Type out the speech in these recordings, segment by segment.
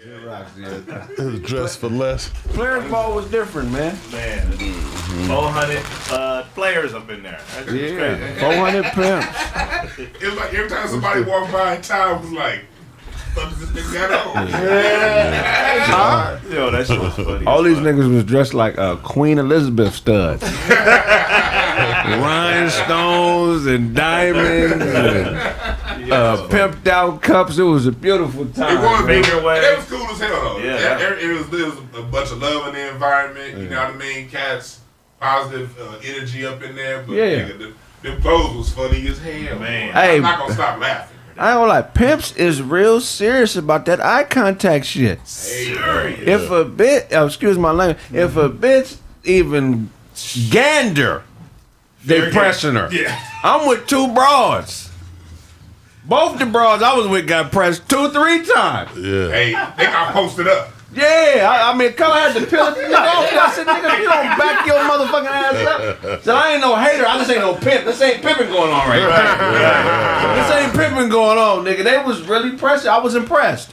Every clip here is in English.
It was dressed for less. Players ball was different, man. 400 players up in there. That's crazy. 400 pimps. It was like every time somebody walked by in town, was like, "What does this nigga got on?" Yo, that shit was funny. All these niggas was dressed like Queen Elizabeth studs. Rhinestones and diamonds and pimped out cups. It was a beautiful time. It was Finger wave. It was cool as hell though. Yeah. It was a bunch of love in the environment. You know what I mean? Cats, positive energy up in there. But nigga, them clothes was funny as hell. Man, Hey, I'm not gonna stop laughing. I ain't gonna lie, pimps is real serious about that eye contact shit. Serious. If a bitch, excuse my language, if a bitch even gander, they pressing her. Yeah. I'm with 2 broads. Both the broads I was with got pressed 2-3 times. Yeah. Hey, they got posted up. Yeah, I mean, cause I had to peel it off. I said, nigga, if you don't back your motherfucking ass up. So I ain't no hater. I just ain't no pimp. This ain't pimping going on right now. This ain't pimping going on, nigga. They was really pressed. I was impressed.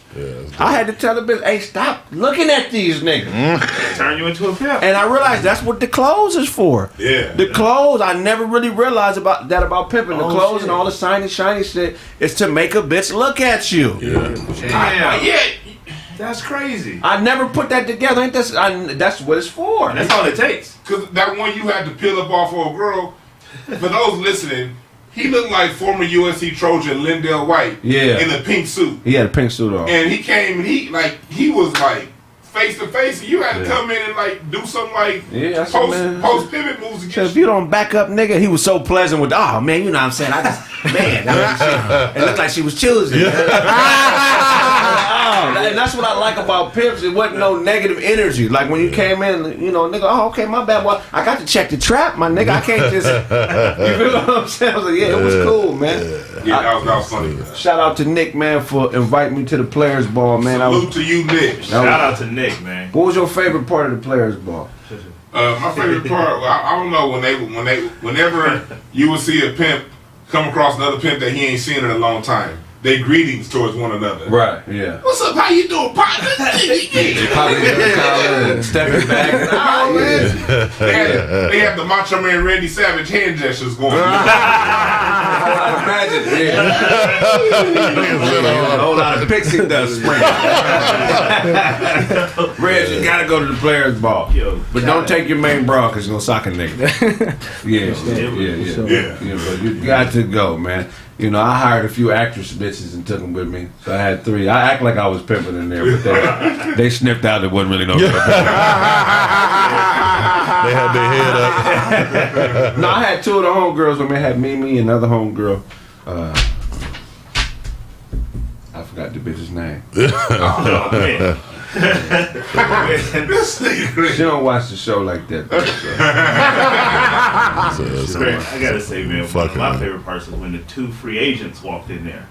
I had to tell the bitch, hey, stop looking at these niggas. Turn you into a pimp. And I realized that's what the clothes is for. Yeah. The clothes, I never really realized about pimping. The clothes and all the shiny shit is to make a bitch look at you. Yeah. That's crazy. I never put that together. Ain't that's what it's for. And that's all it takes. Cause that one you had to peel up off for a girl. For those listening, he looked like former USC Trojan Lindell White. Yeah. In a pink suit. He had a pink suit on. And he came and he was like face to face, and you had to come in and like do something like post pivot moves So against if you don't back up, nigga, he was so pleasant with, oh man, you know what I'm saying? I just, man, it looked like she was choosing. And that's what I like about pimps. It wasn't no negative energy. Like when you came in, you know, nigga, oh, okay, my bad, boy. I got to check the trap, my nigga. I can't just, you feel what I'm saying? I was like, yeah, it was cool, man. Yeah, that was funny. Shout out to Nick, man, for inviting me to the Players Ball, man. Salute to you, Nick. Shout out to Nick, man. What was your favorite part of the Players Ball? My favorite part, I don't know, whenever you would see a pimp come across another pimp that he ain't seen in a long time, they greetings towards one another. Right, yeah. What's up? How you doing, partner? Stepping back. They have the Macho Man Randy Savage hand gestures going. Imagine, a whole lot of pixie dust sprinkled. Reg, you gotta go to the Players Ball. But don't take your main bra because you're gonna sock a nigga. Yeah, but you got to go, man. You know, I hired a few actress bitches and took them with me. So I had 3. I act like I was pimping in there, but they sniffed out it wasn't really no. They had their head up. No, I had 2 of the homegirls with me. I had Mimi and another homegirl. I forgot the bitch's name. Oh, man. She don't watch the show like that. I gotta say, man, one of my favorite parts was when the 2 free agents walked in there.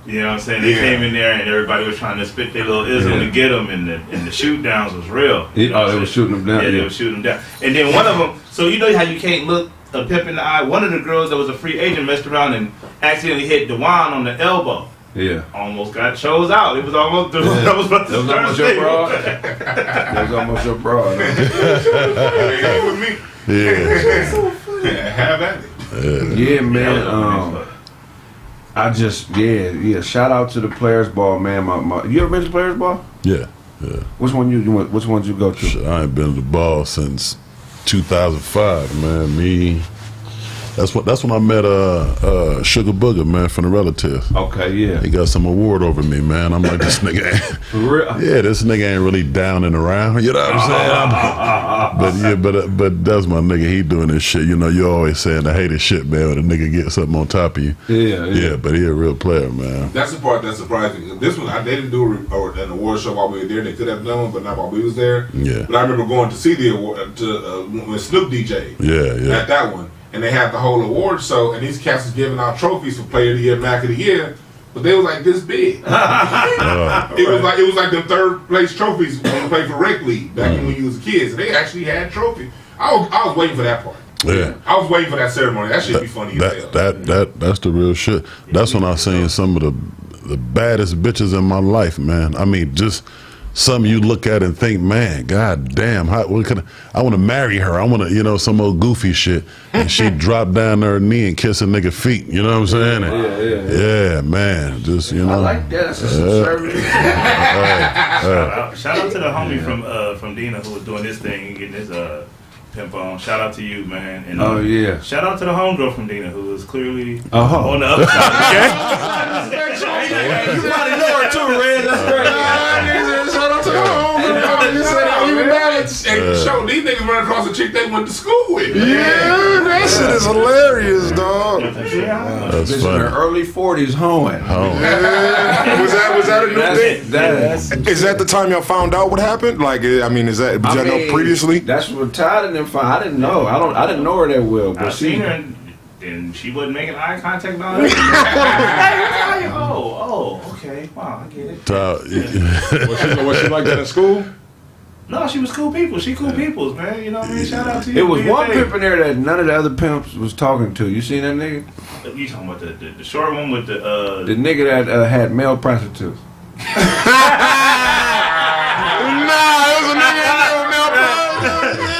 You know what I'm saying? They came in there and everybody was trying to spit their little ism to get them, and the shoot downs was real. They were shooting them down. Yeah, they were shooting them down. And then one of them, so you know how you can't look a pimp in the eye? One of the girls that was a free agent messed around and accidentally hit Dwann on the elbow. Yeah. Almost got chose out. It was almost that was about to start almost your bra. That was almost your bra. With me. Yeah. Have at it. Yeah, man. I just shout out to the Players Ball, man. You ever been to the Players Ball? Yeah. Which one you went? Which ones you go to? I ain't been to the ball since 2005, man. That's when I met Sugar Booger, man, from the Relatives. Okay, yeah. He got some award over me, man. I'm like, this nigga ain't. For real? Yeah, this nigga ain't really down and around. You know what I'm saying? But that's my nigga. He doing this shit. You know, you always saying the haters shit, man, when a nigga get something on top of you. Yeah, but he a real player, man. That's the part that's surprising. This one, they didn't do an award show while we were there. They could have done one, but not while we was there. Yeah. But I remember going to see the award when Snoop DJ. Yeah. At that one. And they had the whole award show, and these cats was giving out trophies for Player of the Year, Mac of the Year, but they was like this big. It was like the 3rd place trophies when you played for Rec League back when you was kids. And they actually had trophies. I was waiting for that part. Yeah. I was waiting for that ceremony. That should be funny as hell. That's the real shit. That's when I seen some of the baddest bitches in my life, man. I mean, just something you look at and think, man, god damn, I want to marry her. I want to, you know, some old goofy shit. And she dropped down her knee and kiss a nigga feet. You know what I'm saying? Yeah, man. Just, you know. I like that. That's a conservative. Shout out to the homie from Dina who was doing this thing and getting his pimp on. Shout out to you, man. And, shout out to the homegirl from Dina who was clearly on the other side. You probably know her too, Red. That's great. Shout out to the homegirl. You said even balance. And show these niggas run across a chick they went to school with. Yeah, that shit is hilarious, dog. That's in funny. her early 40s hoeing. Was that a new thing? Is that the time y'all found out what happened? Like, I mean, did y'all know previously? That's what Todd and them found. I didn't know. I didn't know her that well. But I seen her and she wasn't making eye contact and all that. Okay. Wow, I get it. Was she like that in school? No, she was cool people. She cool peoples, man. You know what I mean? Shout out to you. It was one pimp in there that none of the other pimps was talking to. You seen that nigga? You talking about the short one with the The nigga that had male prostitutes.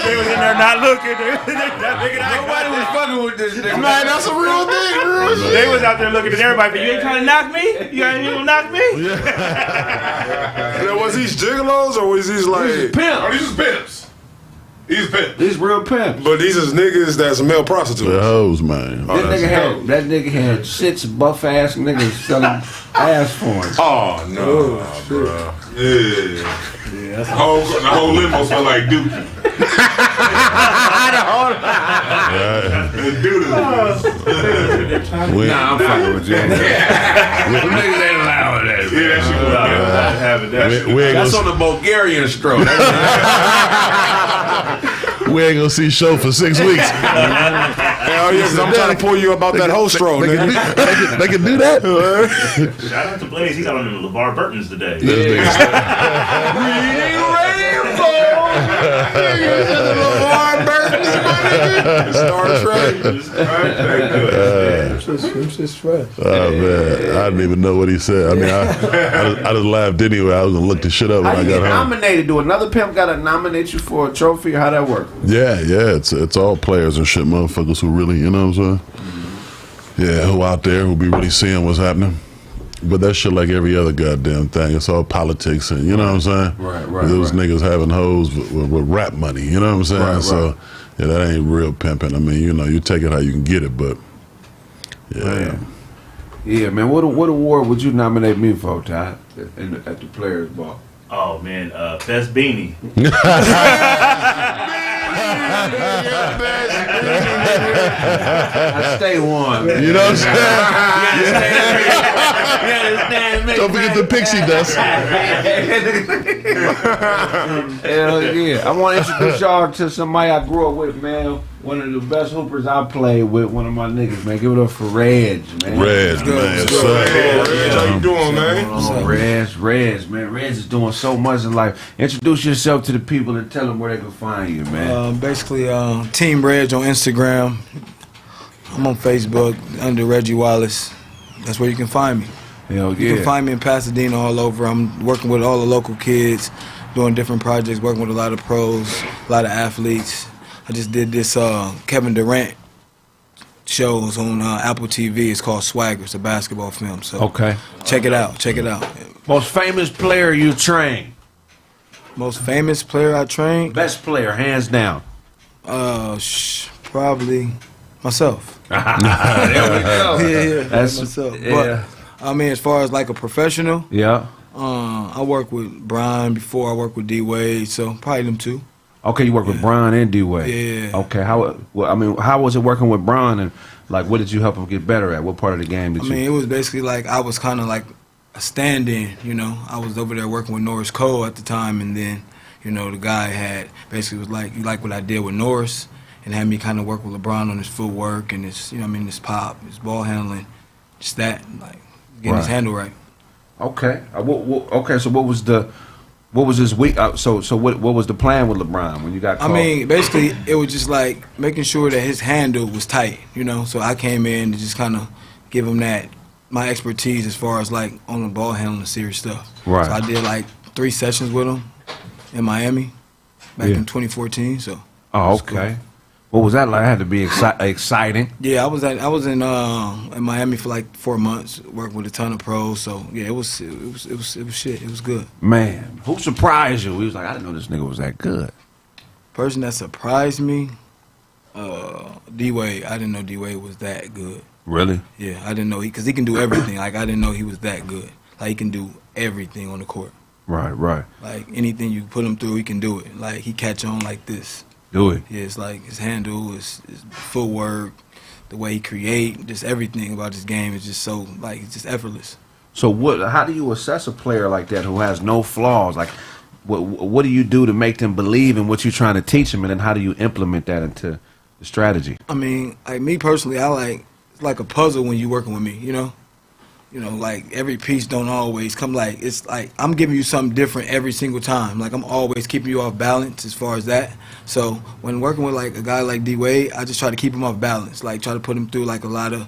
They was in there not looking. Nobody was fucking with this nigga. Man, that's a real thing, bro. They was out there looking at everybody, but you ain't trying to knock me? You ain't gonna knock me? Now, was these gigolos or was these like Pimp. Oh, these is pimps. These pimps. These real pimps. But these is niggas that's male prostitutes. The hoes, man. That nigga had 6 buff ass niggas selling ass porn. Oh no, bro. Yeah. The whole limo smell like Duncan. Nah, I'm fucking with you. Them niggas ain't allowed that. Yeah, that shit was That's on the Bulgarian stroke. We ain't gonna see show for 6 weeks. Hell yeah, 'cause I'm trying to pull you about that whole stroke, nigga. They can do that. Shout out to Blaze. He got on the LeVar Burtons today. Star Trek. Oh man, I didn't even know what he said. I mean, I just laughed anyway. I was gonna look the shit up when How I you got get home. nominated? Do another pimp gotta nominate you for a trophy, or how that work? Yeah, it's all players and shit, motherfuckers who really, you know what I'm saying? Yeah, who out there who be really seeing what's happening. But that shit like every other goddamn thing. It's all politics and you know what I'm saying? Right. Those niggas having hoes with rap money, you know what I'm saying? So yeah, that ain't real pimping. I mean, you know, you take it how you can get it, but yeah. Yeah, man. What award would you nominate me for, Todd? At the Players Ball? Oh man, best beanie. I stay warm. Man. You know what I'm saying? Don't forget the pixie dust. Hell yeah. I want to introduce y'all to somebody I grew up with, man. One of the best hoopers I played with, one of my niggas, man. Give it up for Reg, man. Reg, man. How you doing, man? Reg, man. Reg is doing so much in life. Introduce yourself to the people and tell them where they can find you, man. Basically, Team Reg on Instagram. I'm on Facebook under Reggie Wallace. That's where you can find me. Hell yeah. You can find me in Pasadena all over. I'm working with all the local kids, doing different projects, working with a lot of pros, a lot of athletes. I just did this Kevin Durant shows on Apple TV. It's called Swagger. It's a basketball film. So okay. Check it out. Most famous player you trained? Most famous player I trained? Best player, hands down. Probably myself. There we go. Yeah, that's myself. Yeah. But I mean, as far as like a professional, yeah. I worked with Brian before. I worked with D Wade, so probably them two. Okay, you work with Brian and D Wade. Yeah. Okay, how was it working with Brian, and like what did you help him get better at? What part of the game did you? I mean, it was basically like I was kind of like a stand-in. You know, I was over there working with Norris Cole at the time, and then you know the guy had basically was like, you like what I did with Norris, and had me kind of work with LeBron on his footwork and his, you know, what I mean, his pop, his ball handling, just that, like getting his handle right. Okay. Okay. So what was this week? So what was the plan with LeBron when you got called? I mean, basically it was just like making sure that his handle was tight, you know. So I came in to just kind of give him that my expertise as far as like on the ball handling, serious stuff. Right. So I did like 3 sessions with him in Miami back in 2014. So. Oh, okay. What was that like? It had to be exciting. Yeah, I was in Miami for like 4 months, working with a ton of pros. So yeah, it was shit. It was good. Man, who surprised you? He was like, I didn't know this nigga was that good. Person that surprised me, D-Wade. I didn't know D-Wade was that good. Really? Yeah, I didn't know because he can do everything. Like I didn't know he was that good. Like he can do everything on the court. Right. Like anything you put him through, he can do it. Like he catch on like this. Do it. Yeah, it's like his handle, his footwork, the way he create, just everything about his game is just so like it's just effortless. So how do you assess a player like that who has no flaws? Like what do you do to make them believe in what you're trying to teach them, and then how do you implement that into the strategy? I mean, like me personally, it's like a puzzle when you're working with me, you know? You know, like every piece don't always come like, it's like I'm giving you something different every single time. Like I'm always keeping you off balance as far as that. So when working with like a guy like D-Wade, I just try to keep him off balance. Like try to put him through like a lot of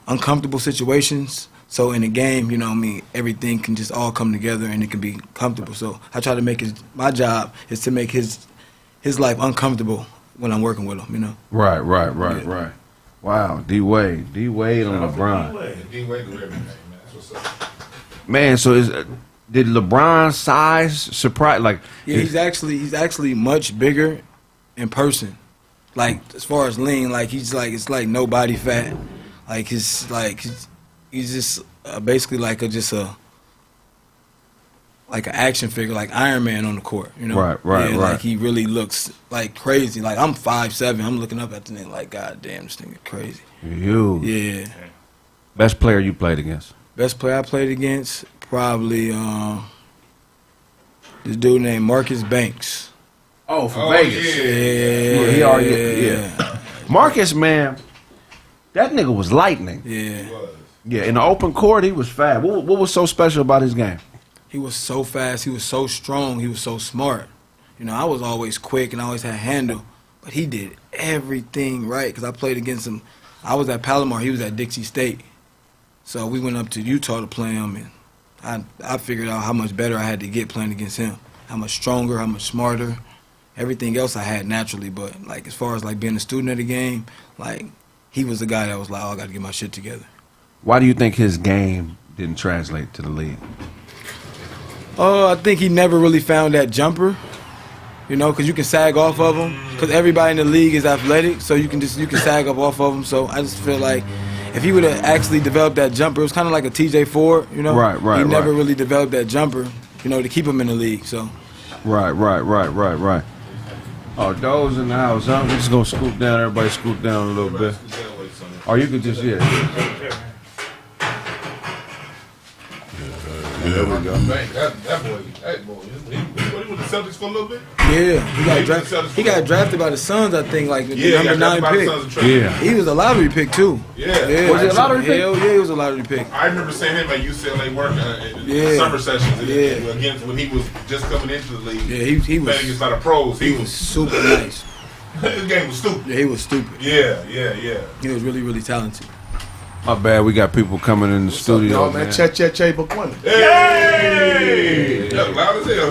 uncomfortable situations. So in a game, you know what I mean, everything can just all come together and it can be comfortable. So I try to make my job is to make his life uncomfortable when I'm working with him, you know? Right. Wow, D-Wade on LeBron. D-Wade do everything, man. That's what's up. Man, so did LeBron's size surprise? Like, yeah, he's actually much bigger in person. Like as far as lean, like it's like no body fat. Like he's just basically like an action figure, like Iron Man on the court, you know? Right. Like he really looks like crazy. Like I'm 5'7", I'm looking up at the nigga like, God damn, this nigga crazy. You. Yeah. Best player you played against? Best player I played against, probably this dude named Marcus Banks. Oh, from Vegas. Yeah. Marcus, man, that nigga was lightning. Yeah. Yeah, in the open court, he was fast. What was so special about his game? He was so fast. He was so strong. He was so smart. You know, I was always quick and I always had handle, but he did everything right because I played against him. I was at Palomar. He was at Dixie State. So we went up to Utah to play him, and I figured out how much better I had to get playing against him, how much stronger, how much smarter. Everything else I had naturally, but like as far as like being a student of the game, like he was the guy that was like, oh, I got to get my shit together. Why do you think his game didn't translate to the league? I think he never really found that jumper, you know, because you can sag off of him. Because everybody in the league is athletic, so you can sag up off of him. So I just feel like if he would have actually developed that jumper, it was kind of like a TJ Ford, you know. Right. He never really developed that jumper, you know, to keep him in the league. So. Right. Oh, Doe's in the house, huh? We're just gonna scoot down. Everybody scoot down a little bit. Or you could just There we go. That boy, he went to Celtics for a little bit. Yeah, he got drafted by the Suns, I think, like the number 9 pick. Yeah, he was a lottery pick too. Yeah. Was he a lottery pick? Hell yeah, he was a lottery pick. I remember seeing him at UCLA work in summer sessions. Against when he was just coming into the league. Yeah, he was playing against a lot of pros. He was super nice. His game was stupid. Yeah, he was stupid. Yeah. He was really, really talented. My bad, we got people coming in the studio, man. Che Bukwani. Hey! Loud as hell.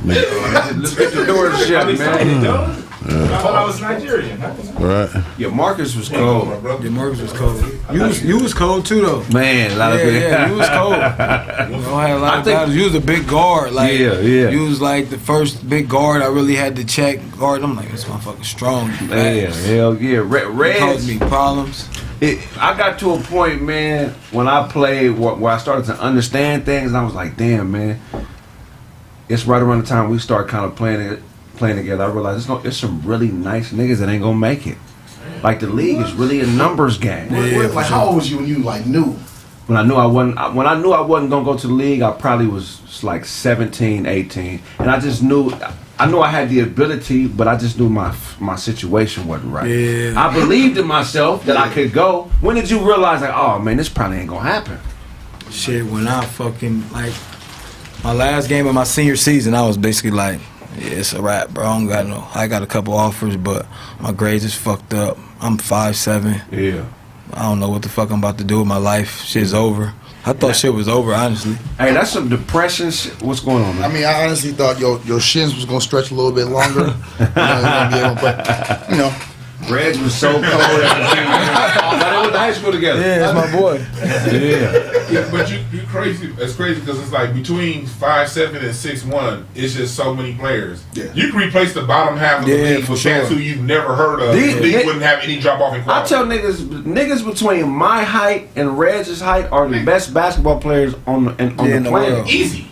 Let's get the door shut, man. I thought I was Nigerian. Right. Yeah, Marcus was cold. Yeah, Marcus was cold. You was cold too, though. Man, a lot of people. Yeah, you was cold. You know, I had a lot of battles. You was a big guard. Like, you was like the first big guard I really had to check guard. I'm like, this motherfucker strong. Hell yeah. Red caused me problems. I got to a point, man, when I played where I started to understand things, and I was like, damn, man. It's right around the time we start kind of playing together. I realized there's some really nice niggas that ain't gonna make it. Like the league is really a numbers game. Like how old was you when you like knew? When I knew I wasn't gonna go to the league, I probably was like 17, 18, and I knew I had the ability, but I just knew my situation wasn't right. Yeah. I believed in myself that I could go. When did you realize like, oh man, this probably ain't gonna happen? Shit, when I fucking like my last game of my senior season, I was basically like, yeah, it's a wrap, bro. I got a couple offers, but my grades is fucked up. I'm 5'7". Yeah. I don't know what the fuck I'm about to do with my life. Shit's over. I thought shit was over, honestly. Hey, that's some depression shit. What's going on, man? I mean, I honestly thought your shins was gonna stretch a little bit longer. Reg was so cold. But they went to high school together. Yeah, that's my boy. Yeah, but you crazy. It's crazy because it's like between 5'7" and 6'1", it's just so many players. Yeah. You can replace the bottom half of the league with cats who you've never heard of. The league wouldn't have any drop off in quality. I tell niggas between my height and Reg's height are the best basketball players on the planet. World. Easy.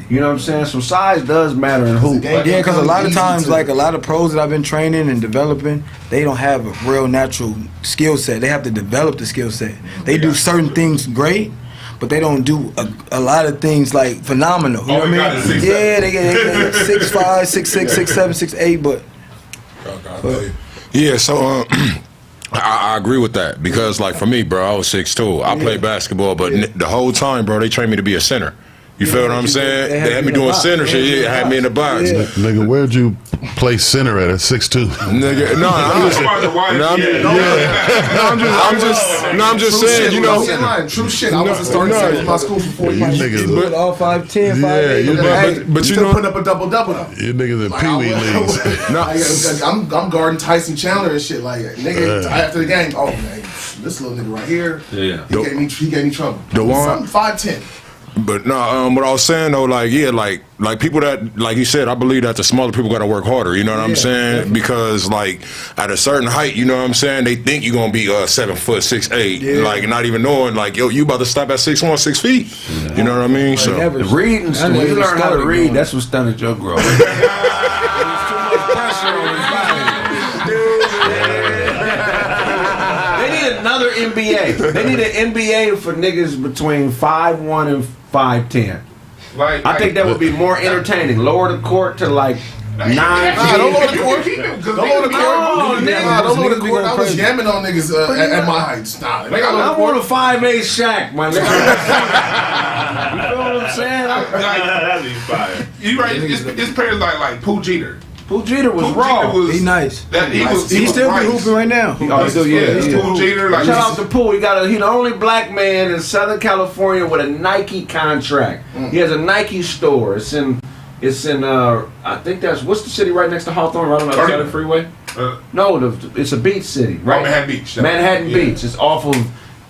You know what I'm saying? So size does matter in hoop. Yeah, because a lot of times, like a lot of pros that I've been training and developing, they don't have a real natural skill set. They have to develop the skill set. They do certain things great, but they don't do a lot of things like phenomenal. You know what I mean? Yeah, they get 6'5", 6'6", 6'7", 6'8", but yeah. So I agree with that because, like, for me, bro, I was 6'2". I played basketball, but the whole time, bro, they trained me to be a center. You feel what I'm saying? They had me doing center shit. Yeah, had me in the box. Nigga, where'd you play center at 6'2"? Nigga, I'm just saying, you know. True shit. I wasn't starting center in my school for 4 years. Niggas, all 5'10", 5'8". But you know, putting up a double-double though. You niggas in Pee Wee leagues. I'm guarding Tyson Chandler and shit like nigga after the game. Oh man, this little nigga right here. Yeah, he gave me trouble. Dwann 5'10". But no, what I was saying though, like people that, like you said, I believe that the smaller people got to work harder. You know what I'm saying? Definitely. Because like at a certain height, you know what I'm saying, they think you're gonna be 7 foot 6'8", like not even knowing like yo, you about to stop at 6'1", 6 feet. You know what I mean? So reading, when you learn how to read, that's what stunted your growth. There's too much pressure on his body. They need another NBA. They need an NBA for niggas between 5'1" and 5'10". I think that would be more entertaining. Lower the court to like 9 feet. Don't lower the court. Don't lower the court. Don't lower the court. I was yamming on niggas at my height. I want a 5'8" Shaq, my nigga. You know what I'm saying? That'd be fire. You right. It's players like Pooh Jeter. Pooh Jeter was raw. He nice. He still be hooping right now. Pooh Jeter. Shout out to Pooh. He the only black man in Southern California with a Nike contract. He has a Nike store. It's in I think what's the city right next to Hawthorne, right on the other side of the freeway? No, it's a beach city, right? Manhattan Beach. Manhattan Beach. It's off of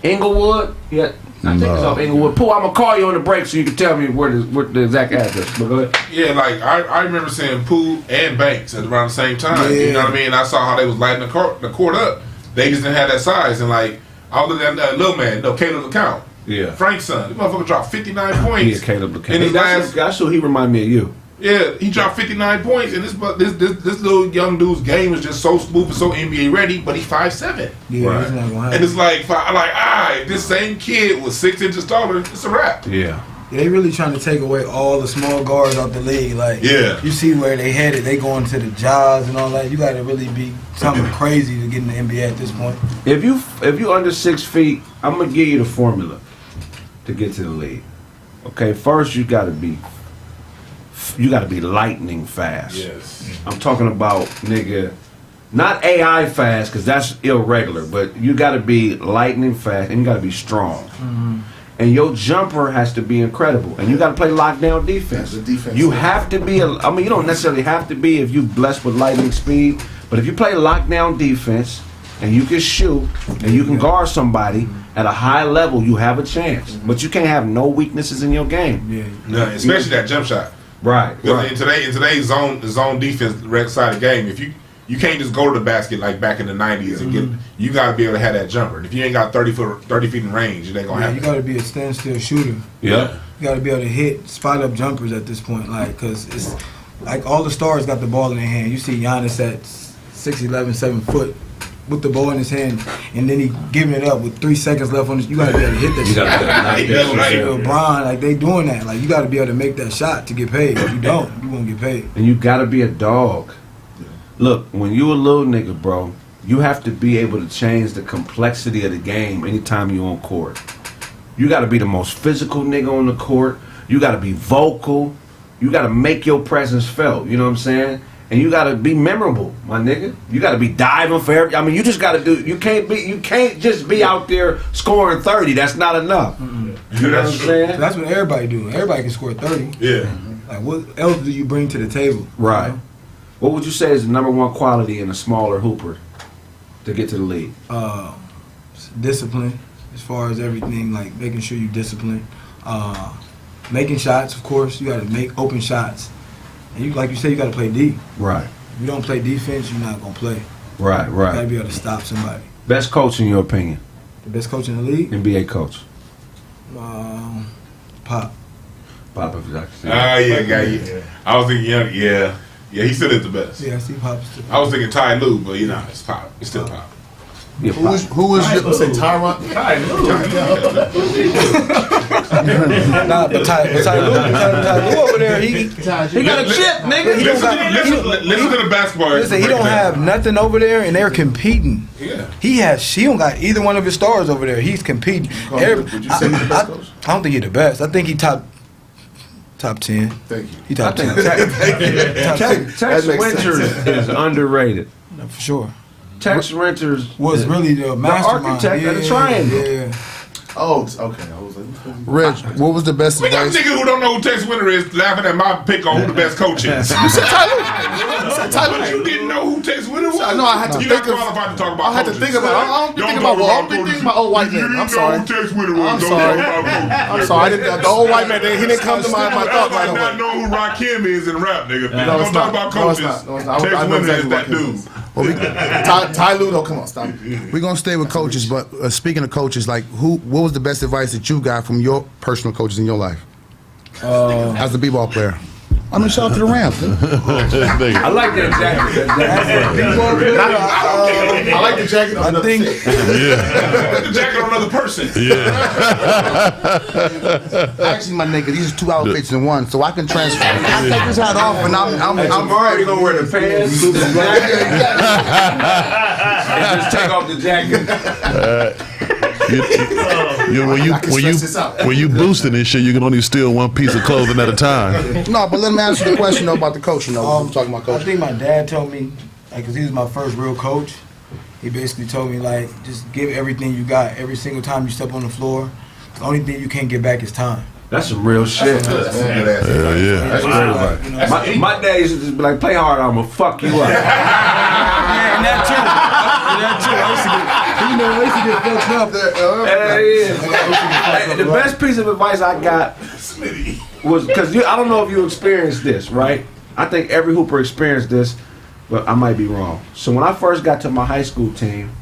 Inglewood. Yeah. I think it's off Inglewood. Pooh, I'm gonna call you on the break so you can tell me where the exact address. But go ahead. Yeah, like I remember seeing Pooh and Banks at around the same time. Yeah. You know what I mean? I saw how they was lighting the court up. They just didn't have that size. And like I was looking at that little man, Caleb LeCount. Yeah. Frank's son. This motherfucker dropped 59 points. Yeah, Caleb LeCount. That's who he remind me of you. Yeah, he dropped 59 points, and this little young dude's game is just so smooth and so NBA ready, but he's 5'7". Yeah, right. He's not gonna have and it's like, if this same kid was 6 inches taller, it's a wrap. Yeah. They really trying to take away all the small guards out the league. Like, you see where they headed. They going to the jobs and all that. You got to really be something crazy to get in the NBA at this point. If you under 6 feet, I'm gonna give you the formula to get to the league. Okay, first you got to be lightning fast. Yes. I'm talking about, nigga, not AI fast, because that's irregular, but you got to be lightning fast and you got to be strong. Mm-hmm. And your jumper has to be incredible. And you got to play lockdown defense. You have to be, you don't necessarily have to be if you blessed with lightning speed, but if you play lockdown defense and you can shoot and you can guard somebody at a high level, you have a chance. But you can't have no weaknesses in your game. Yeah. No, especially that jump shot. Right. In today's zone defense side of the game, if you can't just go to the basket like back in the 90s and you got to be able to have that jumper. And if you ain't got 30 feet in range, it ain't gonna happen. You got to be a standstill shooter. Yeah. You got to be able to hit spot up jumpers at this point, like, because it's like all the stars got the ball in their hand. You see Giannis at 6'11", 7 foot. With the ball in his hand, and then he giving it up with 3 seconds left on this. You gotta be able to hit that shit. LeBron, like they doing that. Like you gotta be able to make that shot to get paid. If you don't, you won't get paid. And you gotta be a dog. Look, when you a little nigga, bro, you have to be able to change the complexity of the game anytime you on court. You gotta be the most physical nigga on the court. You gotta be vocal. You gotta make your presence felt. You know what I'm saying? And you gotta be memorable, my nigga. You gotta be diving for every. I mean, you just gotta do. You can't just be out there scoring 30. That's not enough. Mm-hmm. You know what I'm saying? So that's what everybody do. Everybody can score 30. Yeah. Like, what else do you bring to the table? Right. You know? What would you say is the number one quality in a smaller hooper to get to the league? Discipline, as far as everything, like making sure you discipline. Making shots, of course. You got to make open shots. And you, like you said, you got to play D. Right. If you don't play defense, you're not going to play. Right, You right. got to be able to stop somebody. Best coach in your opinion? The best coach in the league? NBA coach. Pop. Papa Jackson. Yeah. I was thinking Young. Yeah, he still is the best. Yeah, I see Pop still. I was thinking Ty Lue, but it's Pop. It's still Pop. Yeah, Who was your say Tyron? Nah, but Ty Lue over there, he got a chip, nigga. Listen to the basketball. Listen, he don't have nothing over there, and they're competing. Yeah. He don't got either one of his stars over there. He's competing. Would you say he's the best coach? I don't think he's the best. I think he top 10. Thank you. He top 10. Tex Winters is underrated. No, for sure. Tex Winters Was really the mastermind. architect of the triangle. Yeah. Oh, okay. I was like, Reg, what was the best We got advice? niggas who don't know who Tex Winter is laughing at my pick on who the best coach is. you said Tyler. You didn't know who Tex Winter was? No, I had to You're think not of. qualified to talk about I had to coaches. think about. I don't think about. I don't think about old white man. I'm sorry. You didn't know who Tex Winter was. I'm Don't sorry. talk about coaches. I'm sorry. The old white man. He didn't come to my thought right I might not away. know who Rakim is in rap, nigga. No, Don't it's talk not. about No, it's coaches. not. No, it's not. Tex I know Winter is exactly that what dude. Ty Lue, though, come on, stop. We're gonna stay with coaches, but speaking of coaches, like what was the best advice that you got from your personal coaches in your life as a b-ball player? I mean, shout out to the Rams. I like that jacket. I like the jacket. I think The jacket on another person. Actually, my nigga, these are two outfits in one, so I can transfer. I take this hat off, and I'm already gonna wear the pants, the jacket, and just take off the jacket. When you boosting this shit, you can only steal one piece of clothing at a time. No, but let me answer the question though about the coaching. Though I'm talking about I coaching. think my dad told me, like, cause he was my first real coach. He basically told me, like, just give everything you got every single time you step on the floor. The only thing you can't get back is time. That's some real shit. Yeah. Like, you know, My dad used to just be like, play hard, I'm gonna fuck you up. and that too. I used to get fucked up. The best piece of advice I got was, because I don't know if you experienced this, right? I think every hooper experienced this, but I might be wrong. So when I first got to my high school team,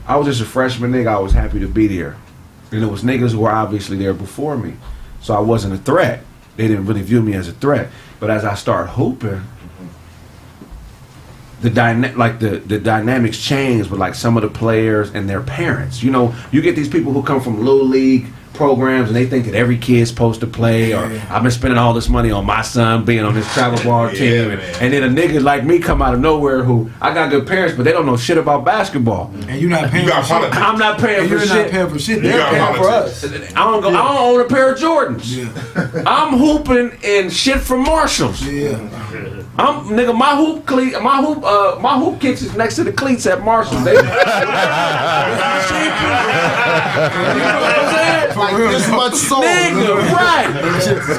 I was just a freshman nigga. I was happy to be there. And there was niggas who were obviously there before me. So I wasn't a threat. They didn't really view me as a threat. But as I started hooping, the dynamics changed with like some of the players and their parents. You know, you get these people who come from little league programs and they think that every kid's supposed to play, or I've been spending all this money on my son being on this travel ball team, and then a nigga like me come out of nowhere who I got good parents, but they don't know shit about basketball. And you're not paying for shit. I'm not paying for You're shit. not paying for shit. They're paying for us. I don't own a pair of Jordans. Yeah. I'm hooping in shit from Marshalls. Yeah. I'm nigga. My hoop kicks is next to the cleats at Marshalls. They, Like this much soul. nigga, right?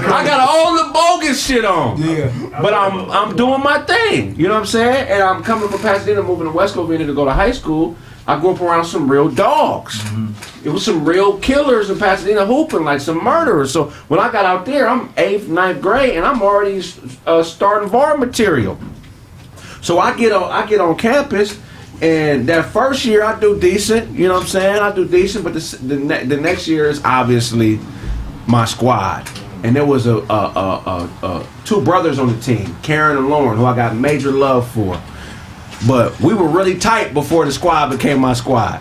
I got all the bogus shit on. Yeah. But I'm doing my thing. You know what I'm saying? And I'm coming from Pasadena, moving to West Covina to go to high school. I grew up around some real dogs. It was some real killers in Pasadena hooping, like some murderers. So when I got out there, I'm 8th, 9th grade, and I'm already starting VAR material. So I get on campus, and that first year I do decent. You know what I'm saying? I do decent, but the next year is obviously my squad. And there was two brothers on the team, Karen and Lauren, who I got major love for. But we were really tight before the squad became my squad.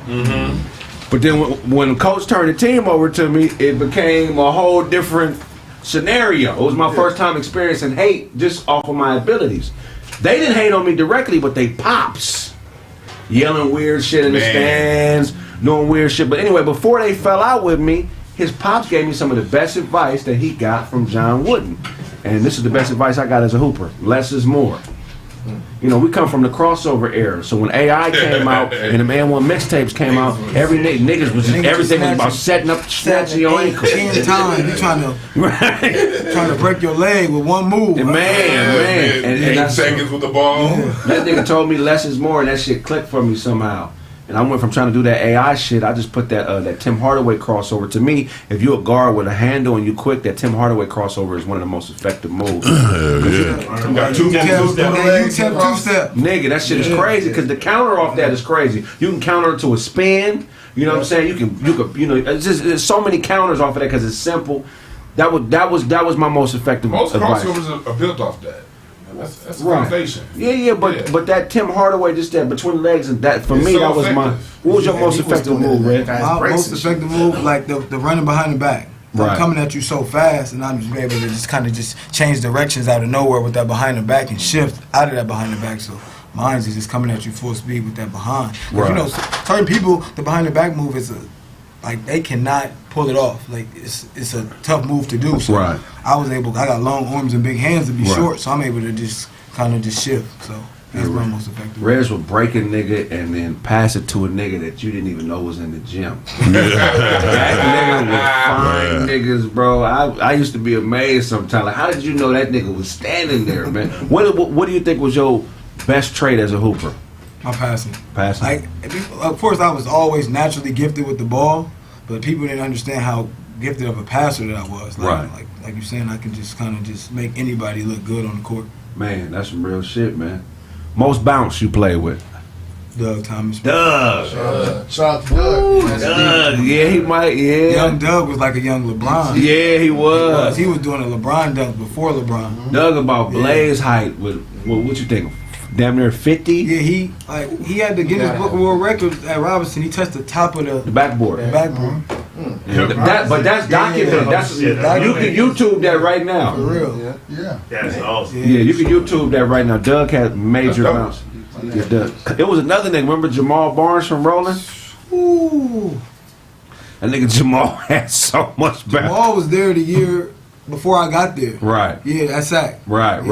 But then when coach turned the team over to me, it became a whole different scenario. It was my first time experiencing hate just off of my abilities. They didn't hate on me directly, but they pops. Yelling weird shit in the stands, doing weird shit. But anyway, before they fell out with me, his pops gave me some of the best advice that he got from John Wooden. And this is the best advice I got as a hooper. Less is more. You know, we come from the crossover era. So when AI came out and the Man One mixtapes came out, every niggas was just everything was about setting up, snatching your ankle. 10 times, you trying to break your leg with one move. And man, and 8 seconds with the ball. That nigga told me less is more, and that shit clicked for me somehow. And I went from trying to do that AI shit. I just put that Tim Hardaway crossover. To me, if you're a guard with a handle and you quick, that Tim Hardaway crossover is one of the most effective moves. You got two two-step. Nigga, that shit is crazy because the counter off that is crazy. You can counter it to a spin. You know what I'm saying? You can you know, it's just there's so many counters off of that because it's simple. That was my most effective. Most advice. crossovers are built off that. That's the Right. foundation. But that Tim Hardaway just that between the legs and that for It's me so that was effective. my. What was your most effective move, Red? My most effective move, like the running behind the back. Right. I'm coming at you so fast, and I'm just able to just kind of just change directions out of nowhere with that behind the back and shift out of that behind the back. So mine's is just coming at you full speed with that behind. Right. You know, certain people, the behind the back move is like they cannot pull it off. Like it's a tough move to do. So Right. I got long arms and big hands to be Right. short, so I'm able to just kind of just shift. So that's my most effective. Reds would break a nigga and then pass it to a nigga that you didn't even know was in the gym. That nigga would find niggas, bro. I used to be amazed sometimes. Like, how did you know that nigga was standing there, man? What do you think was your best trait as a hooper? My passing. Passing. Like, of course, I was always naturally gifted with the ball, but people didn't understand how gifted of a passer that I was. Like, Right. Like you're saying, I can just kind of just make anybody look good on the court. Man, that's some real shit, man. Most bounce you play with? Doug Thomas. Doug. Shout out to Doug. Doug. Yeah, he might. Yeah. Young Doug was like a young LeBron. Yeah, he was. He was doing a LeBron dunk before LeBron. Doug about Blaze height with what you think? Damn near 50. Yeah, he had to get his book of world records at Robinson. He touched the top of the backboard. The backboard. But that's documented. You can YouTube that right now. For real. Yeah. That's awesome. Yeah, you can YouTube that right now. Doug had major bounce. Yeah, Doug. It was another nigga. Remember Jamal Barnes from Rolling? Ooh. That nigga Jamal had so much bounce. Jamal was there the year before I got there. Right. Yeah, that's that. Right.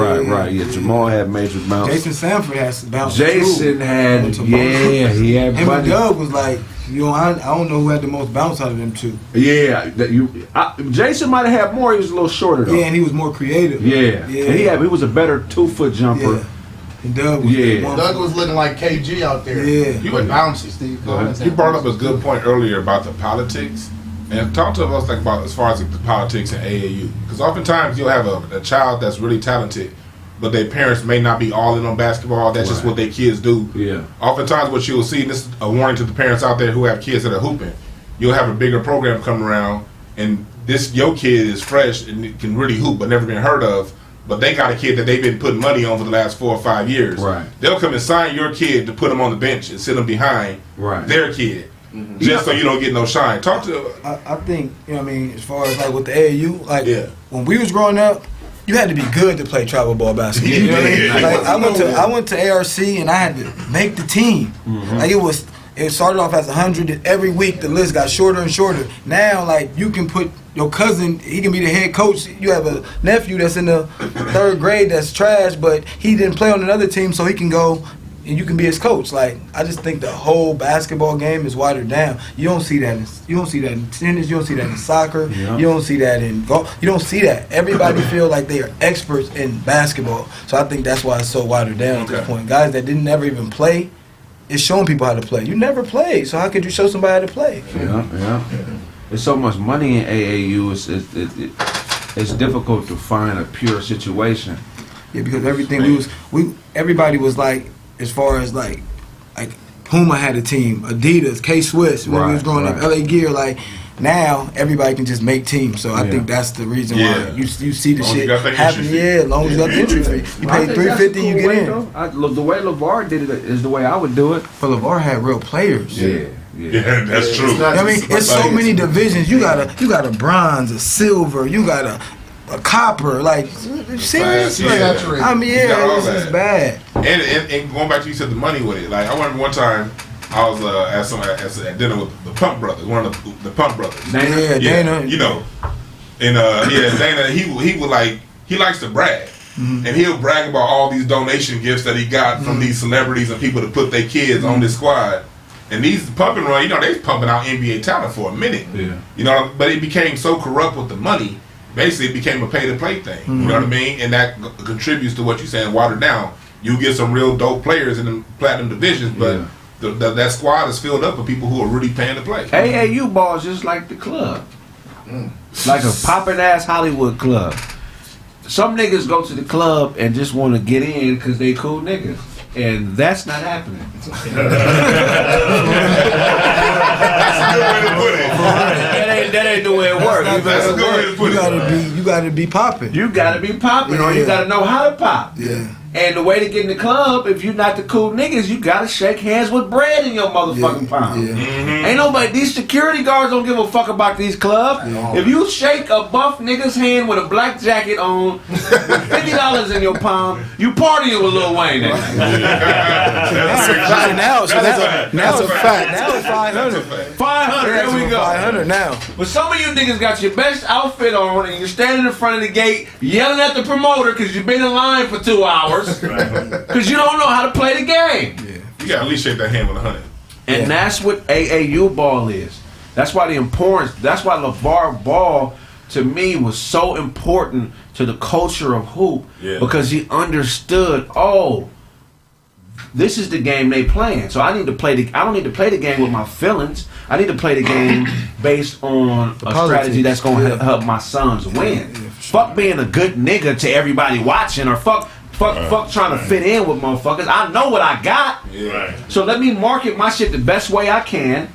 Yeah, Jamal had major bounce. Jason Sanford has some bounce. Jason had, he had him money. and Doug was like, I don't know who had the most bounce out of them two. Yeah, Jason might have had more. He was a little shorter though. Yeah, and he was more creative. Yeah. And he was a better 2-foot jumper. Yeah. And Doug was Doug was looking like KG out there. Yeah. He was bouncy, Steve. You brought up a good point earlier about the politics. And talk to us about as far as the politics in AAU. Because oftentimes you'll have a child that's really talented, but their parents may not be all in on basketball. That's just what their kids do. Yeah. Oftentimes what you'll see, and this is a warning to the parents out there who have kids that are hooping, you'll have a bigger program come around, and your kid is fresh and can really hoop but never been heard of, but they got a kid that they've been putting money on for the last 4 or 5 years. Right. They'll come and sign your kid to put them on the bench and sit them behind their kid. Just so you don't get no shine. Talk to. I think, you know what I mean, as far as like with the AAU, like when we was growing up, you had to be good to play travel ball basketball. You know what I mean? Like I went to ARC and I had to make the team. Like it started off as 100, and every week the list got shorter and shorter. Now, like, you can put your cousin, he can be the head coach. You have a nephew that's in the 3rd grade that's trash, but he didn't play on another team, so he can go and you can be his coach. Like, I just think the whole basketball game is watered down. You don't see that in tennis. You don't see that in soccer. Yeah. You don't see that in golf. You don't see that. Everybody feel like they are experts in basketball. So I think that's why it's so watered down at this point. Guys that didn't never even play, it's showing people how to play. You never played, so how could you show somebody how to play? Yeah. There's so much money in AAU. It's difficult to find a pure situation. Yeah, because everything everybody was like, as far as like Puma had a team, Adidas, K-Swiss, when we was growing up, LA Gear, like now everybody can just make teams. So I think that's the reason why you see the shit happen. Yeah, as long as you got the entry fee. You pay $350, you get in. The way LeVar did it is the way I would do it. But LeVar had real players. Yeah, that's true. I mean, it's so many divisions. You got a bronze, a silver, you got a copper, like serious. I mean, it's bad. And going back to you said the money with it. Like I remember one time I was at dinner with the Pump Brothers, one of the Pump Brothers. Dana. You know, and Dana he would like he likes to brag. and he'll brag about all these donation gifts that he got from these celebrities and people to put their kids on this squad. And these pumping run, they was pumping out NBA talent for a minute. Yeah. But it became so corrupt with the money. Basically, it became a pay-to-play thing. You know what I mean? And that contributes to what you're saying, watered down. You get some real dope players in the platinum divisions, but that squad is filled up with people who are really paying to play. AAU ball is just like the club. Like a poppin'-ass Hollywood club. Some niggas go to the club and just want to get in because they cool niggas. And that's not happening. That's a good way to put it. That ain't the way it works. That's a good way to put it. You gotta be popping. You gotta be popping, or you gotta know how to pop. Yeah. And the way to get in the club, if you're not the cool niggas, you gotta shake hands with bread in your motherfucking palm. Yeah. Ain't nobody, these security guards don't give a fuck about these clubs. If you shake a buff nigga's hand with a black jacket on, with $50 in your palm, you partying with Lil Wayne. Now it's a fact. Now it's 500. 500, there we go. 500 now. But some of you niggas got your best outfit on and you're standing in front of the gate yelling at the promoter because you've been in line for 2 hours because you don't know how to play the game. You gotta at least shake that hand with 100. And that's what AAU ball is. That's why that's why LeVar Ball to me was so important to the culture of hoop because he understood, this is the game they playing. So I don't need to play the game with my feelings. I need to play the game based on a strategy that's going to help my sons win. Fuck being a good nigga to everybody watching, or fuck trying to fit in with motherfuckers. I know what I got. So let me market my shit the best way I can.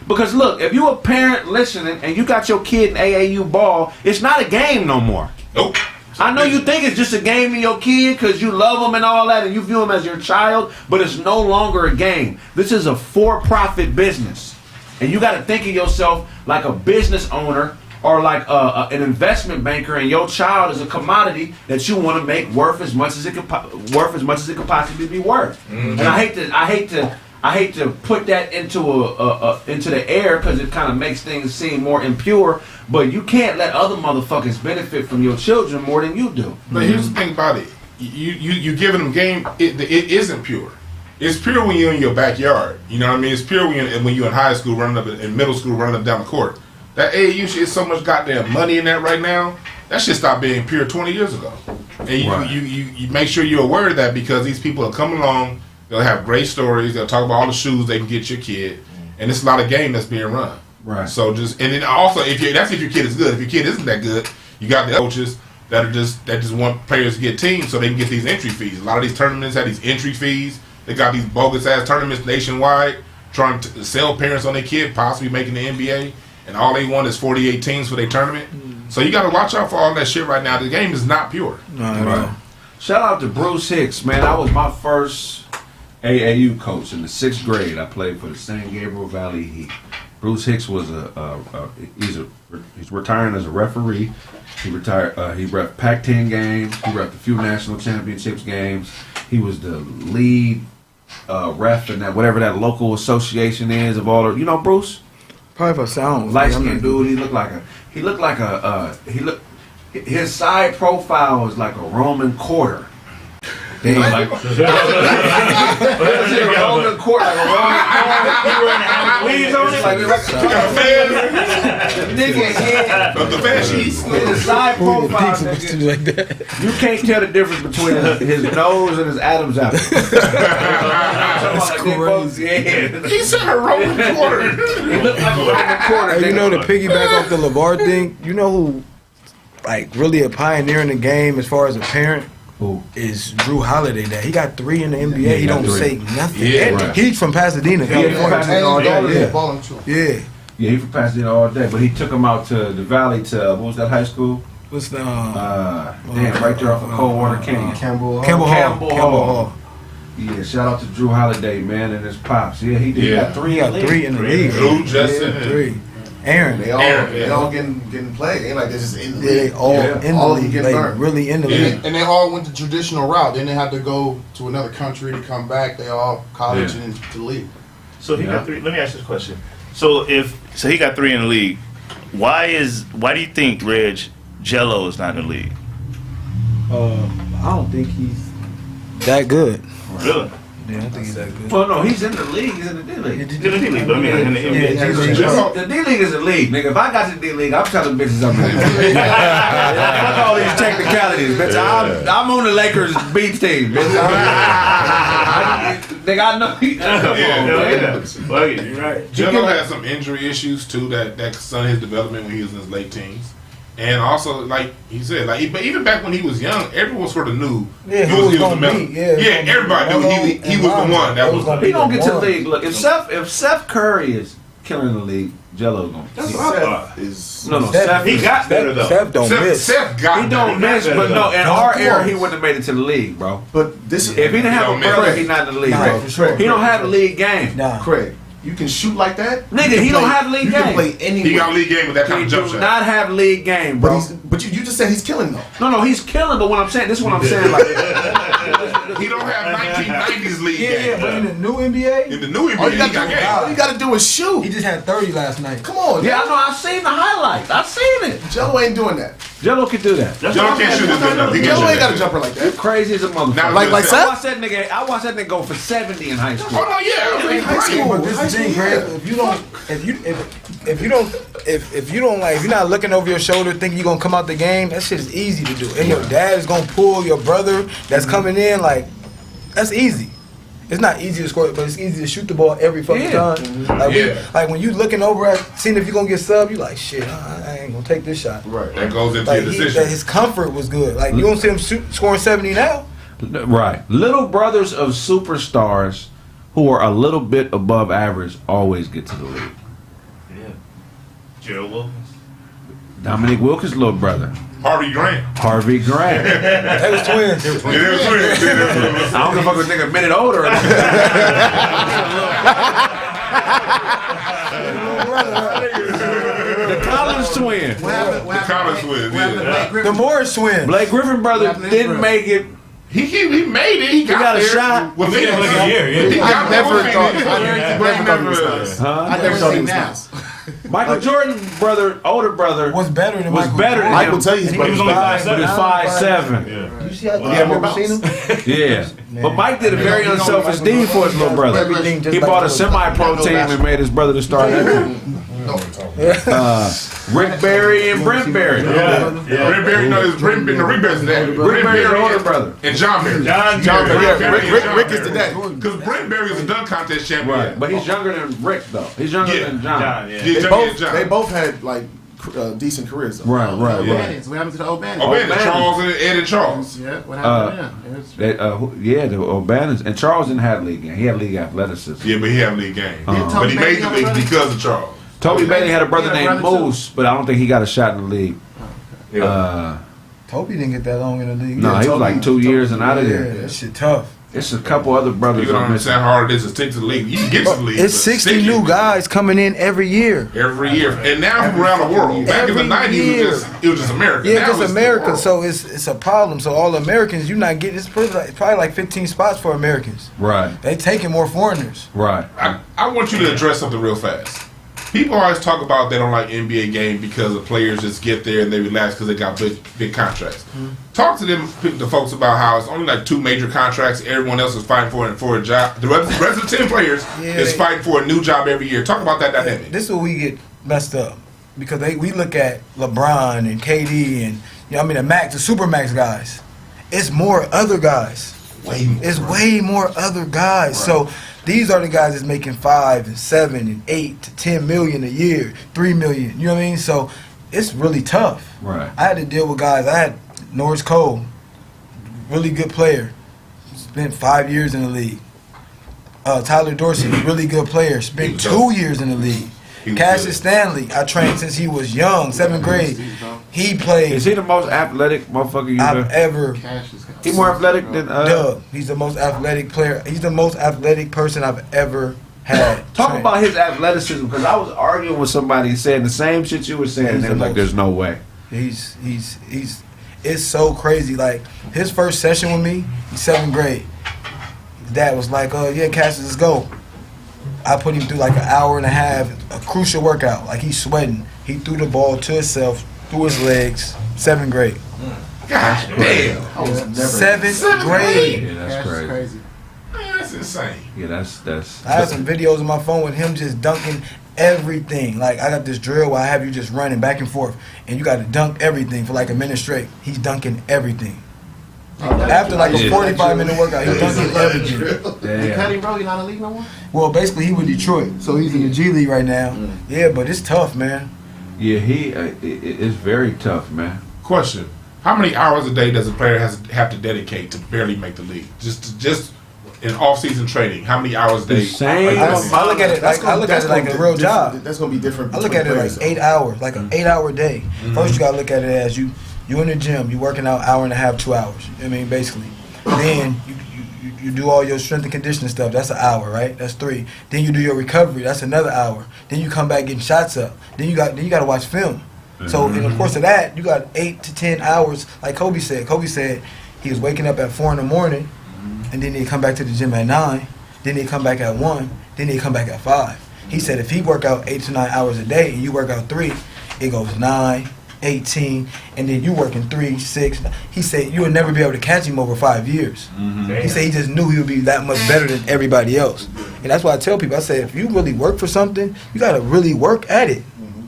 Because look, if you a parent listening and you got your kid in AAU ball, it's not a game no more. Nope. I know you think it's just a game of your kid because you love them and all that and you view them as your child, but it's no longer a game. This is a for-profit business. And you got to think of yourself like a business owner or like an investment banker, and your child is a commodity that you want to make worth as much as it could possibly be worth. And I hate to put that into the air because it kind of makes things seem more impure. But you can't let other motherfuckers benefit from your children more than you do. But here's the thing about it: you giving them game. It isn't pure. It's pure when you're in your backyard. You know what I mean? It's pure when you're in high school, running up in middle school, running up down the court. That AAU shit is so much goddamn money in that right now. That shit stopped being pure 20 years ago. And you make sure you're aware of that because these people are coming along. They'll have great stories. They'll talk about all the shoes they can get your kid, and it's a lot of game that's being run. Right. So and then also if your kid is good. If your kid isn't that good, you got the coaches that just want players to get teams so they can get these entry fees. A lot of these tournaments have these entry fees. They got these bogus ass tournaments nationwide trying to sell parents on their kid possibly making the NBA, and all they want is 48 teams for their tournament. So you got to watch out for all that shit right now. The game is not pure. Right. Shout out to Bruce Hicks, man. That was my first AAU coach in the 6th grade. I played for the San Gabriel Valley Heat. Bruce Hicks was he's retiring as a referee. He retired. He ref Pac-10 games. He ref a few national championships games. He was the lead ref in that whatever that local association is of all. You know Bruce? Probably for sound. Light skinned dude. His side profile was like a Roman quarter. He was like a Roman quarter, like a Roman his side profile, you can't tell the difference between his nose and his Adam's apple. That's crazy. He said a Roman quarter. He looked like a Roman quarter. Hey, you know, to piggyback off the LeVar thing, you know who, like, really a pioneer in the game as far as a parent? Who is Drew Holiday? That he got 3 in the NBA. He don't say nothing. He's from Pasadena. He's from Pasadena all day. Yeah, he's from Pasadena all day. But he took him out to the valley to what was that high school? What's the right there off of Coldwater Canyon. Campbell Hall. Yeah, shout out to Drew Holiday, man, and his pops. Yeah, he did. He got 3 in the league. Drew, Justin, 3. Aaron. They all getting played. They like they're just in the league. They all in the league. Like, really in the league. And they all went the traditional route. Then they had to go to another country to come back. They all college and into the league. So he got 3. Let me ask you this question. So he got 3 in the league, why do you think Reg Jello is not in the league? I don't think he's that good. Really? Yeah, I don't think he's that good. Well, no, he's in the league. He's in the D League. In the D League, but I mean, in the NBA. The D League is a league, nigga. If I got to the D League, I'm telling bitches I'm in the D League. Fuck all these technicalities, bitch. I'm on the Lakers beach team, bitch. Nigga, I know. You're right. Jello had some injury issues too that stunted his development when he was in his late teens. And also, like he said, like but even back when he was young, everyone sort of knew he was the man. Yeah, everybody knew he was the one that was. He don't get to the league. Look, if Seth Curry is killing the league, Jello gonna. Seth. He got better though. Seth don't miss. Seth got. He don't miss, but no. In our era, he wouldn't have made it to the league, bro. But this is If he didn't have a brother, he's not in the league, bro. For sure. He don't have a league game. Kraig, you can shoot like that, Nigga, he don't have league You can game. play anywhere. He got league game with that kind He of jump do shot. not have league game, But bro. but you just said he's killing though. No, he's killing. But what I'm saying, this is what I'm saying. Like, He don't have 1990s league Yeah, game. but in the new NBA, In the new NBA, All he you got gotta do, game. all you gotta do is shoot. he just had 30 last night. Come on, yeah, I know. I've seen the highlights. I've seen it. Jello ain't doing that. Jello can do that. Jello can't shoot this good enough. He can't Jello shoot ain't got a that. jumper like You that. crazy as a motherfucker. Now, Like I Seth? watched that nigga. I watched that nigga go for 70 in high school. Oh no, yeah, I mean, High school. But this is the thing, Greg. If you're not looking over your shoulder thinking you're gonna come out the game, that shit is easy to do. And your dad is gonna pull your brother that's coming in, like, that's easy. It's not easy to score, but it's easy to shoot the ball every fucking time. Like when you looking over at seeing if you're gonna get sub, you like, shit, I ain't gonna take this shot. Right. That goes into Like your decision. his comfort was good. Like you don't see him scoring 70 now. Right. Little brothers of superstars who are a little bit above average always get to the league. Yeah. Gerald Wilkins. Dominique Wilkins' little brother. Harvey Grant. Harvey Grant. They was twins. Yeah, they were twins. I don't give a fuck if a nigga a minute older. The Collins twin. The Collins twins. Yeah. The Morris twins. Blake Griffin brother didn't make it. He made it. He got a there. shot. Well, He Phoenix. like a year, yeah. He got there with Phoenix. I never thought he was nice. Michael Jordan's brother, older brother, Was better than was Michael. better than Mike him. will tell you he's He was only better. 5'7". But it's 5'7". Yeah. You see how Yeah, more bounce. seen him? Yeah. But Mike did a very unselfish deed for his little brother. Everything just He like bought a the- semi-pro team and made his brother the starter. Rick Barry and Brent Barry. Yeah. Rick Barry, no, it's Rick Barry's dad. Rick Barry's older brother. And John Barry. John Barry. Yeah, Rick is the dad. Because Brent Barry was a dunk contest champion. Right. But he's younger than Rick, though. He's younger Yeah. than John. John, yeah. Yeah, They both had like decent careers. Though. Right. What happened to the old band? Oh, man, O'Bannon. Charles and Ed and Charles. Yeah, what happened to them? The O'Bannons. And Charles didn't have league game. He had league athleticism. Yeah, but he had a league game. Did But Toby he Bailey made the have a league brother? because of Charles. Toby Bailey had a brother He had a named brother, too. Moose, but I don't think he got a shot in the league. Toby didn't get that long in the league. No, he was like 2 years and out of Yeah, there. that shit tough. It's a couple other brothers. You don't I'm missing. understand how hard it is to stick to the league. You can get to the league. It's but 60 sticking new to guys coming in every year. every year, and now from around the world. Back in the Every 90s, year. it was just America. Yeah, Now just it's the America. world. So it's a problem. So all Americans, you're not getting. It's probably like 15 spots for Americans. Right, They taking more foreigners. right. I want you to address something real fast. People always talk about they don't like NBA game because the players just get there and they relax because they got big contracts. Talk to them, the folks, about how it's only like 2 major contracts. Everyone else is fighting for a job. The rest of the 10 players is fighting for a new job every year. Talk about that dynamic. This is where we get messed up because we look at LeBron and KD and the super max guys. It's more other guys. Way more other guys. Right. So these are the guys that's making 5 and 7 and 8 to 10 million a year, 3 million. You know what I mean? So it's really tough. Right. I had to deal with guys. I had Norris Cole, really good player, spent 5 years in the league. Tyler Dorsey, really good player, spent 2 years in the league. Cassius Stanley, I trained since he was young, 7th grade. He played. Is he the most athletic motherfucker you I've ever. He more athletic than Doug. He's the most athletic player. He's the most athletic person I've ever had. Talk trained. about his athleticism, because I was arguing with somebody saying the same shit you were saying, and He's they the was like, most- "There's no way." He's it's so crazy. Like his first session with me, he's 7th grade. His dad was like, "Oh yeah, Cassius, let's go." I put him through like an hour and a half, a crucial workout. Like he's sweating. He threw the ball to himself, through his legs. 7th grade. God damn. I was never. Seventh grade. Yeah, that's crazy. Man, that's insane. Yeah, that's. I have some videos on my phone with him just dunking everything. Like, I got this drill where I have you just running back and forth, and you got to dunk everything for like a minute straight. He's dunking everything. After like a 45-minute workout, he's dunking everything. You cut him, bro? You not in the league no more? Well, basically, he with Detroit, so he's in the G League right now. Yeah, but it's tough, man. Yeah, it's very tough, man. Question: how many hours a day does a player have to dedicate to barely make the league? Just in off-season training, how many hours a day? I look at it like a real job. That's gonna be different. I look at it like 8 hours, like an 8-hour day. First, you gotta look at it as you in the gym, you working out hour and a half, 2 hours. I mean, basically. Then you do all your strength and conditioning stuff. That's an hour, right? That's 3. Then you do your recovery. That's another hour. Then you come back getting shots up. Then you got to watch film. So in the course of that, you got 8 to 10 hours. Like Kobe said. Kobe said he was waking up at 4 in the morning, and then he'd come back to the gym at 9. Then he'd come back at 1. Then he'd come back at 5. He said if he work out 8 to 9 hours a day and you work out 3, it goes 9, 18, and then you working 3, 6. He said you would never be able to catch him over 5 years. He said he just knew he would be that much better than everybody else. And that's why I tell people, I say, if you really work for something, you got to really work at it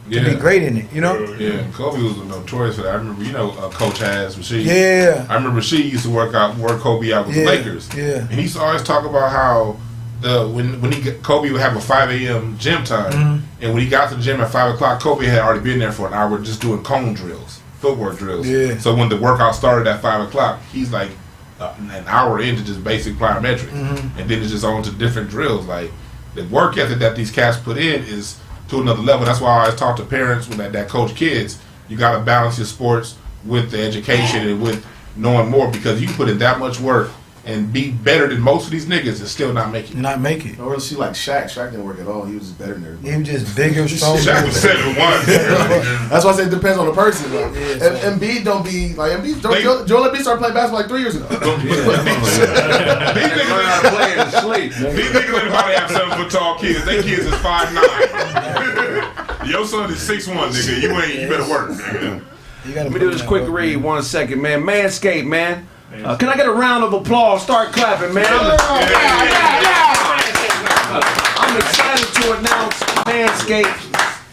to be great in it, you know? Yeah, Kobe was notorious for that. I remember, Coach Rasheed. Yeah. I remember Rasheed used to work Kobe out with the Lakers. Yeah. And he used to always talk about how when Kobe would have a 5 a.m. gym time, and when he got to the gym at 5 o'clock, Kobe had already been there for an hour just doing cone drills, footwork drills. Yeah. So when the workout started at 5 o'clock, he's like an hour into just basic plyometrics, and then it's just on to different drills. Like the work ethic that these cats put in is to another level. That's why I always talk to parents when that coach kids. You got to balance your sports with the education and with knowing more, because you put in that much work and be better than most of these niggas and still not make it. Not make it. I really see like Shaq. Shaq didn't work at all. He was just better than everybody. He was just bigger, stronger. Shaq was 7'1". That's why I said it depends on the person. Like, Embiid don't be like Embiid. Joel Embiid started playing basketball like 3 years ago. These niggas probably have 7-foot tall kids. They kids is 5'9". Your son is 6'1", nigga. You better work, nigga. Let me do this quick read 1 second, man. Manscaped, man. Can I get a round of applause? Start clapping, man. I'm excited to announce Manscaped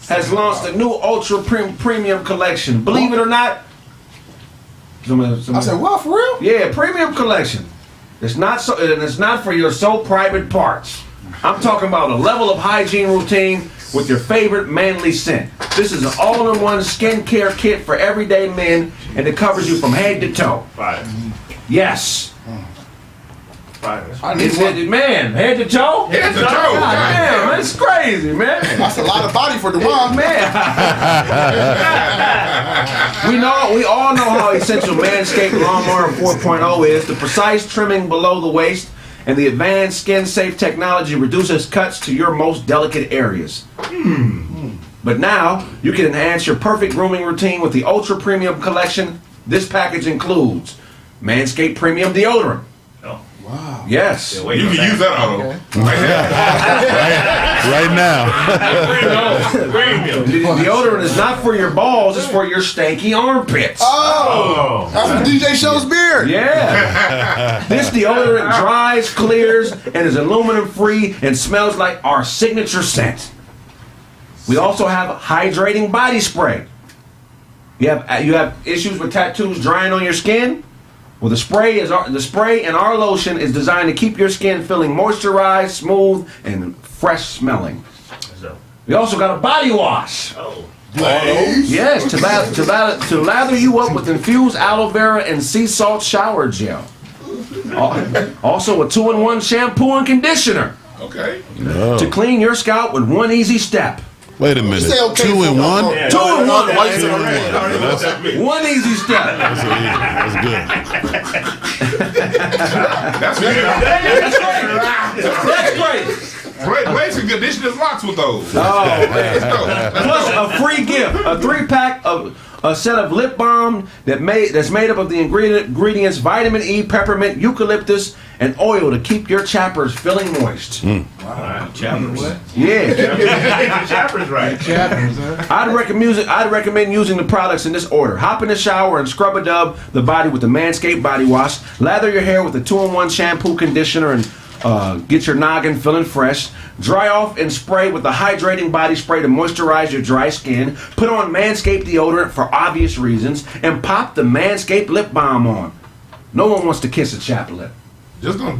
has launched a new ultra premium collection. Believe it or not. I said, what, for real? Yeah, premium collection. It's not for your so private parts. I'm talking about a level of hygiene routine with your favorite manly scent. This is an all-in-one skincare kit for everyday men, and it covers you from head to toe. Yes. I need one. Man, head to toe? Head to toe. God damn, that's crazy, man. That's a lot of body for Dwann. Man. we all know how essential Manscaped Lawnmower 4.0 is. The precise trimming below the waist and the advanced skin-safe technology reduces cuts to your most delicate areas. But now, you can enhance your perfect grooming routine with the Ultra Premium Collection. This package includes Manscaped Premium Deodorant. Oh. Wow. Yes. You can use that auto. Right now. The deodorant is not for your balls, it's for your stanky armpits. Oh. That's what DJ shows beard. Yeah. This deodorant dries, clears, and is aluminum free and smells like our signature scent. We also have hydrating body spray. You have issues with tattoos drying on your skin? Well, the spray and our lotion is designed to keep your skin feeling moisturized, smooth, and fresh smelling. We also got a body wash. Yes, to lather you up with infused aloe vera and sea salt shower gel. Also a 2-in-1 shampoo and conditioner. Okay. To clean your scalp with one easy step. Wait a minute. 2-in-1? 2-in-1. One easy step. That's good. That's good. That's great. Blaze can condition his locks with those. Oh, man. It's dope. Plus a free gift, a 3-pack of a set of lip balm that's made up of the ingredients vitamin E, peppermint, eucalyptus, and oil to keep your chappers feeling moist. Wow. Chappers. Yeah. Chappers, right? Chappers, huh? I'd recommend using the products in this order. Hop in the shower and scrub a dub the body with the Manscaped body wash. Lather your hair with the 2-in-1 shampoo conditioner and get your noggin feeling fresh. Dry off and spray with the hydrating body spray to moisturize your dry skin. Put on Manscaped deodorant for obvious reasons. And pop the Manscaped lip balm on. No one wants to kiss a chapped lip.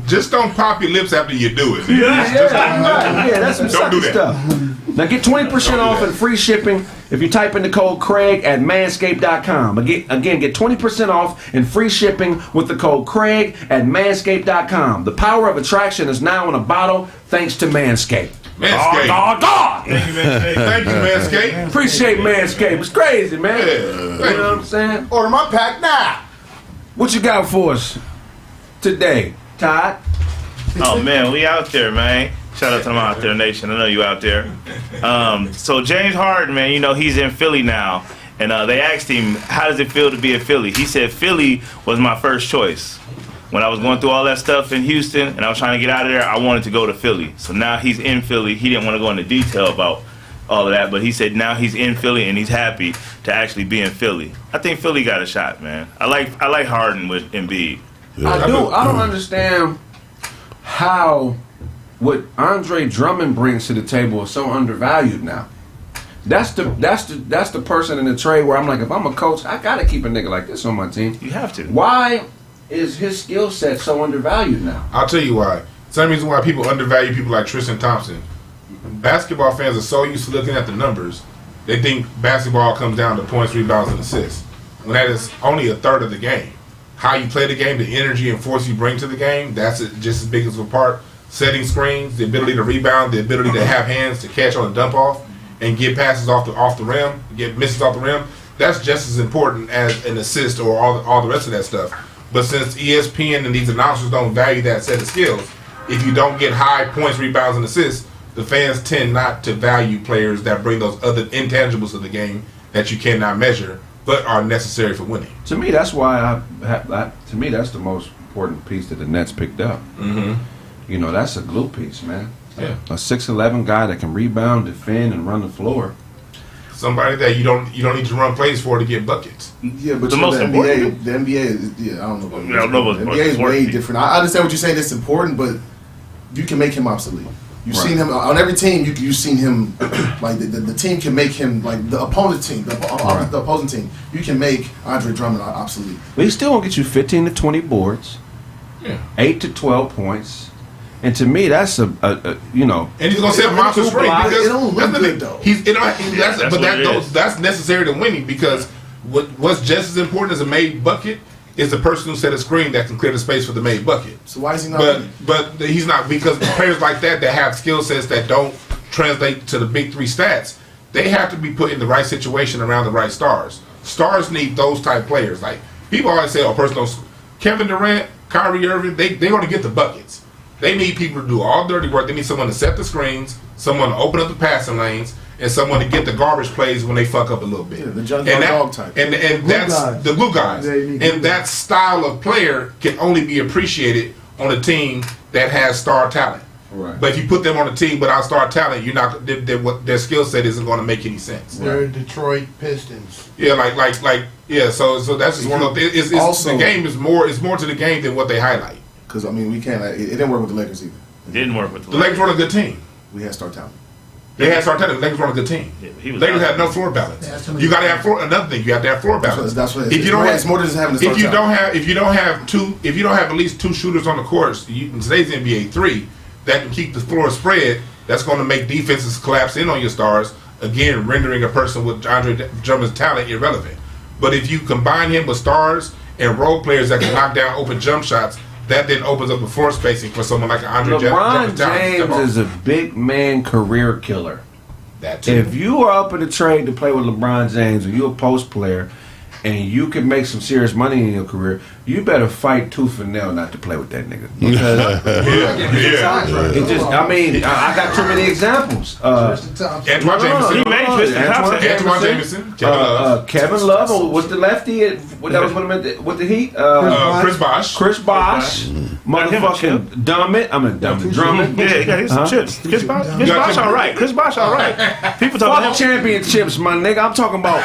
Just don't pop your lips after you do it. Yeah, that's some Don't do sucky that. stuff. Now get 20% off and free shipping if you type in the code Kraig at manscaped.com. Again, get 20% off and free shipping with the code Kraig at manscaped.com. The power of attraction is now in a bottle thanks to Manscaped. Manscaped. Dog. Thank you, man. Thank you, Manscaped. Appreciate Manscaped. It's crazy, man. Yeah. You know what I'm saying? Order my pack now. What you got for us today, Todd? Oh man, we out there, man. Shout out to them out there, nation. I know you out there. So James Harden, man, you know he's in Philly now, and they asked him, "How does it feel to be in Philly?" He said, "Philly was my first choice. When I was going through all that stuff in Houston, and I was trying to get out of there, I wanted to go to Philly. So now he's in Philly. He didn't want to go into detail about all of that, but he said now he's in Philly and he's happy to actually be in Philly. I think Philly got a shot, man. I like Harden with Embiid. I don't understand how what Andre Drummond brings to the table is so undervalued now. That's the person in the trade where I'm like, if I'm a coach, I gotta keep a nigga like this on my team. You have to. Why is his skill set so undervalued now? I'll tell you why. Same reason why people undervalue people like Tristan Thompson. Basketball fans are so used to looking at the numbers, they think basketball comes down to points, rebounds, and assists. When that is only a third of the game. How you play the game, the energy and force you bring to the game, that's just as big as a part. Setting screens, the ability to rebound, the ability to have hands to catch on a dump off and get passes off the rim, get misses off the rim, that's just as important as an assist or all the rest of that stuff. But since ESPN and these announcers don't value that set of skills, if you don't get high points, rebounds, and assists, the fans tend not to value players that bring those other intangibles to the game that you cannot measure but are necessary for winning. To me, that's why to me that's the most important piece that the Nets picked up. Mm-hmm. You know, that's a glue piece, man. Yeah. A 6'11" guy that can rebound, defend, and run the floor. Somebody that you don't need to run plays for to get buckets. Yeah, but The most the important- NBA is, I don't know. About I don't know what's the most NBA is important. way different. I understand what you're saying. It's important, but you can make him obsolete. You've Right. seen him on every team. You've seen him like the team can make him like the opponent team, the opposing team. You can make Andre Drummond obsolete. But he still won't get you 15 to 20 boards, Yeah. 8 to 12 points. And to me, that's a you know. And he's gonna set monster screen because It don't look that's the good, thing. though. That's what it is. That's necessary to winning because what's just as important as a made bucket is the person who set a screen that can clear the space for the made bucket. So why is he not? But he's not, because players like that have skill sets that don't translate to the big three stats, they have to be put in the right situation around the right stars. Stars need those type players. Like people always say, Kevin Durant, Kyrie Irving, they're going to get the buckets. They need people to do all dirty work. They need someone to set the screens, someone to open up the passing lanes, and someone to get the garbage plays when they fuck up a little bit. Yeah, the junkyard dog type. And that's guys. the glue guys. Yeah, you need And that style of player can only be appreciated on a team that has star talent. Right. But if you put them on a team without star talent, you're not. Their skill set isn't going to make any sense. They're Detroit Pistons. Yeah, yeah. So that's just one of the. It's Also- the game is more. It's more to the game than what they highlight. Because I mean, we can't. It didn't work with the Lakers either. Didn't work with The Lakers run a good team. We had star talent. They had star talent. The Lakers run a good team. Yeah, he was Lakers out. had no floor balance. Yeah, too many- You got to have another thing. You have to have floor balance. That's what it is. If you don't have, It's more than just having the star if you talent. don't have at least two shooters on the court, in today's NBA, three that can keep the floor spread, that's going to make defenses collapse in on your stars, again rendering a person with Andre Drummond's talent irrelevant. But if you combine him with stars and role players that can knock down open jump shots, that then opens up the floor spacing for someone like Andre LeBron Drummond's talent. James is a big man career killer. That too. If you are up in the trade to play with LeBron James or you're a post player and you can make some serious money in your career, you better fight tooth and nail not to play with that nigga. Because it just, I mean, I got too many examples. Antoine Jameson. Kevin Love was the lefty. That was with the Heat. Chris Bosh. Motherfucking Drummond. Yeah, he got his some chips. Chris Bosh all right. People talking about championships, my nigga. I'm talking about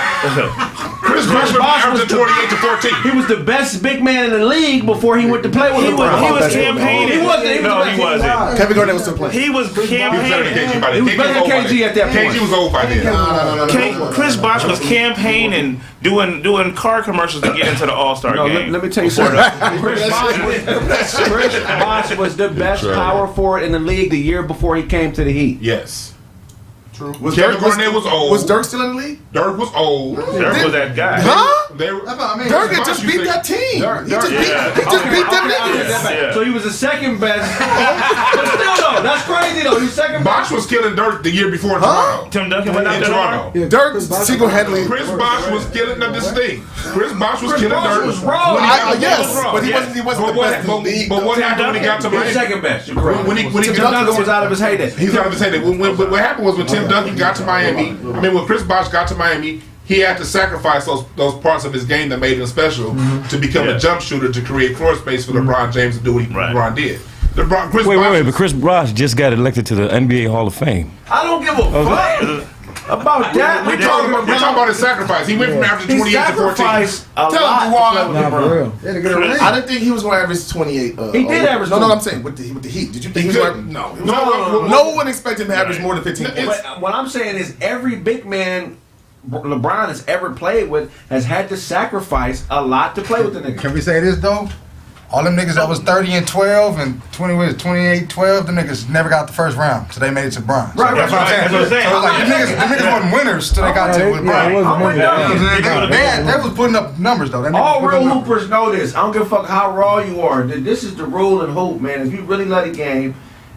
Chris Bosh was 28 to 14. He was the best big man in the league before he went to play with LeBron. He was campaigning. He wasn't. No, he wasn't. Kevin Garnett was still playing. He was campaigning. He was better than KG at that point. KG was old by then. No. Chris Bosh was campaigning, doing car commercials to get into the All-Star game. Let me tell you something. Chris Bosh was the best power forward in the league the year before he came to the Heat. Yes. True. Kevin Garnett was old. Was Dirk still in the league? Dirk was old. Dirk was that guy. Huh? Dirk Dirk just beat that team. He just beat them niggas. Yeah. So he was the second best. But still though, that's crazy though. He's second best. Bosh was killing Dirk the year before in Toronto. Tim Duncan went out In there Toronto. tomorrow. Dirk single-handedly. Chris Bosh was killing this thing. Chris Bosh was killing Dirk. was wrong. Yes, but he wasn't the best in the league. But what happened when he got to He was Miami? second best. You're correct. When he Tim got Duncan was out of his heyday. He's out of his head. What happened was when Tim Duncan got to Miami, when Chris Bosh got to Miami, he had to sacrifice those parts of his game that made him special to become a jump shooter to create floor space for LeBron James to do what LeBron did. Wait, but Chris Bosh just got elected to the NBA Hall of Fame. I don't give a fuck about that. We're talking about his sacrifice. He went from averaging 28 to 14. Sacrificed a lot to play with LeBron. I didn't think he was going to average 28. He did average. No, I'm saying with the Heat. Did you think he was going to? No. No one expected him to average more than 15 points. But what I'm saying is every big man LeBron has ever played with has had to sacrifice a lot to play with the nigga. Can we say this though? All them niggas that was 30 and 12 and 28, 12, them niggas never got the first round, so they made it to bronze. Right, That's what I'm saying. So it was like, them niggas wasn't winners till they got to LeBron. They was putting up numbers though. All real hoopers know this. I don't give a fuck how raw you are. This is the rule in hoop, man. If you really love the game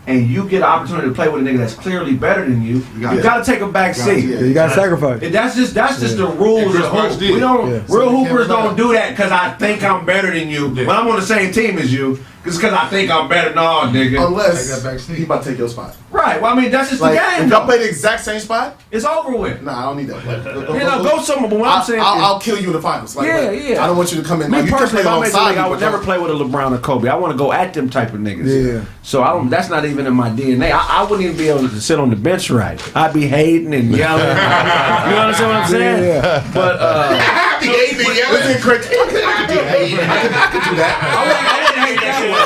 and you get an opportunity to play with a nigga that's clearly better than you, you gotta take a back seat. You gotta sacrifice. That's just the rules of hoop. We don't real hoopers don't do that because I think I'm better than you. When I'm on the same team as you, it's because I think I'm better. No, nigga. Unless he about to take your spot. Right. Well, I mean, that's just the game. If y'all play the exact same spot, it's over with. Nah, I don't need that. Go somewhere. But what I'm saying, I'll kill you in the finals. I don't want you to come in. Me personally, if I made the league, I would me, never play with a LeBron or Kobe. I want to go at them type of niggas. Yeah. So I don't. That's not even in my DNA. I wouldn't even be able to sit on the bench right. I'd be hating and yelling. You understand what I'm saying? Yeah. But I'd be hating and yelling. I could do that. I wouldn't hate that one.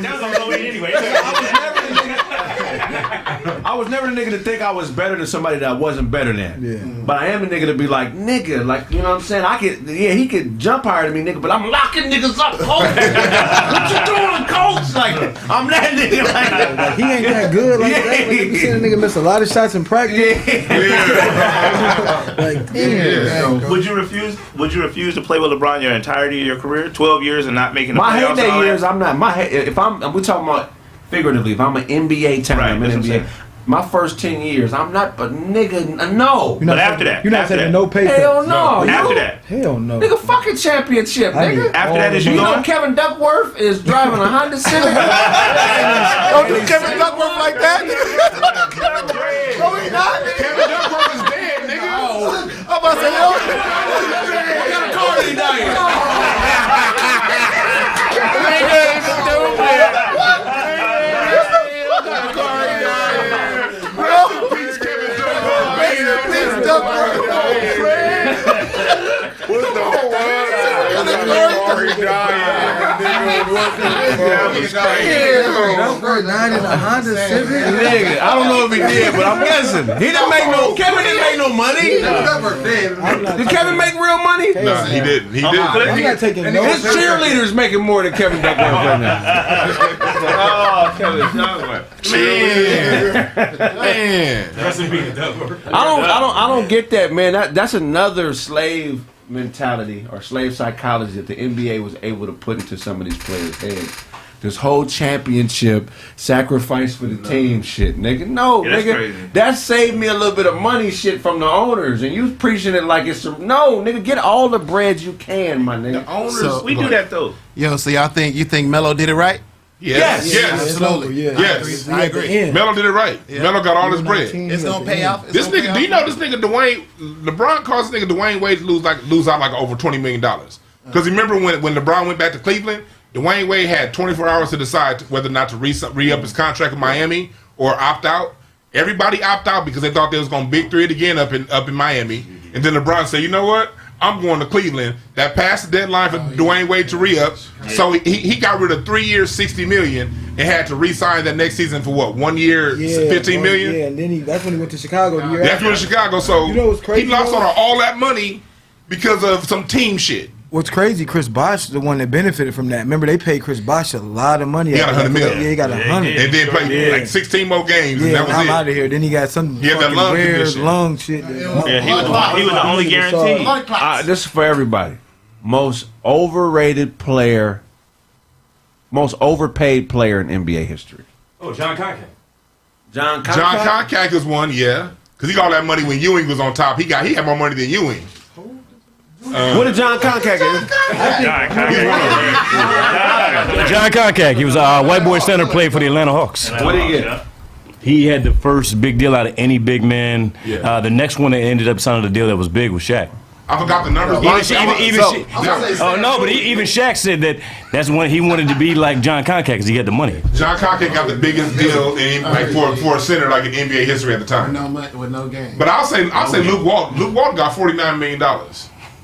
That was on the way anyway. I was never the nigga to think I was better than somebody that I wasn't better than. Yeah. But I am the nigga to be like, nigga, like, you know what I'm saying? He could jump higher than me, nigga, but I'm locking niggas up, coach. What you doing, coach? Like, I'm that nigga. Like, he ain't that good. Like, that. Like, you seen a nigga miss a lot of shots in practice. Like, damn. Would you refuse to play with LeBron your entirety of your career? 12 years and not making the playoffs? My heyday years, I'm not. We're talking about figuratively. If I'm an NBA talent, I'm an NBA. My first 10 years, I'm not, but nigga, no. But after that, you're not taking no pay cut. Hell no. After that, hell no. Nigga, fucking championship, nigga. After that, is you know going? Kevin Duckworth is driving a Honda Civic. Don't do Kevin Duckworth like that. No, he not. Kevin Duckworth is dead, nigga. I'm about to say, yo. What kind of car did he die in? Nigga, I don't know if he did, but I'm guessing. Kevin didn't make no money. Did Kevin make real money? No, he didn't. He didn't. I'm not taking no His cheerleaders making more than Kevin Duckworth right now. Oh, Kevin Duckworth. Man. I don't get that, man. That's another slave mentality or slave psychology that the NBA was able to put into some of these players' heads. this whole championship sacrifice for the team shit, nigga. No, that's nigga, crazy. that saved me a little bit of money shit from the owners, and you preaching it like it's no, nigga. Get all the bread you can, my nigga. The owners, we do that though. Yo, so y'all think Melo did it right? Yes. Absolutely. Yes. I agree. Melo did it right. Melo got all his bread. It's gonna pay off. This nigga, do you know this nigga Dwayne? LeBron caused this nigga Dwayne Wade to lose out like over $20 million. Because remember when LeBron went back to Cleveland, Dwayne Wade had 24 hours to decide whether or not to re-up his contract in Miami or opt out. Everybody opt out because they thought they was going to big three it again up in Miami. And then LeBron said, you know what? I'm going to Cleveland. That passed the deadline for Dwayne Wade to re-up. So he got rid of 3 years, $60 million, and had to re-sign that next season for what? 1 year, $15 million? Yeah, and then that's when he went to Chicago the year That's after. when Chicago. So You know what's crazy, he lost though? all that money because of some team shit. What's crazy, Chris Bosh, the one that benefited from that. Remember, they paid Chris Bosh a lot of money. He got $100 million. Yeah, he got 100. And then played like 16 more games, and Yeah, that was I'm it. out of here. Then he got some He had that fucking lung rare condition. lung shit. Yeah, he was the only guarantee. This is for everybody. Most overrated player, most overpaid player in NBA history. Oh, John Concat. John Concat. John Concat was one, yeah, because he got all that money when Ewing was on top. He had more money than Ewing. What did John Concat get? John Concat. He was a white boy center, played for the Atlanta Hawks. What did he get? He had the first big deal out of any big man. Yeah. The next one that ended up signing the deal that was big was Shaq. I forgot the numbers. Even Shaq said that's when he wanted to be like John Concat because he had the money. John Concat got the biggest deal in like for a center like in NBA history at the time. No money with no game. But I'll say Luke Walton. Luke Walton got $49 million.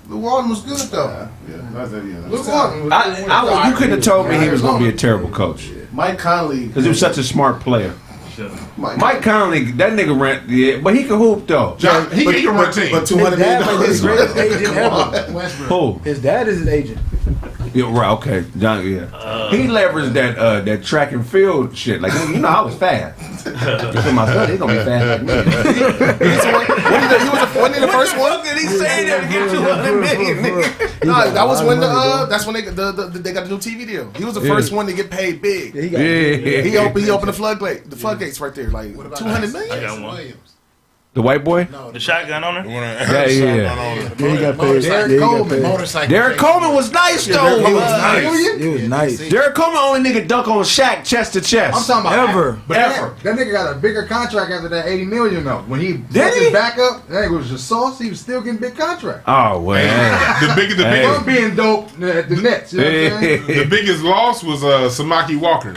Luke Walton was good though. Luke Walton. You couldn't have told me he was going to be a terrible coach Mike Conley. because he was such a smart player. Mike Conley, that nigga ran, but he can hoop though. He can run a team. But $200 million. His greatest agent ever. Who? His dad is his agent. Yeah, right. Okay, John. Yeah, he leveraged that track and field shit. Like you know, I was fast. So my son, he's gonna be fast like me. Wasn't he the first one? Did he say that to get $200 million? No, that was when that's when they got the new TV deal. He was the first one to get paid big. He opened the floodgates right there, like $200 million. I got one. The white boy. The shotgun owner? Yeah. He got paid. Derek Coleman. Motorcycle. Derek Coleman was nice though. It was nice. Derek Coleman only nigga dunk on Shaq chest to chest. I'm talking about Ever. That nigga got a bigger contract after that $80 million though. When he Did he? his back up, that nigga was just sauce. He was still getting big contract. Oh well. The biggest I'm being dope at the Nets. You know what I'm saying? the biggest loss was Samaki Walker.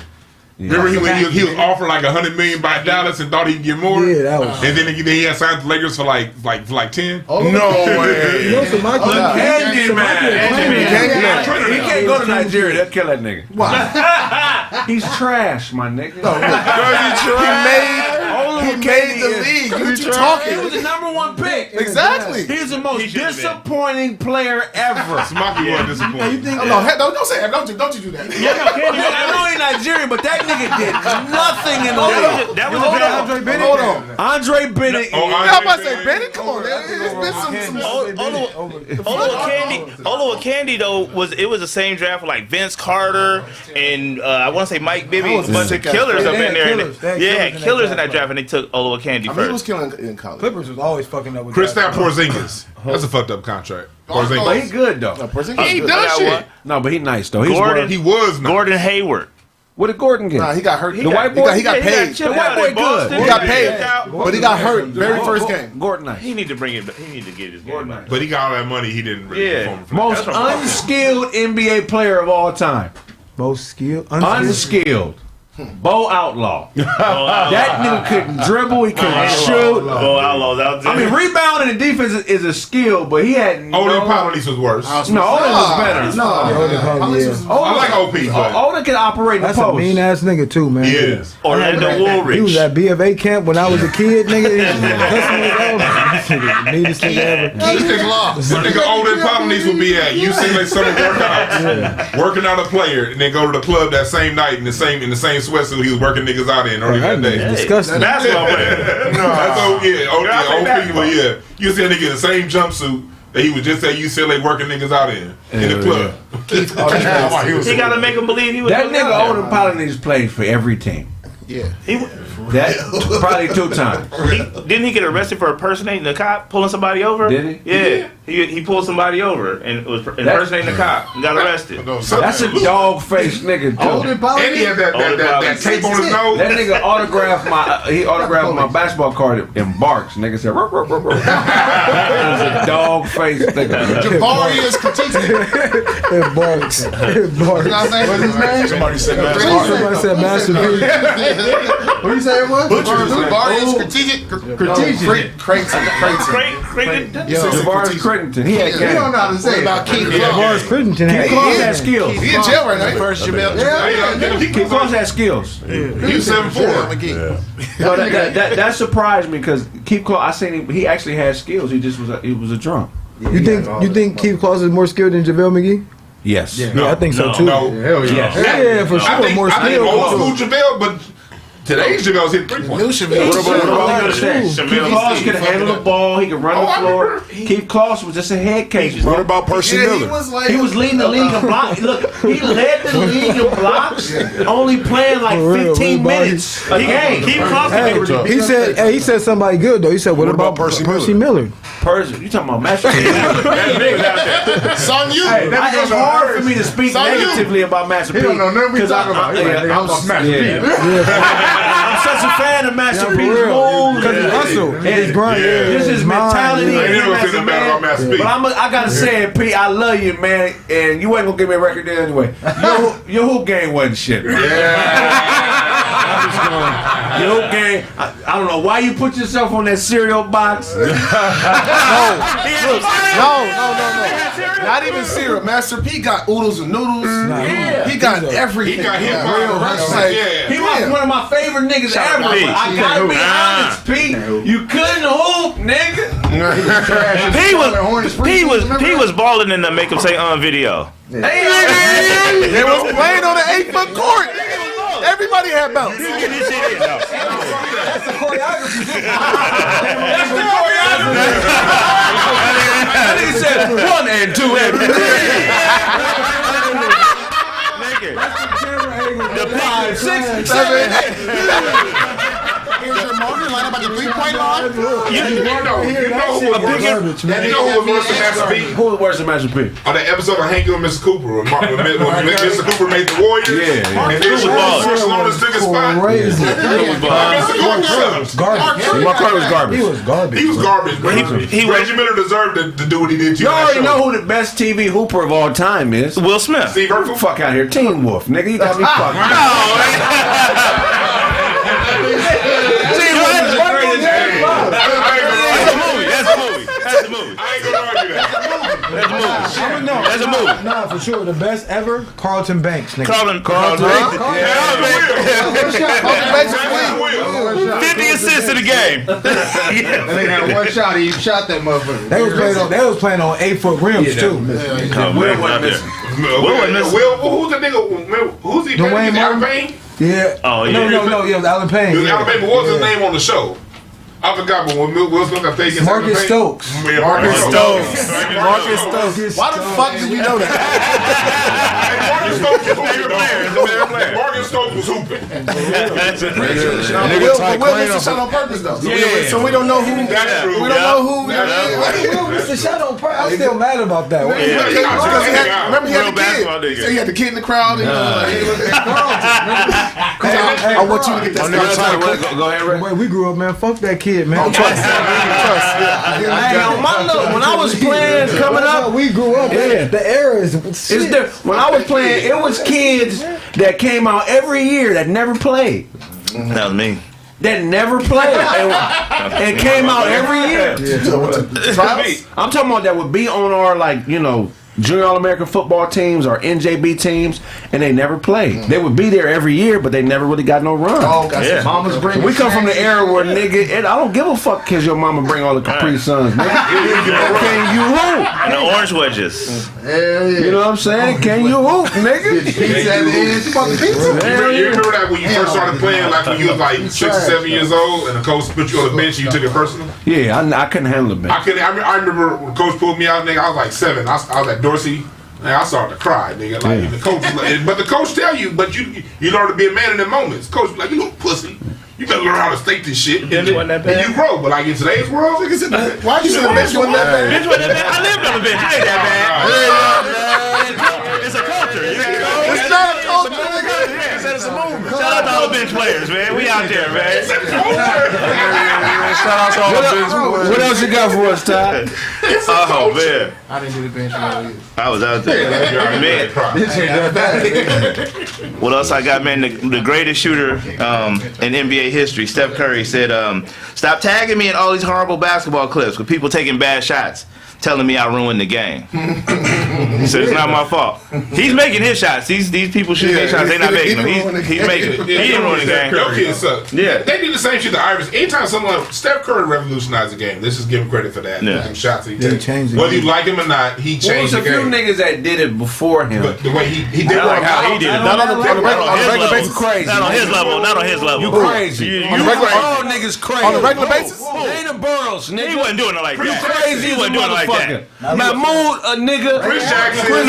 Remember he was offered like $100 million by Dallas and thought he'd get more. Yeah, that was. And then he had signed the Lakers for like 10. Oh, No way. You know, so my Candy man. Candy. He can't go to Nigeria. They'll kill that nigga. Why? He's trash, my nigga. He made the league. What you talking? He was the #1 pick. Exactly. He's the most disappointing player ever. Smokey wasn't disappointed. Don't say that. Don't you do that. I know he's Nigerian, but that nigga did nothing in the league. That was a draft. Andre Bennett. Hold on. Andre Bennett. I'm about to say Bennett. Come on, man. It's been some. Olo Candy though was the same draft with like Vince Carter and I want to say Mike Bibby, a bunch of killers up in there. Yeah, killers in that draft, and they took Olo Candy I mean, he was first. killing in college. Clippers was always fucking up with Kristaps Porzingis. That's a fucked up contract. But he Porzingis. good though. Porzingis He ain't good. done shit. No, but he nice though. Gordon- He was not. Gordon Hayward. What did Gordon get? Nah, he got hurt. The white boy? He got paid. The white boy good. He got paid, but he got hurt very first game. Gordon nice. He need to bring it. He need to get his game back. But he got all that money. He didn't really perform. For Most unskilled NBA player of all time. Most skilled. Unskilled. Bo Outlaw. That nigga couldn't dribble. He couldn't shoot. Bo Outlaw's out there. I mean, rebounding and defense is a skill, but he had no. Odin Polynice was worse. No, Odin was better. I like OP, but Odin can operate in the That's a post. mean ass nigga too, man. he is. Orlando He was Woolrich. at B of A camp when I was a kid, nigga. He was cussing his ass. Neatest nigga ever. That nigga Odin Polynice would be at UCLA summer workouts, working out a player, and then go to the club that same night in the same sweatsuit he was working niggas out in earlier that day. Disgusting. Basketball player. That's OP, yeah. You see that nigga in the same jumpsuit that he was just at UCLA working niggas out in the club. He got to make him believe he was. That nigga Odin Polynice played for every team. Yeah. That probably 2 times. Didn't he get arrested for impersonating the cop, pulling somebody over? Did he? Yeah. He pulled somebody over and was impersonating the cop and got arrested. That's a dog-faced nigga too. And he had that tape on his nose. That nigga autographed my basketball card in Barks. Nigga said, ruh, ruh, ruh, ruh. That was a dog-faced nigga. Javarius critiquing. Barks. What's his name? Somebody said that. Somebody said Master P. What do you say it was? Javarius critiquing. Creighton. Javarius Crittenton. He had You don't know how to say it. About Keith Javarius Crittenton. Keith Claus had skills. He in jail right now. First Jamel. Keith Claus had skills. He was 7'4". No, that surprised me because Keith Claus, I seen him. He actually had skills. He was a drunk. You think Keith Claus is more skilled than JaVale McGee? Yes. Yeah, I think so too. No. Hell yeah. Yeah, for sure. More I think skilled. old school JaVale, but today's JaVale's hit 3 points. Keith Claus could handle the ball. He could run the floor. Keith Claus was just a head case. What about Percy Miller? He was leading the league in blocks. Look, he led the league in blocks, only playing like 15 minutes a game. Keith Claus. He said somebody good though. He said, "What about Percy Miller?" Percy, you talking about Master P? Son, you. It's hard for me to speak negatively about Master P. He don't know nothing we talking about. I'm such a fan of Master P's moves because he hustle. This is mentality. But I gotta say it, P. I love you, man, and you ain't gonna give me a record deal anyway. Your hoop game wasn't shit. Your hoop game. I don't know why you put yourself on that cereal box. No. Not even cereal. Master P got oodles and noodles. He got everything. He got hip He was one of my favorite niggas ever. I gotta be honest, P. You couldn't hoop, nigga. He was balling in the Make Him Say video. They was playing on an 8-foot court. Everybody had belts. Get this shit in, though. That's the choreography. He said 1 and 2 and 3. The 5, 6, 7, 8. Here's your marker line up at the 3-point line. You know who was worse than Master P? Who was worse than Master P? On that episode of Hank and Mr. Cooper, when Mr. Cooper made the Warriors, and then Chris Lonas took his spot. Crazy. Mark was garbage. He was garbage, but Reggie Miller deserved to do what he did to you. You already know who the best TV hooper of all time is. Will Smith. Steve Urkel. Fuck out here. Teen Wolf, nigga. You got me fucked. That's a movie. I ain't gonna argue that. That's a movie. Nah, for sure. The best ever, Carlton Banks. Nigga. Carlton. 50 assists in the game. They had one shot. He shot that motherfucker. They was playing on 8-foot rims too. Will wasn't missing. Who's the nigga? Who's he? Dwayne Alan Martin? Payne? Yeah. Oh yeah. No. Yeah, it was Alan Payne. It was Alan Payne, but what was his name on the show? I forgot, but when Will Smith got taken, Marcus Stokes. Marcus Stokes. Why the fuck did you know that? Marcus Stokes was hooping. Marcus Stokes was hooping. Will missed the shot on purpose though. So we don't know who. That's true. We don't know who. Will missed the shot on purpose. I'm still mad about that. Remember he had the kid. So he had the kid in the crowd. I want you to get that. Go ahead, Ray. We grew up, man. Fuck that kid, man. Trust. When I was playing, coming up, we grew up. Yeah. The era is shit. When I was playing, it was kids that came out every year that never played. That was me. That never played and came out every year. I'm talking about that would be on our Junior All-American football teams or NJB teams, and they never played. They would be there every year, but they never really got no run. Oh, got mama's bring. We come from the era where nigga, and I don't give a fuck because your mama bring all the Capri Suns, nigga. Can you hoop? And the orange wedges. Hell yeah. You know what I'm saying? Can you hoop, nigga? Pizza at the end. You fucking pizza. You remember that when you first started playing, like when you was like 6 or 7 years old, and the coach put you on the bench and you took it personal? Yeah, I couldn't handle the bench. I remember when coach pulled me out, nigga. I was like 7. I was at Dorsey. Man, I started to cry, nigga. Like the coach, but the coach tell you, but you learn to be a man in the moments. Coach be like, you little pussy. You better learn how to state this shit. And you grow. But like in today's world, nigga, why you sit on the bench? Wasn't that bad? Bench wasn't that bad. I lived on the bench. It ain't that bad. It's a culture. It's not a culture, nigga. It's a movement. Shout out to all the bench players, man. We out there, man. It's a culture. Shout out to all the bench players. What else you got for us, Todd? Oh, man. I didn't do the bench all year. I was out there. Man. What else I got, man? The greatest shooter in NBA history, Steph Curry, said, stop tagging me in all these horrible basketball clips with people taking bad shots, telling me I ruined the game. He said, it's not my fault. He's making his shots. These people shooting their shots, they're not making them. He's making it. He didn't ruin the game. Your kids suck. Yeah. They did the same shit to Iverson. Anytime someone, Steph Curry revolutionized the game. Let's just give him credit for that. Yeah. Them shots he He takes. changed the Whether you game. like him or not, he Well, changed there's the a few game. niggas that did it before him. But the way he did I like how he did it. Not on the regular basis. Crazy. Not on his level. Not on his level. You crazy. You all niggas crazy. On a regular basis? Ain't a Burrows, nigga. He wasn't doing it like that. You crazy He as a wasn't doing it like that. motherfucker. Mahmoud, a nigga. Chris Jackson. We grew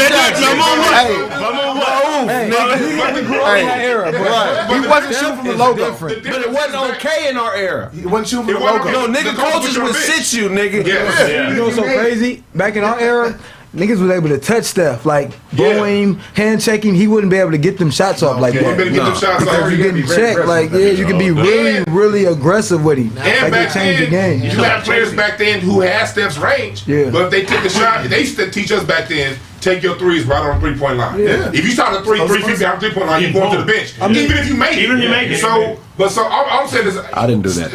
up in that era, but he wasn't shooting from the logo. But it wasn't okay in our era. He wasn't shooting from the It wasn't logo. No, nigga, The coach coaches was your would bitch. sit you, nigga. Yeah. You know what's so crazy? Back in our era, niggas was able to touch stuff like blowing, hand checking. He wouldn't be able to get them shots off like You that. better get them shots Because off. you getting checked, like you can be really aggressive with him. And Like back they changed the then, game. you had players back then who had Steph's range. Yeah. But if they took a shot, they used to teach us back then, take your threes right on the 3-point line. Yeah. If you shot a 3 feet behind the 3-point line, you going to the bench. Even if you make it. Even if you make it. So, I'm saying this. I didn't do that.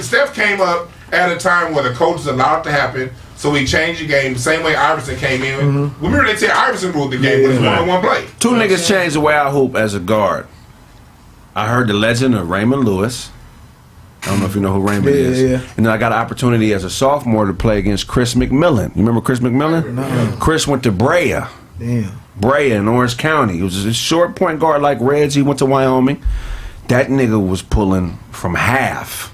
Steph came up at a time where the coaches allowed it to happen. So he changed the game the same way Iverson came in. Remember they said Iverson ruled the game, but it's one-on-one play. Two niggas changed the way I hoop as a guard. I heard the legend of Raymond Lewis. I don't know if you know who Raymond is. Yeah. And then I got an opportunity as a sophomore to play against Chris McMillan. You remember Chris McMillan? No. Chris went to Brea. Damn. Brea in Orange County. He was a short point guard like Reds. He went to Wyoming. That nigga was pulling from half.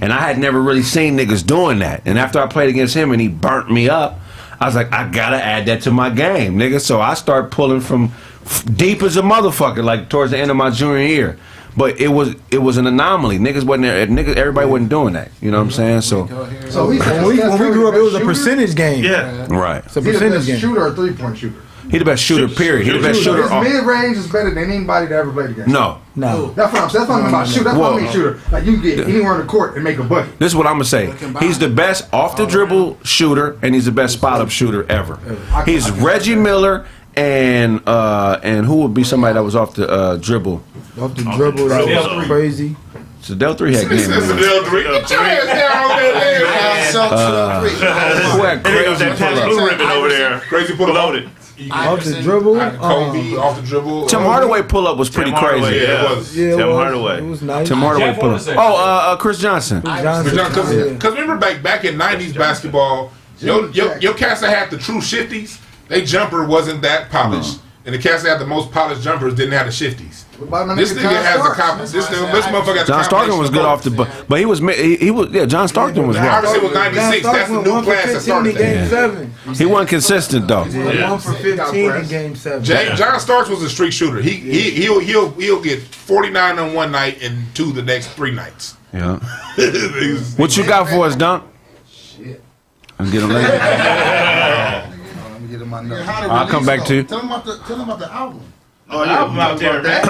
And I had never really seen niggas doing that. And after I played against him and he burnt me up, I was like, I gotta add that to my game, nigga. So I started pulling from deep as a motherfucker, like towards the end of my junior year. But it was an anomaly. Niggas wasn't there. Niggas, everybody wasn't doing that. You know what I'm saying? So when we grew up, it was a percentage game. Yeah. right. It's a He's the percentage best game. shooter or 3-point shooter. He the best shooter. Period. He the best shooter. His mid-range is better than anybody that ever played against. No. No. That's what I'm saying. That's what I'm about shooter. That's what I mean shooter. Like you can get anywhere on the court and make a bucket. This is what I'm gonna say. He's the best off the dribble shooter, and he's the best spot up shooter ever. He's Reggie Miller and who would be somebody that was off the dribble? Off the dribble, that was crazy. So Del 3 had game. Get your ass down on that Who had There goes crazy that Pabst pull-ups? Blue ribbon over there. Crazy pull Loaded. Off the dribble. Kobe off the dribble. Tim Hardaway pull-up was pretty Tim Hardaway, crazy. Yeah, it was. Yeah, Tim it was. Hardaway. It was nice. Tim Hardaway pull-up. Oh, Chris Johnson. Because remember back in 90s basketball, your cats that had the true shifties, they jumper wasn't that polished. And the cats that had the most polished jumpers didn't have the shifties. This nigga has a copy. This motherfucker has a John Starkton was good off the, but he was John Starkton was rough. Iverson was 96. That's the new class that started Game that. 7. He wasn't consistent though. 1 for 15 in Game 7. John Starks was a streak shooter. He'll get 49 on one night and 2 the next 3 nights. Yeah. What you got for us, Dunk? Shit. I'll get him later. Let me get him my notes. I'll come back to you. Tell them about the album. Oh, yeah, I'm out there, man.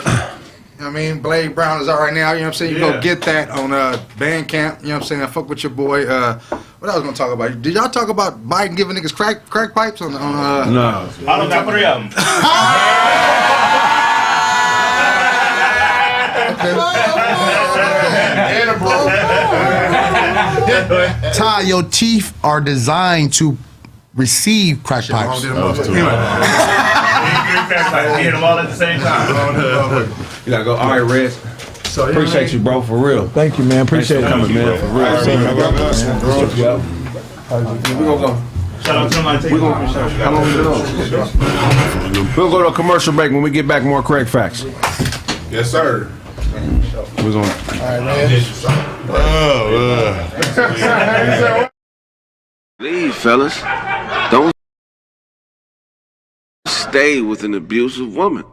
I mean, Blade Brown is out right now. You know what I'm saying? You go get that on Bandcamp. You know what I'm saying? I fuck with your boy. What I was gonna talk about? Did y'all talk about Biden giving niggas crack pipes on? No. I don't got 3 of them. Ty, your teeth are designed to receive crack pipes. He hit them all at the same time. You gotta go. All right, Reds. So, appreciate you, bro, for real. Thank you, man. Appreciate it. Coming, man, for real. We gonna go. Shout out to my team. How long we been on? We'll go to a commercial break. When we get back, more Kraig facts. Yes, sir. Who's on? All right, man. Please, fellas, don't stay with an abusive woman.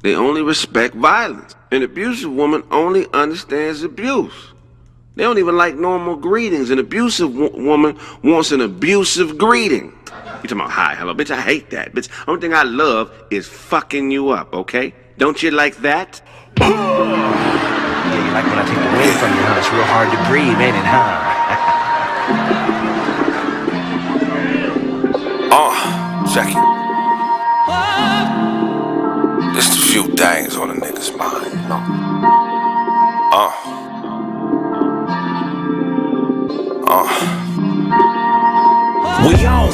They only respect violence. An abusive woman only understands abuse. They don't even like normal greetings. An abusive woman wants an abusive greeting. You talking about hi, hello, bitch? I hate that, bitch. Only thing I love is fucking you up, okay? Don't you like that? Yeah, you like when I take the wind from you, huh? It's real hard to breathe, ain't it, huh? Check it. Just a few things on a nigga's mind, you know? We own it.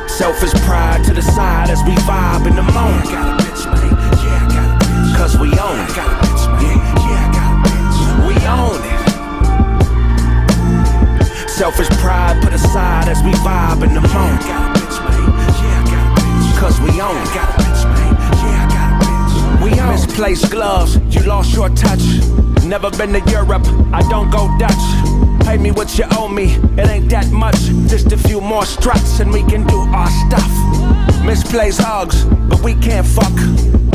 Selfish pride to the side as we vibe in the moment. I got a bitch, man. Yeah, I got a bitch. Cause we own it. I got a bitch, man. Yeah, I got a bitch. We own it. Selfish pride put aside as we vibe in the moment. I got a bitch, man. Yeah, I got a bitch. Cause we own it. I got a bitch, man. Yeah, I got a bitch. We own it. Misplaced gloves, you lost your touch. Never been to Europe, I don't go Dutch. Pay me what you owe me, it ain't that much. Just a few more struts and we can do our stuff. Misplaced hugs, but we can't fuck.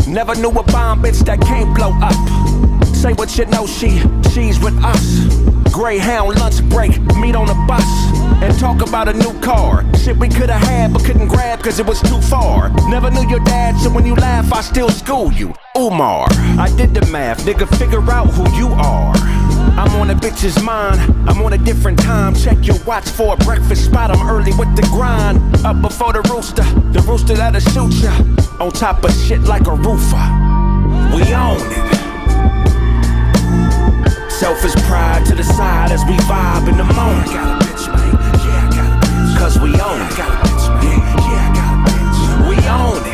Never knew a bomb bitch that can't blow up. Say what you know, she's with us. Greyhound lunch break, meet on the bus. And talk about a new car. Shit we could've had but couldn't grab cause it was too far. Never knew your dad, so when you laugh I still school you. Umar, I did the math, nigga, figure out who you are. I'm on a bitch's mind, I'm on a different time. Check your watch for a breakfast spot, I'm early with the grind. Up before the rooster that'll shoot ya. On top of shit like a roofer. We own it. Selfish pride to the side as we vibe in the moment. I got a bitch, man. Yeah, I got a bitch. Cause we own it. I got a bitch, man. Yeah, I got a bitch. We own it.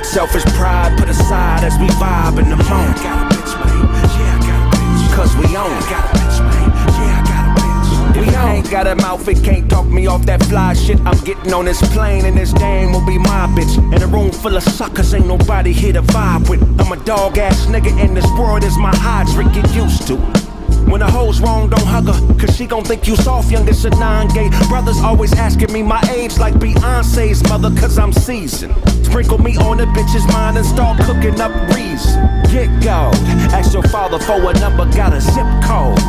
Selfish pride put aside as we vibe in the moment. I got a bitch, man. Yeah, I got a bitch. Cause we own it. I got a bitch, man. Yeah, I got a bitch. We ain't got a mouth, it can't talk me off that fly shit. I'm getting on this plane and this dame will be my bitch. In a room full of suckers, ain't nobody here to vibe with. I'm a dog ass nigga and this world is my hydrant, get used to. When a hoe's wrong, don't hug her, cause she gon' think you soft, young as a non-gay. Brothers always asking me my age like Beyonce's mother, cause I'm seasoned. Sprinkle me on the bitch's mind and start cooking up reason. Get gold, ask your father for a number, got a zip code.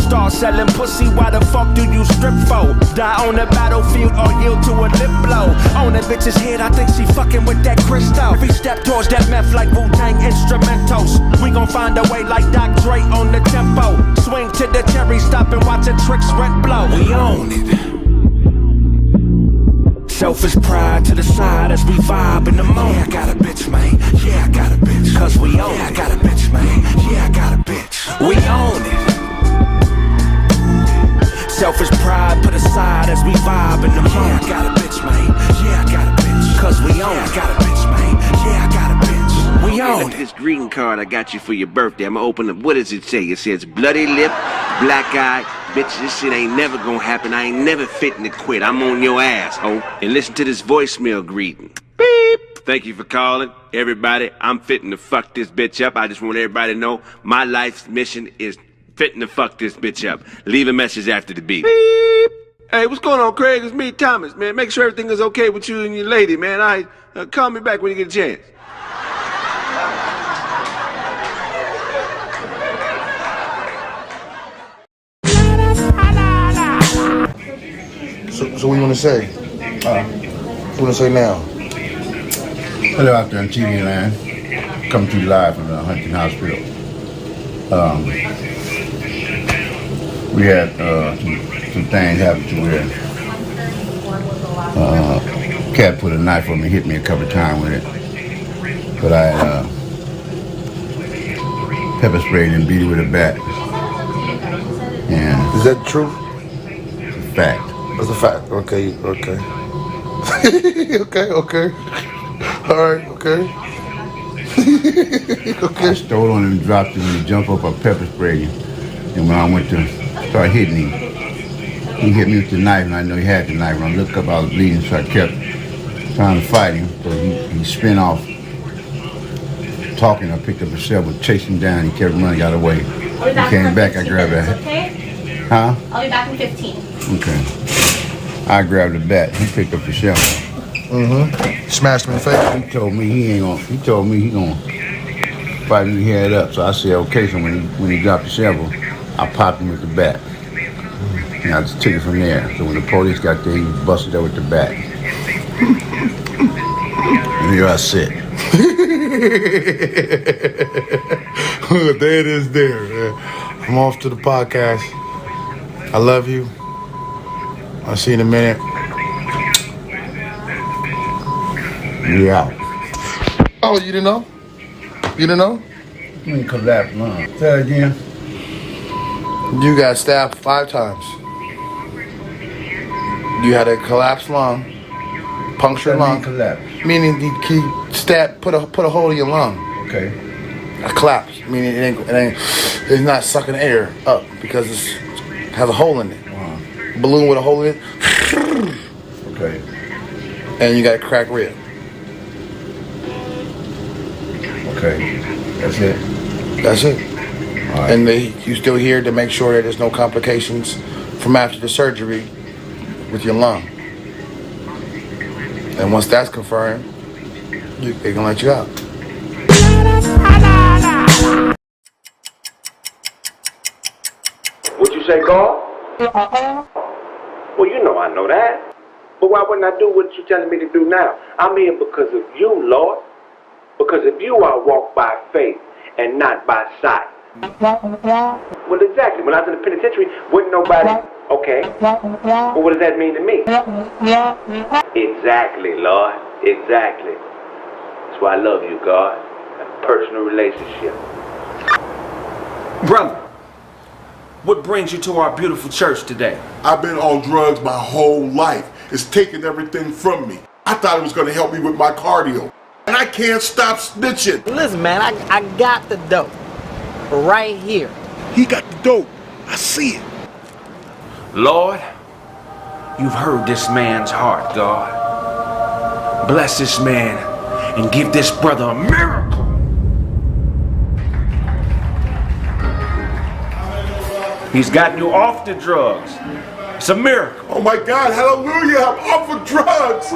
Start selling pussy, why the fuck do you strip for? Die on the battlefield or yield to a lip blow. On that bitch's head, I think she fucking with that crystal. Every step towards that meth like Wu-Tang instrumentals. We gon' find a way like Doc Dre on the tempo. Swing to the cherry, stop and watch a tricks rent blow. We own it. Selfish pride to the side as we vibe in the moment. Yeah, I got a bitch, man. Yeah, I got a bitch. Cause we own it. Yeah, I got a bitch, man. Yeah, I got a bitch. We own it. Selfish pride put aside as we vibe in the moment. Yeah, I got a bitch, man. Yeah, I got a bitch. Cause we own it. I got a bitch, man. Yeah, I got a bitch. We own it. This greeting card I got you for your birthday, I'm gonna open up. What does it say? It says bloody lip, black eye. Bitch, this shit ain't never gonna happen. I ain't never fitting to quit. I'm on your ass, ho. And listen to this voicemail greeting. Beep. Thank you for calling. Everybody, I'm fitting to fuck this bitch up. I just want everybody to know my life's mission is fitting to fuck this bitch up. Leave a message after the beep. Beep. Hey, what's going on, Kraig? It's me, Thomas, man. Make sure everything is okay with you and your lady, man. Call me back when you get a chance. So what you want to say? What you want to say now? Hello out there on TV land. Coming to you live from the Huntington Hospital. We had some things happen to where cat put a knife on me, hit me a couple of times with it. But I pepper sprayed and beat it with a bat. And is that true? fact. That's a fact. Okay. okay. All right, okay. I stole on him and dropped him and he jumped up, I pepper sprayed him. And when I went to start hitting him, he hit me with the knife and I know he had the knife. When I looked up, I was bleeding, so I kept trying to fight him. So he spin off talking. I picked up a shovel, chased him down. He kept running, got away. He came back, I grabbed it. Okay? Huh? I'll be back in 15. Okay. I grabbed the bat. He picked up the shovel. Smashed him in the face. He told me he gonna fight me head up. So I said, okay. So when he dropped the shovel, I popped him with the bat. And I just took it from there. So when the police got there, he was busted up with the bat. And here I sit. There it is there, man. I'm off to the podcast. I love you. I'll see you in a minute. We out. Oh, you didn't know? You didn't know? You didn't collapse, man. Say it again. You got stabbed 5 times. You had a collapsed lung, punctured lung. Collapse. Meaning he stabbed, put a hole in your lung. Okay. A collapse, meaning it's not sucking air up because it has a hole in it. Balloon with a hole in it. Okay. And you got a cracked rib. Okay. That's it. That's it. All right. And you still here to make sure that there's no complications from after the surgery with your lung. And once that's confirmed, they gonna let you out. What you say, God? Well, you know I know that. But why wouldn't I do what you're telling me to do now? I'm here because of you, Lord. Because of you, I walk by faith and not by sight. Well, exactly. When I was in the penitentiary, wouldn't nobody... Okay. Well, what does that mean to me? Exactly, Lord. Exactly. That's why I love you, God. A personal relationship. Brother, what brings you to our beautiful church today? I've been on drugs my whole life. It's taken everything from me. I thought it was going to help me with my cardio. And I can't stop snitching. Listen, man, I got the dope. Right here. He got the dope. I see it. Lord, you've heard this man's heart, God. Bless this man and give this brother a miracle. He's gotten you off the drugs. It's a miracle. Oh my God, hallelujah, I'm off of drugs.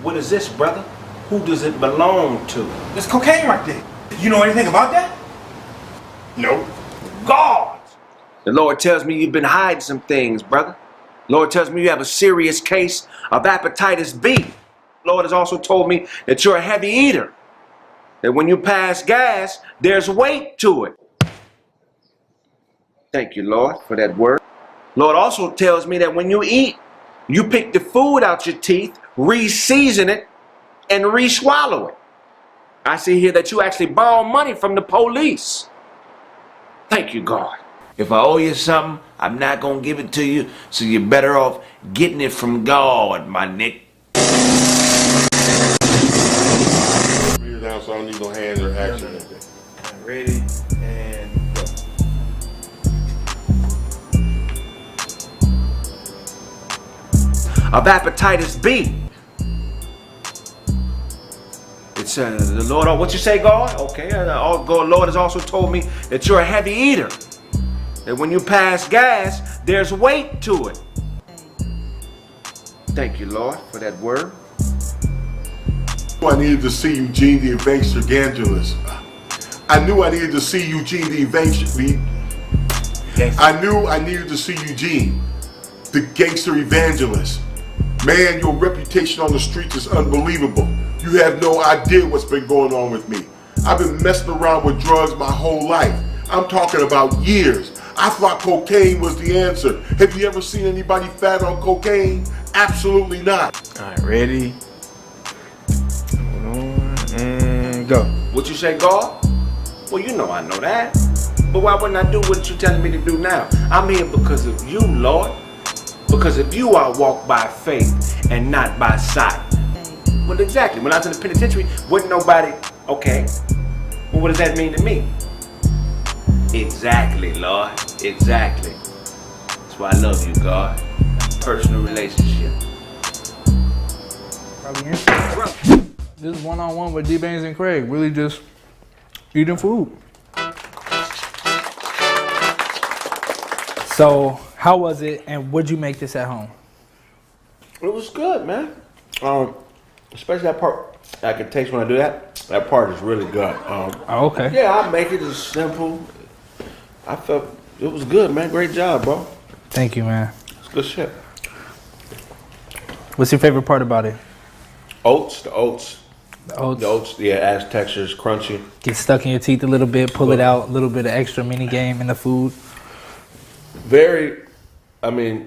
What is this, brother? Who does it belong to? There's cocaine right there. You know anything about that? No. God! The Lord tells me you've been hiding some things, brother. Lord tells me you have a serious case of hepatitis B. Lord has also told me that you're a heavy eater. That when you pass gas, there's weight to it. Thank you, Lord, for that word. Lord also tells me that when you eat, you pick the food out your teeth, re-season it, and re-swallow it. I see here that you actually borrow money from the police. Thank you, God. If I owe you something, I'm not going to give it to you, so you're better off getting it from God, my Nick. Read it down so I don't need no hands or action. Ready, and go. Of hepatitis B. It's the Lord, what you say, God? Okay, Lord has also told me that you're a heavy eater. That when you pass gas, there's weight to it. Thank you, Lord, for that word. I needed to see Eugene the evangelist. I knew I needed to see Eugene the evangelist. I knew I needed to see Eugene, the gangster evangelist. Man, your reputation on the streets is unbelievable. You have no idea what's been going on with me. I've been messing around with drugs my whole life. I'm talking about years. I thought cocaine was the answer. Have you ever seen anybody fat on cocaine? Absolutely not. All right, ready? Hold on, and go. What you say, God? Well, you know I know that. But why wouldn't I do what you're telling me to do now? I'm here because of you, Lord. Because if you all walk by faith and not by sight. Well, exactly. When I was in the penitentiary, wasn't nobody, okay, well, what does that mean to me? Exactly, Lord. Exactly. That's why I love you, God. Personal relationship. Probably answer. This one-on-one with D-Bangs and Kraig. Really just eating food. So, how was it, and would you make this at home? It was good, man. Especially that part I can taste when I do that. That part is really good. Okay. Yeah, I make it as simple. I felt it was good, man. Great job, bro. Thank you, man. It's good shit. What's your favorite part about it? The oats. The oats. The oats, yeah, adds texture, is crunchy. Get stuck in your teeth a little bit, pull it out, a little bit of extra mini game in the food. The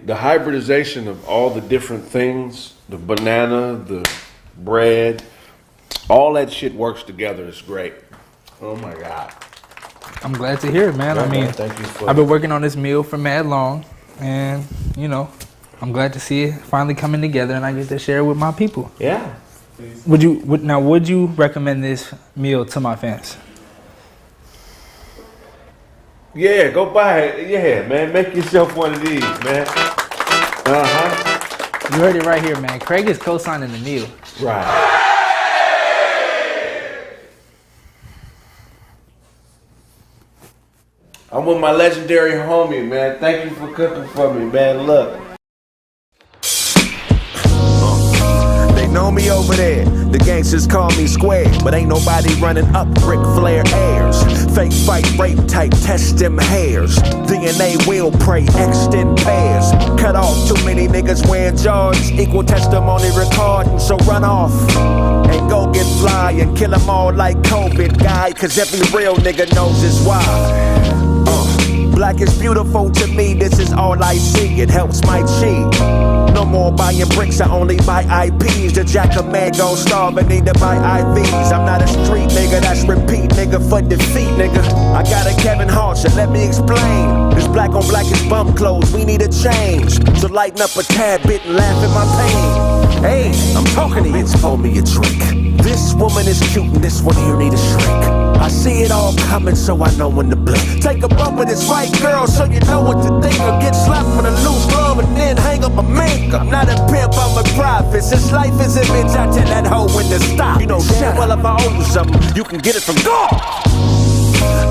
hybridization of all the different things, the banana, the bread, all that shit works together. It's great. Oh my God. I'm glad to hear it, man. Yeah, thank you for I've been working on this meal for mad long, and I'm glad to see it finally coming together, and I get to share it with my people. Yeah. Would you recommend this meal to my fans? Yeah, go buy it. Yeah, man. Make yourself one of these, man. Uh-huh. You heard it right here, man. Kraig is co-signing the meal. Right. I'm with my legendary homie, man. Thank you for cooking for me, man. Look. They know me over there. The gangsters call me Square, but ain't nobody running up Ric Flair airs. Fake fight, rape type, test them hairs. DNA will pray, extend pairs. Cut off too many niggas wearing Jordans. Equal testimony recording, so run off and go get fly and kill them all like COVID guy. Cause every real nigga knows it's why. Black is beautiful to me, this is all I see. It helps my cheek. No more buying bricks, I only buy IPs. The jack of man gon' starve and need to buy IVs. I'm not a street nigga, that's repeat nigga for defeat nigga. I got a Kevin Hart, so let me explain. This black on black is bum clothes, we need a change. So lighten up a tad bit and laugh at my pain. Hey, I'm talking to you, bitch, pour me a drink. This woman is cute and this one here need a shrink. I see it all coming, so I know when to blink. Take a bump with this white girl, so you know what to think. Or get slapped with a loose glove and then hang up a mink. I'm not a pimp, I'm a prophet. Since life is a bitch, I tell that hoe when to stop. You know damn well if I owe you something, you can get it from God.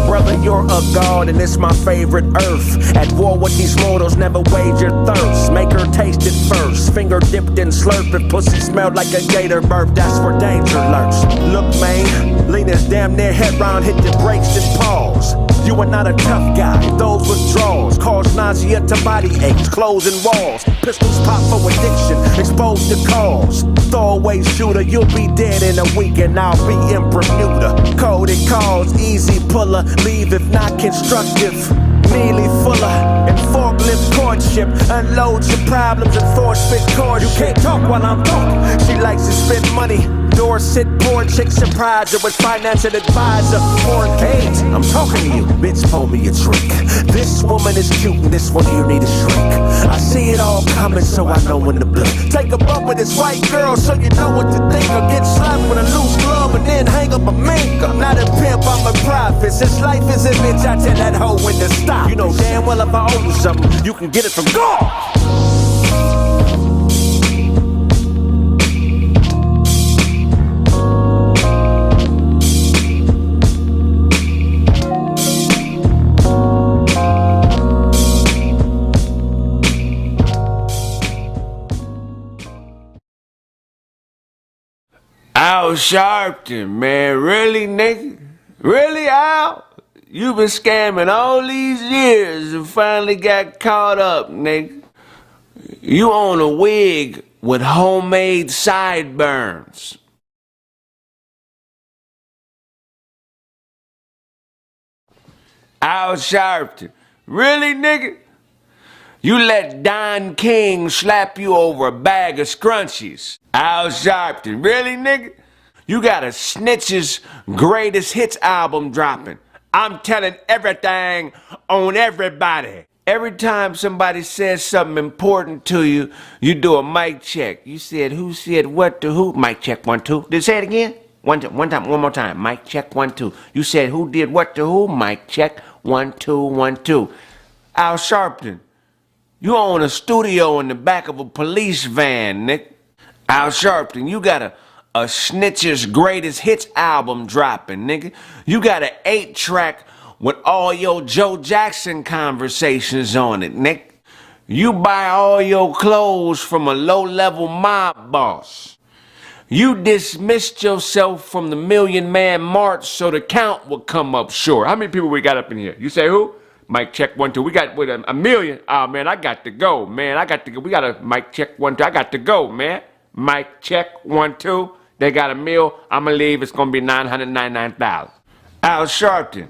Brother, you're a god and it's my favorite earth. At war with these mortals, never wager thirst. Make her taste it first. Finger dipped in slurp. If pussy smelled like a gator burp, that's where danger lurks. Look, man, Lena's damn near head round, hit the brakes and pause. You are not a tough guy. Those withdrawals cause nausea to body aches, closing walls. Pistols pop for addiction, exposed to cause. Throwaway shooter, you'll be dead in a week and I'll be in Bermuda. Coded calls, easy puller, leave if not constructive. Neely Fuller and forklift courtship. Unload your problems and force fit chords. You can't talk while I'm talking. She likes to spend money. Dorset, poor chick, surprise her with financial advisor. Foreign cage, I'm talking to you. Bitch, pour me a drink. This woman is cute and this one here need a shrink. I see it all coming, so I know when to blink. Take a bump with this white girl, so you know what to think. Or get slapped with a loose glove and then hang up a mink. I'm not a pimp, I'm a prophet. Since life is a bitch, I tell that hoe when to stop. You know damn well if I owe you something, you can get it from God. Al Sharpton, man, really, nigga? Really, Al? You been scamming all these years and finally got caught up, nigga. You own a wig with homemade sideburns. Al Sharpton, really, nigga? You let Don King slap you over a bag of scrunchies. Al Sharpton, really, nigga? You got a Snitch's Greatest Hits album dropping. I'm telling everything on everybody. Every time somebody says something important to you, you do a mic check. You said who said what to who? Mic check 1 2. Did say it again? One more time. Mic check 1 2. You said who did what to who? Mic check 1 2 1 2. Al Sharpton, you own a studio in the back of a police van, Nick. Al Sharpton, you got a Snitcher's Greatest Hits album dropping, nigga. You got an 8-track with all your Joe Jackson conversations on it, Nick. You buy all your clothes from a low-level mob boss. You dismissed yourself from the Million Man March so the count would come up short. How many people we got up in here? You say who? Mic check 1 2. We got with a million. Oh man, I got to go, man. I got to go. We got a mic check 1 2. I got to go, man. Mic check 1 2. They got a meal. I'ma leave. It's gonna be 999,000. Al Sharpton,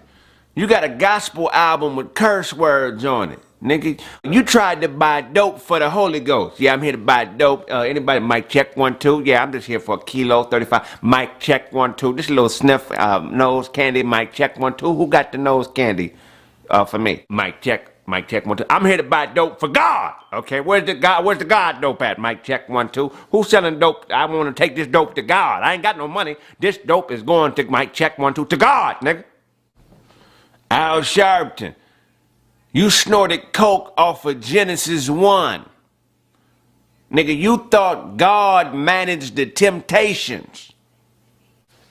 you got a gospel album with curse words on it, nigga. You tried to buy dope for the Holy Ghost. Yeah, I'm here to buy dope. Anybody? Mic check 1 2. Yeah, I'm just here for a kilo 35. Mic check 1 2. Just a little sniff nose candy. Mic check 1 2. Who got the nose candy? For me. Mic check 1 2. I'm here to buy dope for God. Okay, where's the God dope at? Mic check 1 2. Who's selling dope? I want to take this dope to God. I ain't got no money. This dope is going to mic check 1 2 to God, nigga. Al Sharpton, you snorted coke off of Genesis 1. Nigga, you thought God managed the temptations.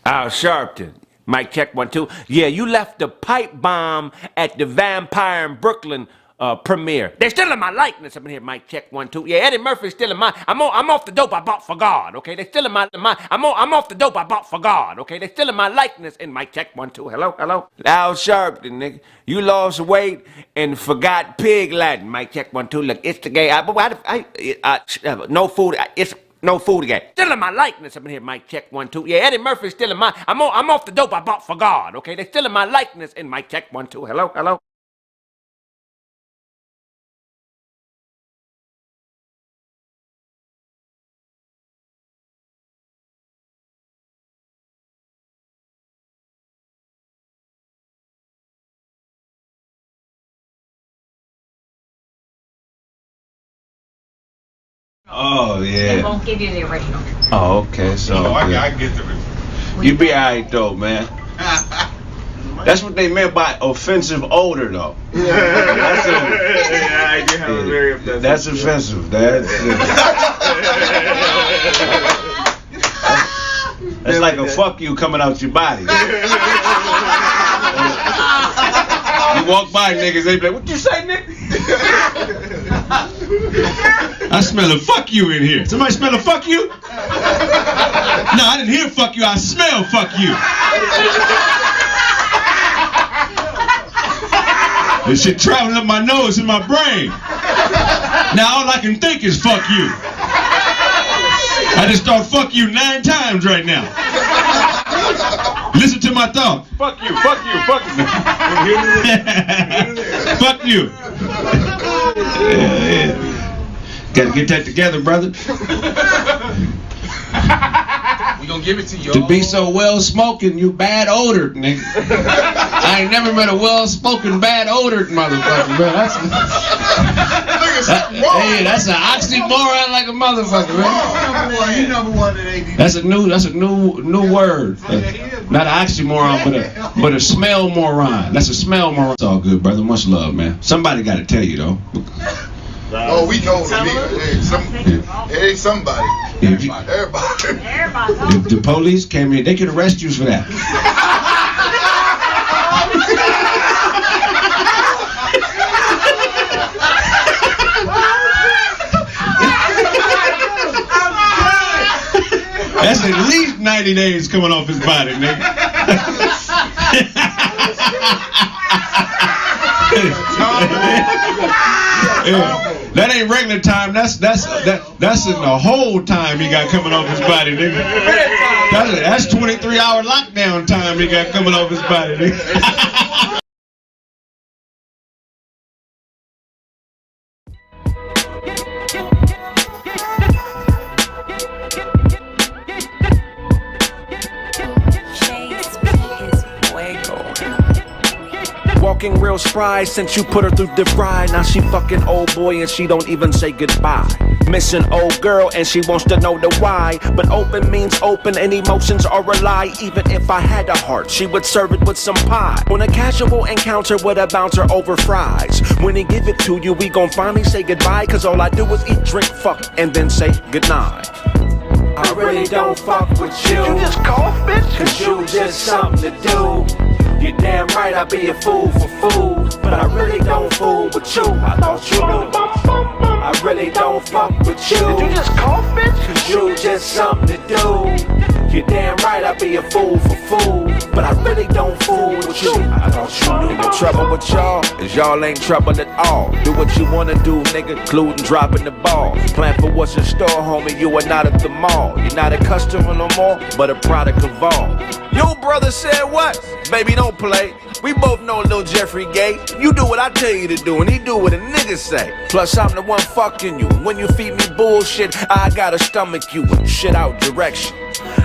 Al Sharpton, mic check 1 2. Yeah, you left the pipe bomb at the Vampire in Brooklyn premiere. They're still in my likeness up in here. Mic check 1 2. Yeah, Eddie Murphy's still in my. I'm off the dope I bought for God. Okay, they still in my. I'm off the dope I bought for God. Okay, they still in my likeness. In mic check 1 2. Hello. Al Sharpton, nigga, you lost weight and forgot pig Latin. Mic check 1 2. Look, it's the gay. No food. It's. No food again. Still in my likeness up in here. Mic check 1 2. Yeah, Eddie Murphy's still in my. I'm off the dope I bought for God. Okay, they still in my likeness. In mic check 1 2. Hello. Oh yeah. They won't give you the original. Oh okay, so I get the original. You be alright though, man. That's what they meant by offensive odor, though. That's very offensive. That's offensive. That's like a fuck you coming out your body. You walk by niggas, they be like, "What you say, nigga?" I smell a fuck you in here. Somebody smell a fuck you? No, I didn't hear fuck you. I smell fuck you. This shit traveling up my nose and my brain. Now all I can think is fuck you. I just thought fuck you 9 times right now. Listen to my thought. Fuck you, fuck you, fuck you. Fuck you. Yeah. Gotta get that together, brother. We gonna give it to you. To be so well spoken, you bad odored, nigga. I ain't never met a well spoken, bad odored motherfucker, man. That's an oxymoron like a motherfucker, man. You number one at AD. That's a new word. Not an oxymoron, but a smell moron. That's a smell moron. It's all good, brother. Much love, man. Somebody got to tell you though. Oh, we know hey, somebody. Everybody. If the police came in, they could arrest you for that. That's at least 90 days coming off his body, nigga. Yeah. That ain't regular time. That's in the whole time he got coming off his body, nigga. That's 23-hour lockdown time he got coming off his body, nigga. talking real spry since you put her through the fry. Now she fucking old boy and she don't even say goodbye. Missing old girl and she wants to know the why. But open means open and emotions are a lie. Even if I had a heart, she would serve it with some pie. On a casual encounter with a bouncer over fries. When he give it to you, we gon' finally say goodbye. Cause all I do is eat, drink, fuck, and then say goodnight. I really don't fuck with you. You just cough, bitch? Cause you just something to do. You're damn right I be a fool for food. But I really don't fool with you. I thought you knew. I really don't fuck with you. Did you just cough, bitch? Cause you just something to do. You're damn right I be a fool for food. But I really don't fool with you. I thought you knew. The trouble with y'all is y'all ain't trouble at all. Do what you wanna do, nigga, including dropping the ball. Plan for what's in store, homie, you are not at the mall. You're not a customer no more, but a product of all. Your brother said what? Baby, don't play. We both know Lil Jeffrey gay. You do what I tell you to do, and he do what a nigga say. Plus, I'm the one fucking you. When you feed me bullshit, I gotta stomach you and shit out direction.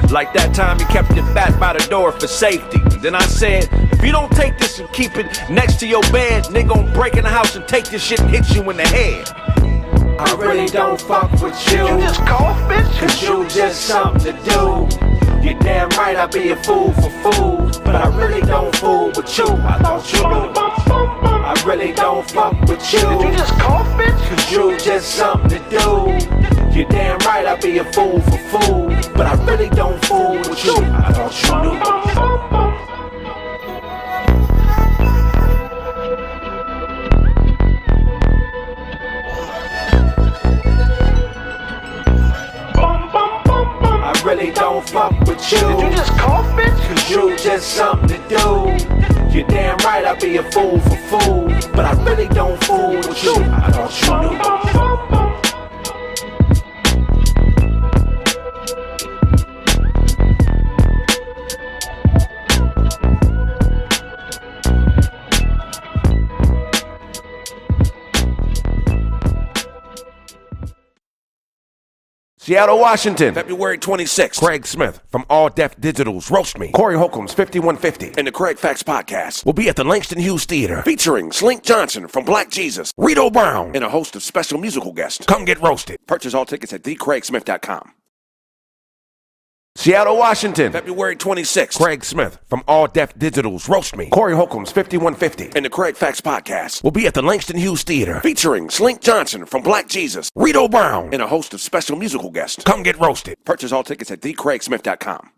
Like that time you kept it back by the door for safety. Then I said, if you don't take this and keep it next to your bed, nigga gon' break in the house and take this shit and hit you in the head. I really don't fuck with you. You just cough, bitch? Cause you just something to do. You're damn right I be a fool for food. But I really don't fool with you. I thought you knew. I really don't fuck with you. Did you just cough, bitch? Cause you just something to do. You're damn right I be a fool for food. But I really don't fool with you. I thought you knew. I really don't fuck with you. Did you just cough, bitch? Cause you just something to do. You're damn right I be a fool for food. But I really don't fool with you. I thought you knew. Seattle, Washington, February 26th. Craig Smith from All Deaf Digital's Roast Me. Corey Holcomb's 5150 and the Craig Facts Podcast will be at the Langston Hughes Theater featuring Slink Johnson from Black Jesus, Rito Brown, and a host of special musical guests. Come get roasted. Purchase all tickets at thecraigsmith.com. Seattle, Washington, February 26th. Craig Smith from All Deaf Digital's Roast Me. Corey Holcomb's 5150 and the Craig Facts Podcast will be at the Langston Hughes Theater featuring Slink Johnson from Black Jesus, Rito Brown, and a host of special musical guests. Come get roasted. Purchase all tickets at thecraigsmith.com.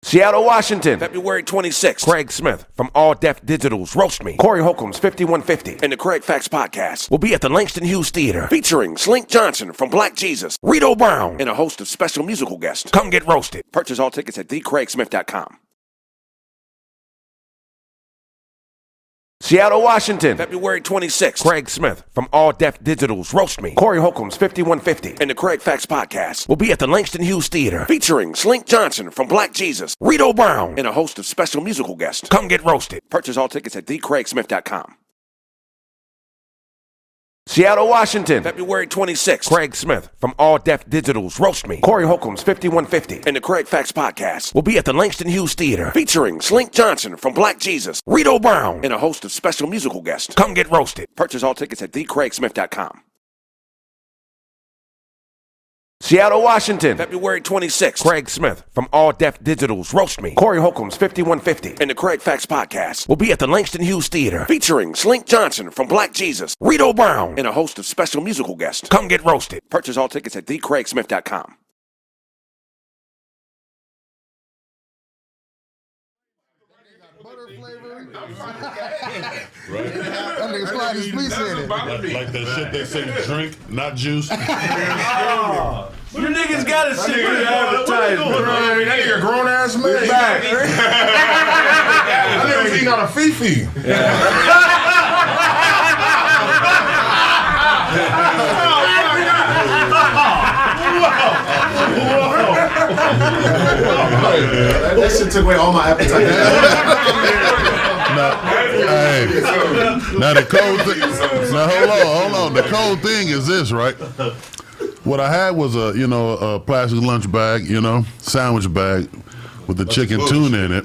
Seattle, Washington, February 26th. Craig Smith from All Deaf Digital's Roast Me. Corey Holcomb's 5150 and the Craig Facts Podcast will be at the Langston Hughes Theater featuring Slink Johnson from Black Jesus, Rito Brown, and a host of special musical guests. Come get roasted. Purchase all tickets at thecraigsmith.com. Seattle, Washington, February 26th. Craig Smith from All Deaf Digital's Roast Me. Corey Holcomb's 5150 and the Craig Facts Podcast will be at the Langston Hughes Theater featuring Slink Johnson from Black Jesus, Rito Brown, and a host of special musical guests. Come get roasted. Purchase all tickets at thecraigsmith.com. Seattle, Washington, February 26th. Craig Smith from All Deaf Digital's Roast Me. Corey Holcomb's 5150 and the Craig Facts Podcast will be at the Langston Hughes Theater featuring Slink Johnson from Black Jesus, Rito Brown, and a host of special musical guests. Come get roasted. Purchase all tickets at thecraigsmith.com. Seattle, Washington, February 26th. Craig Smith from All Deaf Digital's Roast Me. Corey Holcomb's 5150 and the Craig Facts Podcast will be at the Langston Hughes Theater featuring Slink Johnson from Black Jesus, Rito Brown, and a host of special musical guests. Come get roasted. Purchase all tickets at thecraigsmith.com. Right? That nigga's slide his fleece in it. Like that shit they say, drink, not juice. You niggas gotta sit for the advertisement. That nigga grown ass man. Back. That nigga was eating out of Fifi. That shit took away all my appetite. Now the cold thing. Now hold on. The cold thing is this, right? What I had was a plastic lunch bag, sandwich bag, with the chicken tuna in it.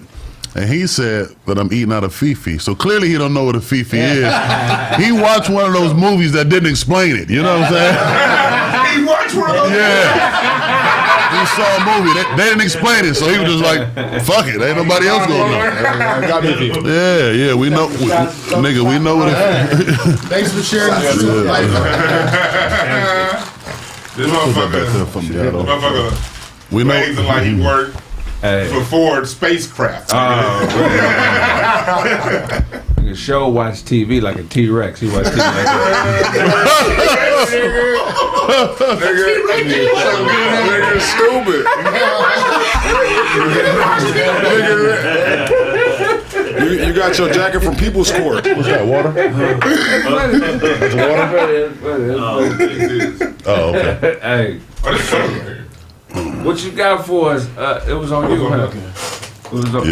And he said that I'm eating out of Fifi. So clearly he don't know what a Fifi is. He watched one of those movies that didn't explain it. You know what I'm saying? He watched one of those. Yeah. He saw a movie. They didn't explain it, so he was just like, "Fuck it, ain't nobody else gonna know." Yeah, we know, nigga, we know what it is. Thanks for sharing this. This motherfucker. We know. Amazing like he worked for Ford spacecraft. The show watch TV like a T-Rex. He watch TV like Nigga, stupid. You got your jacket from People's Court. What's that, water? That's water? Oh, okay. Hey, what you got for us? It was on you, huh? It was on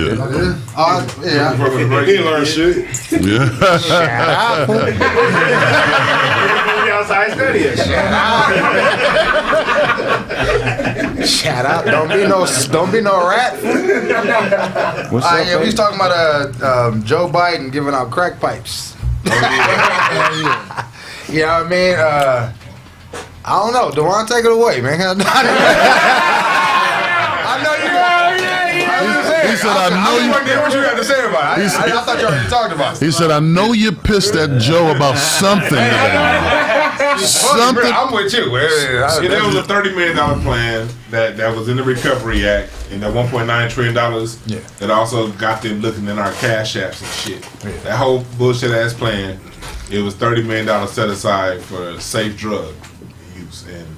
yeah. He learned shit. Yeah. Shut up. Shut up. Don't be no rat. What's up, yeah, we was talking about Joe Biden giving out crack pipes. You know what I mean? I don't know. Dwann, take it away, man. I know you. He said, I know you. What you got to say about it? I thought you already talked about it. He said, I know you're pissed at Joe about something. Something. I'm with you. There was a $30 million plan that was in the Recovery Act, and that $1.9 trillion that also got them looking in our cash apps and shit. Yeah. That whole bullshit ass plan, it was $30 million set aside for safe drug use, and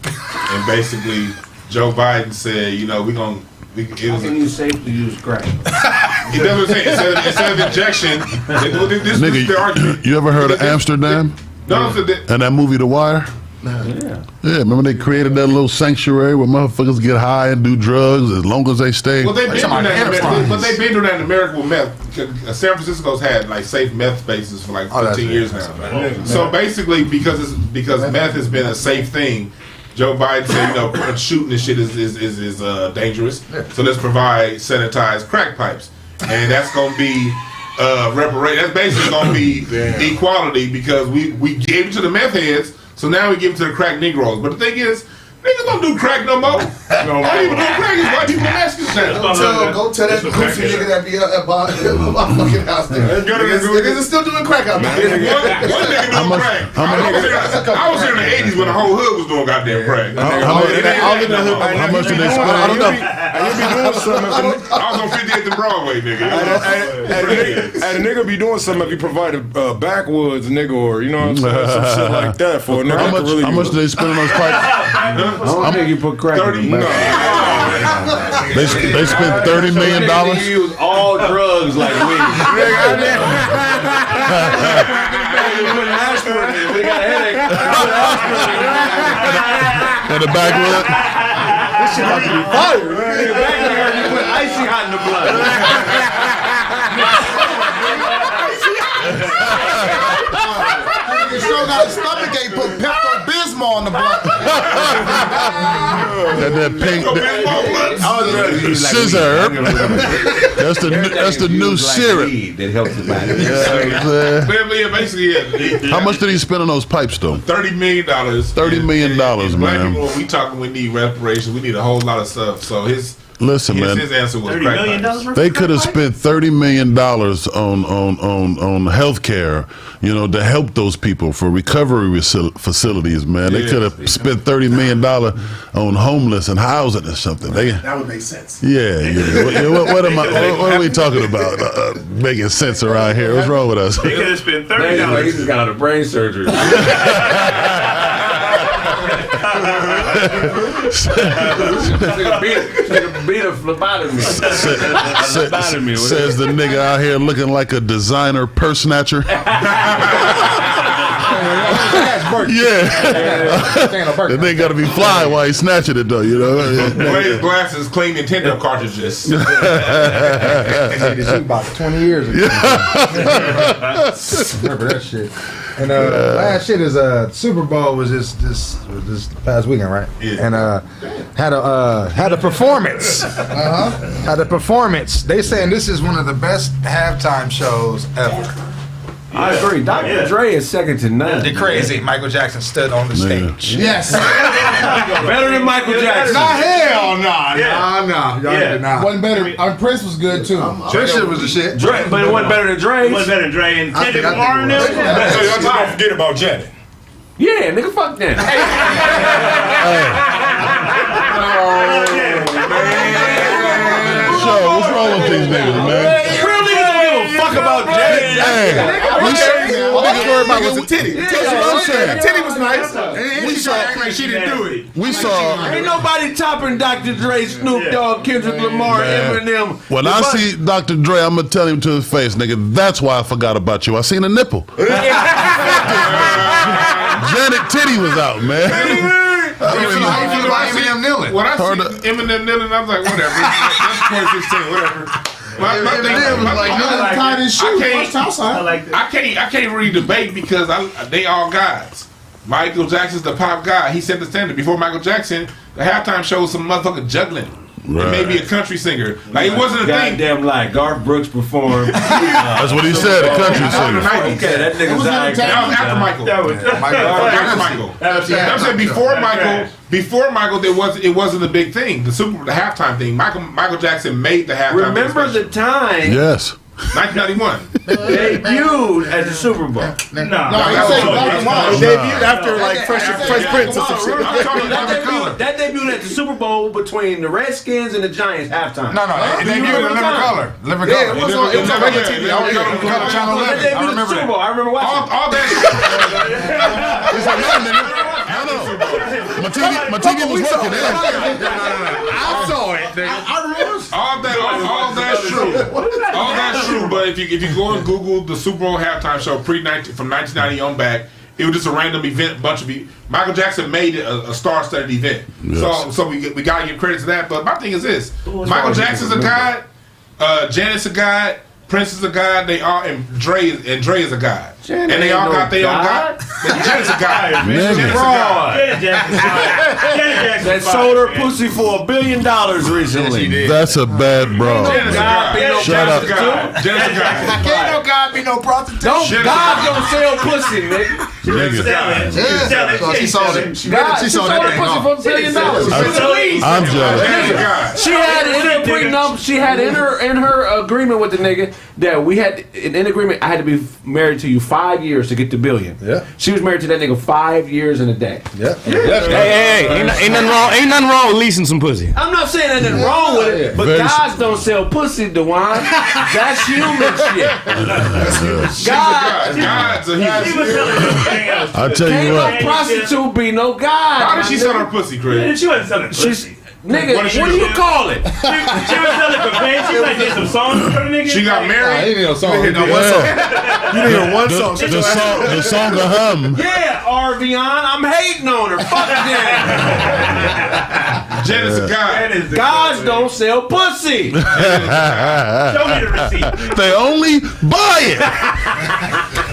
basically Joe Biden said, you know, how can you safely use crack? He doesn't say instead of injection. This Nigga, is the argument. you ever heard of Amsterdam? No, and that movie The Wire? Yeah. Yeah, remember they created that little sanctuary where motherfuckers get high and do drugs as long as they stay. Well, they've been doing that in America with meth. San Francisco's had like safe meth spaces for like 15 years now. So basically, because meth has been a safe thing, Joe Biden said, you know, shooting this shit is dangerous. So let's provide sanitized crack pipes, and that's gonna be reparation. That's basically gonna be equality because we gave it to the meth heads. So now we give it to the crack Negroes. But the thing is, niggas don't do crack no more. White people do crack is white people Mexicans now. Go tell that goofy nigga that be at my fucking house there. Niggas are still doing crack out there. One nigga doing crack. I was here in the 80s when the whole hood was doing goddamn crack. How much did they spend? I don't know. I was on 58th and Broadway, nigga. And a nigga be doing something if you provide a backwoods nigga or, you know what I'm saying, some shit like that for a nigga. How much do they spend on those pipes? I don't think you put crack in the back. They spent $30 million. You use all drugs like weed. We got a headache. In the backwood. This shit about to be fire. In the backyard, you put icy hot in the blood. Nigga sure got a stomachache, put Pepto-Bismol on the block. that pink scissor. That's the new syrup. That helps the body. Basically, how much did he spend on those pipes though? $30 million. $30 million, man. Black people, when we talking, we need reparations. We need a whole lot of stuff. So his man. His answer was $30 million. They could have spent $30 million on healthcare, you know, to help those people for recovery facilities, man. They could have spent $30 million on homeless and housing or something. That would make sense. Yeah. What are we talking about? Making sense around here. What's wrong with us? They could have spent $30. He just got out of brain surgery. Beat a phlebotomy. Says the nigga out here looking like a designer purse snatcher. That's Burton. The thing got to be flying while he's snatching it, though. You know. Blaze glasses, clean Nintendo cartridges. About 20 years ago. Remember that shit. And last shit is Super Bowl was this past weekend, right? Yeah. And had a performance. Had a performance. They saying this is one of the best halftime shows ever. I agree. Dr. Dre is second to none. The crazy Michael Jackson stood on the stage. Yes. Better than Michael Jackson. Nah, hell no. Y'all did not. Wasn't better. Prince was good too. Prince shit was the shit. Dre, but it wasn't better than Dre. It wasn't better than Dre and Kendrick Lamar and them. Don't forget about Janet. Yeah, nigga, fuck that. So what's wrong with these niggas, man? Real niggas don't give a fuck about Janet. All I worried about was the titty. The titty was nice. We saw. She didn't do it. We saw. Ain't nobody topping Dr. Dre, Snoop Dogg, Kendrick Lamar, Eminem. When I see Dr. Dre, I'm gonna tell him to his face, nigga. That's why I forgot about you. I seen a nipple. Janet titty was out, man. Eminem kneeling. When I see Eminem kneeling, I was like, whatever. That's 2016, whatever. I can't really debate because they all gods. Michael Jackson's the pop guy. He set the standard. Before Michael Jackson, the halftime show was some motherfucker juggling. Right. Maybe a country singer. Like it wasn't a thing. Goddamn lie. Garth Brooks performed. That's what he said. A country singer. Okay, that nigga's that was after Michael. That was after Michael. I'm saying before Michael, it wasn't a big thing. The halftime thing. Michael Jackson made the halftime. Remember the time? Yes. 1991. Debuted at the Super Bowl. No, debuted after like Fresh Prince or some shit. That debuted at the Super Bowl between the Redskins and the Giants halftime. No, it debuted in Living Color. Living Color. Yeah, it was on regular TV. I was on Color Channel 11. I remember that. I remember watching all that. My TV was working. I saw it. I remember. All that's true. All that's true. But if you go and Google the Super Bowl halftime show from 1990 on back, it was just a random event. Michael Jackson made it a star-studded event. Yes. So we gotta give credit to that. But my thing is this: Michael Jackson's a god, Janet's a god, Prince is a god. They all and Dre is a god. And they all got their own god. Janet's a god. That sold her pussy for $1 billion recently. That's a bad bro. Shut up. Janet's a god. Can't no god be no prostitute. God don't sell pussy, nigga. She sold it. She sold her pussy for $1 billion. I'm jealous. She had in her prenup. She had in her agreement with the nigga that we had in agreement. I had to be married to you 5 years to get the $1 billion. Yeah. She was married to that nigga 5 years and a day. Yeah. Hey, ain't nothing wrong with leasing some pussy. I'm not saying there's nothing wrong with it, but guys don't sell pussy, Dwann. That's human shit. Gods are human. I tell you Can't what. no prostitute be no god. How did she sell her pussy, Kraig? She wasn't selling pussy. Nigga, what do you call it? She was selling for pay. She like did some songs for the nigga. She got married. You didn't hear one song. The song of hum. Yeah, Arvion, I'm hating on her. Fuck that. Jen is a god. Gods don't sell pussy. Show me the receipt. They only buy it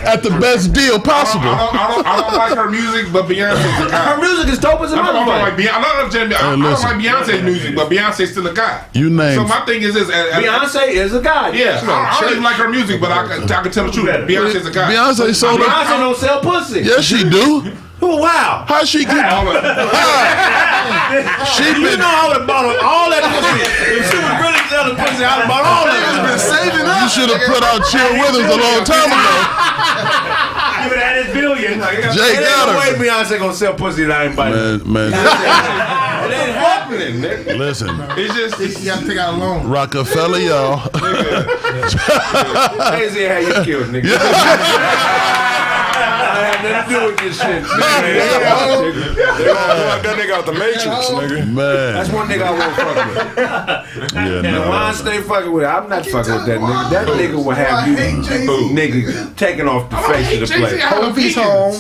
at the best deal possible. I don't like her music, but Beyonce's a god. Her music is dope as a motherfucker. I don't like Beyonce's music, but Beyonce's still a god. You name. So my thing is this: Beyonce is a god. Yeah, I don't even like her music, but I can tell the truth. Beyonce's a god. Beyonce sold Beyonce don't sell pussy. Yes, she do. Oh wow! How she get? You know I would have bought all that pussy. If she was really selling pussy, I'd have bought all that. It's been saving up. You should have put out Chill Withers a long time ago. You would have added billion. Jay got her. Ain't no way Beyonce gonna sell pussy that I ain't biting. Man. It ain't happening, nigga. Listen. It's just You gotta take out a loan. Rockefeller, y'all. Crazy how you killed, nigga. I had nothing to do with this shit. That nigga out the Matrix, nigga. Man. That's one nigga I won't fuck with. Yeah, And why I stay fucking with it, I'm not fucking with that nigga. That nigga will have you, nigga, taken off the face of the place. I hope he's home.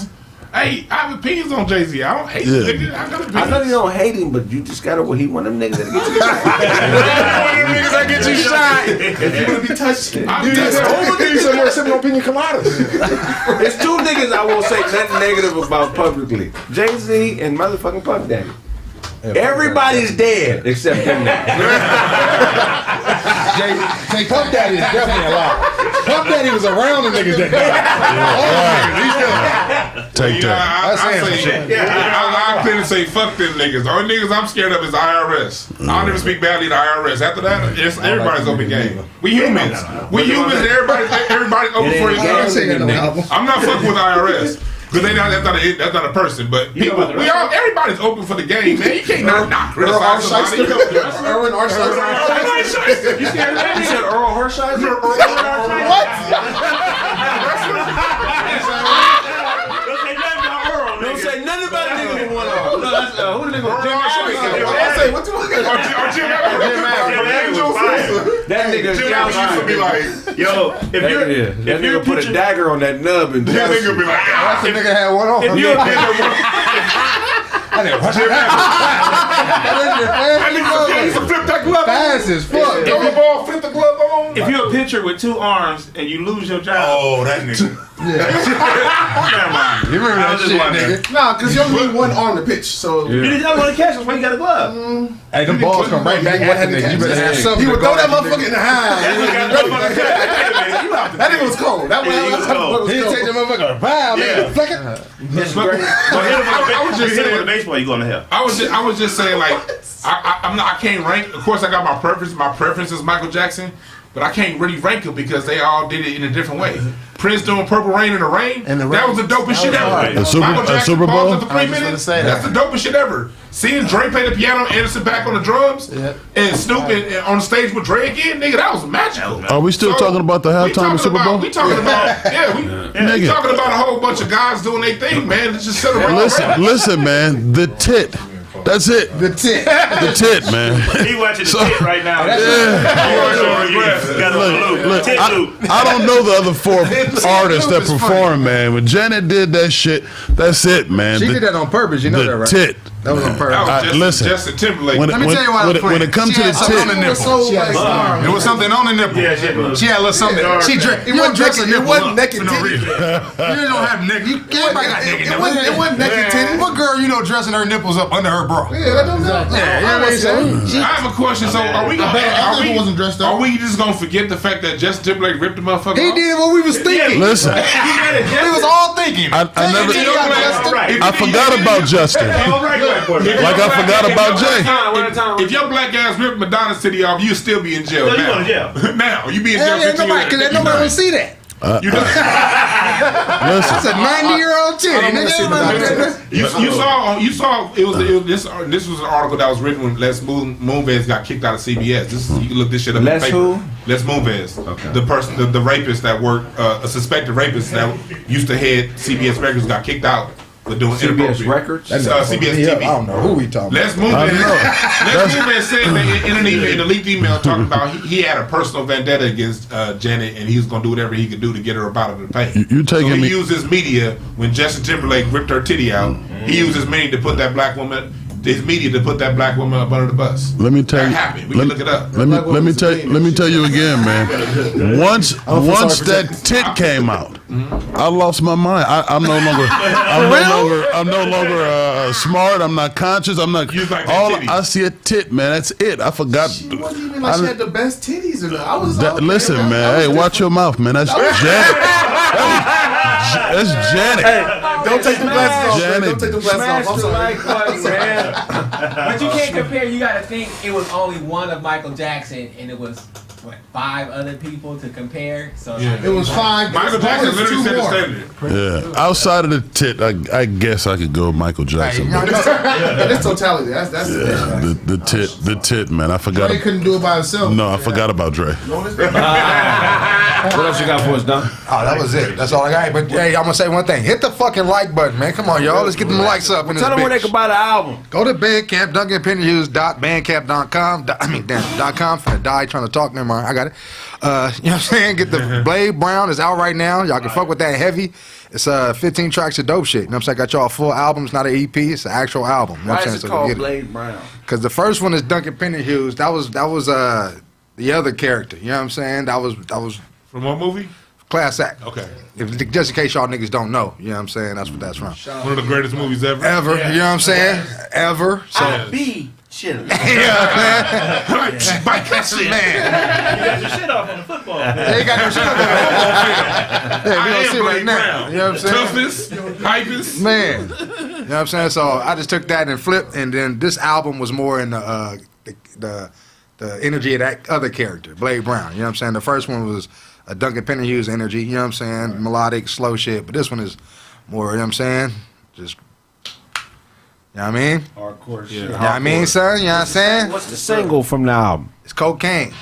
Hey, I have opinions on Jay-Z. I don't hate him, nigga. I got opinions. I know you don't hate him, but you just gotta. Well, he one of them niggas that get you shot. One of them niggas that get you shot. If you want to be touched, Give you some more similar opinion coladas. There's two niggas I won't say nothing negative about publicly: Jay-Z and motherfucking Puff Daddy. Everybody's dead except them niggas. Puff Daddy is definitely alive. Puff Daddy was around the niggas that died. Take that. I couldn't say fuck them niggas. The only niggas I'm scared of is IRS. I don't even speak badly to IRS. After that, it's everybody's open game. We humans. Everybody's open for each other. I'm not fucking with IRS. Because that's not a person, but people, everybody's open for the game, man. You can't not criticize somebody. Erwin Arsheister. You said Earl Hershiser? What? Don't say nothing about a nigga with one arm. No, that's who the nigga? That nigga used to be like, yo, if you put a dagger on that nub and that nigga be like, that nigga had one on. If you're a pitcher, flip that glove. Fast as fuck. Throw the ball, flip the glove on. If you're a pitcher with 2 arms and you lose your job, oh, that nigga. You remember that shit, nigga? Nah, because you only need one arm to pitch, so you just don't want to catch us when you got a glove. Hey, them balls come right back at the nigga. You better have something. He would throw that motherfucker in the high. That nigga was cold. That was cold. He'd take the motherfucker. Wow, man. Flick it. I was just saying, with a baseball, you going to hell. I was just saying, like, I can't rank. Of course, I got my preference. My preference is Michael Jackson, but I can't really rank them because they all did it in a different way. Prince doing Purple Rain in the Rain, that was the dopest shit ever. Michael Jackson Super Bowl? after 3 minutes, that's the dopest shit ever. Seeing Dre play the piano, Anderson back on the drums, and Snoop on the stage with Dre again, nigga, that was magical. Are we still talking about the halftime of Super Bowl? We talking about, we talking about a whole bunch of guys doing their thing, man. Let's just sit around. Listen, man, the tit. That's it. The tit. The tit, man. He watching the tit right now. I don't know the other 4 artists that perform, man. When Janet did that shit, that's it, man. She did that on purpose, you know that, right? Tit. That was on purpose. Listen, Justin Timberlake. Let me tell you why. When it comes to the tit, there was something on the nipple. She had a little something. She drank. It wasn't naked titty. You don't have naked. Everybody got naked. It wasn't naked titty. What girl you know dressing her nipples up under her bra? Yeah, that don't I have a question. So are we just gonna forget the fact that Justin Timberlake ripped the motherfucker off? He did what we was thinking. Listen, we was all thinking. I forgot about Justin. Like I forgot about Jay. If your black ass ripped Madonna's titty off, you'd still be in jail. No, you going to jail. Now you be in jail. Nobody will see that. You know, that's a 90-year-old titty. You saw. This was an article that was written when Les Moonves got kicked out of CBS. You can look this shit up. Les who? Les Moonves, the person, the rapist that worked, a suspected rapist that used to head CBS Records, got kicked out for doing CBS Records. CBS TV. I don't know who we talking Les Moonves said in a leaked email talking about he had a personal vendetta against Janet, and he was gonna do whatever he could do to get her up out of the pain. He used his media when Justin Timberlake ripped her titty out. He used his media to put that black woman. His media to put that black woman up under the bus. Let me tell you. Happened. We can look it up. Let me tell you again, man. Once that tit came out, I lost my mind. I'm no longer smart. I'm not conscious. I'm not. I see a tit, man. That's it. I forgot. She wasn't even like she had the best titties in her. Listen, man. Hey, watch your mouth, man. That's Janet. That's Janet. Hey, don't take the glasses off. Janet. Don't take the glasses off. I'm sorry. But you can't compare. You got to think it was only one of Michael Jackson, and it was 5 other people to compare. So it was 5. Michael Jackson literally set the standard. Yeah, outside of the tit, I guess I could go with Michael Jackson. That's totality. That's the tit, man. I forgot. Dre couldn't do it by himself. No, I forgot about Dre. What else you got for us, Don? Oh, that was it. That's all I got. But hey, I'm gonna say one thing. Hit the fucking like button, man. Come on, y'all. Let's get them likes up. In this Tell them where they can buy the album. Go to Bandcamp, DuncanPennyHughes.bandcamp.com. .com. Finna die trying to talk. Never mind. I got it. You know what I'm saying? Get the Blade Brown. It's out right now. Y'all can fuck with that heavy. It's 15 tracks of dope shit. You know what I'm saying? Got y'all a full album. It's not an EP. It's an actual album. You know Why what I'm is saying? it called get Blade Brown? Because the first one is Duncan Hughes. That was the other character. You know what I'm saying? That was from what movie? Class Act. Okay. Just in case y'all niggas don't know. You know what I'm saying? That's what that's from. One of the greatest movies ever. Ever. You know what I'm saying? Ever. So. I be chilling. Yeah, man. Bike that shit. Man. You got your shit off on the football. They ain't got no shit on the football field. Yeah, we gonna see right now. You know what I'm saying? Toughest, hypest. Man. You know what I'm saying? So I just took that and flipped, and then this album was more in the energy of that other character, Blade Brown. You know what I'm saying? The first one was a Duncan Hughes energy, you know what I'm saying? Right. Melodic, slow shit. But this one is more, you know what I'm saying? Just, you know what I mean? Hardcore shit. You know what I mean, son? You know what I'm saying? What's the single from the album? It's Cocaine.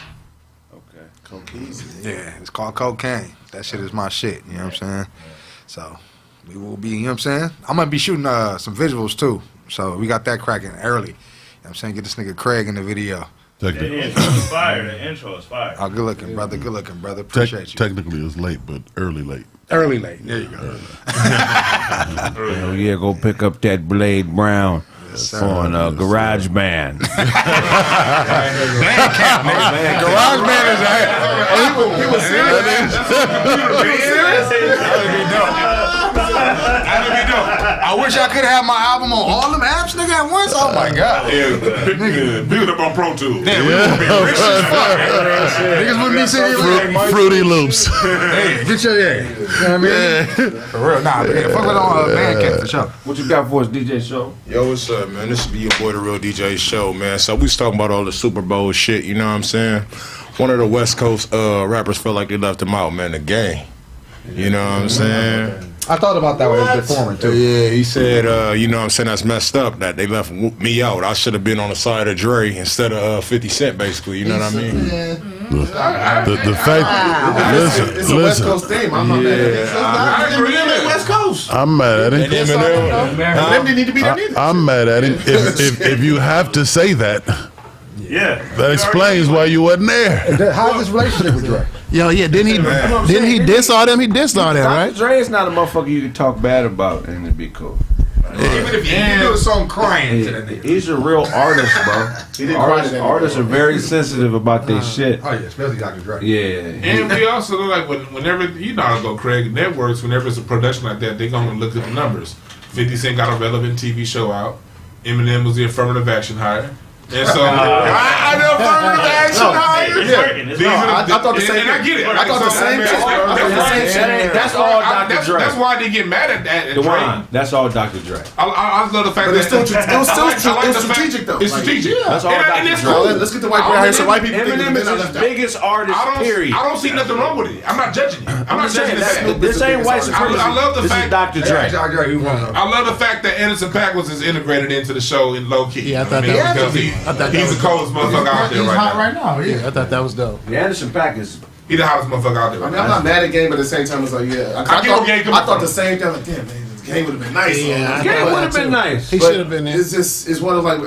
Okay. Cocaine. Yeah, it's called Cocaine. That shit is my shit, you know what I'm saying? So, we will be, you know what I'm saying? I'm going to be shooting some visuals, too. So, we got that cracking early. You know what I'm saying? Get this nigga Kraig in the video. The intro is fire. The intro is fire. Oh, good looking, brother. Good looking, brother. Appreciate you. Technically, it's late, but early late. Early late. There you go. Hell yeah, go pick up that Blade Brown on Garage Band. Garage Band is He was serious. I wish I could have my album on all them apps, nigga, at once. Oh my god. Yeah, nigga, build up on Pro Tools. Yeah, we gonna be rich as fuck. Niggas wouldn't be sitting here Fruity Loops. Hey, get your You know what I mean? For real, nah, but yeah, fuck it on Bandcamp for sure. What you got for us, DJ Show? Yo, what's up, man? This is your boy, the Real DJ Show, man. So we was talking about all the Super Bowl shit, you know what I'm saying? One of the West Coast rappers felt like they left him out, man, the game. You know what I'm saying? I thought about that when he was performing too. Yeah, he said, you know what I'm saying, that's messed up that they left me out. I should have been on the side of Dre instead of 50 Cent, basically. You know what I mean? The fact, it's a West Coast theme. I'm not mad at it. I agree with it. West Coast. I'm mad at him. Them didn't need to be there neither. I'm mad at him. If you have to say that, yeah, that explains why you wasn't there. How's his relationship with Dre? Yo, yeah, didn't he diss all them? He dissed all them, right? Dre is not a motherfucker you can talk bad about and it'd be cool. Even if you do a song crying to that nigga. He's a real artist, bro. Artists are very sensitive about their shit. Oh yeah, especially Dr. Dre. Yeah. And we also look like whenever, you know how to go, Kraig, networks, whenever it's a production like that, they're going to look at the numbers. 50 Cent got a relevant TV show out. Eminem was the affirmative action hire. And so, I know affirmative action hire. I thought the same thing. And I get it. I thought the same thing. That's all Dr. Dre. That's why they get mad at that. Dwann. That's all Dr. Dre. I love the fact that it was strategic though. It's strategic. That's all Dr. Dre. Let's get the white people here so white people. Eminem is his biggest artist, period. I don't see nothing wrong with it. I'm not judging you. I'm not judging that. This ain't white supremacy. I love the this fact. Is Dr. Dre. I love the fact that Anderson .Paak was as integrated into the show in low key. Yeah, I thought that was because he's the coldest motherfucker out there He's right hot now. right now. Yeah, I thought that was dope. The Anderson .Paak is. He the hottest motherfucker out there. I mean, I'm not mad at Game, but at the same time, it's like, yeah. I thought the same thing. Like, damn, man, the game would have been nice. Yeah, Game would have been nice. He should have been there. It's just, it's one of like,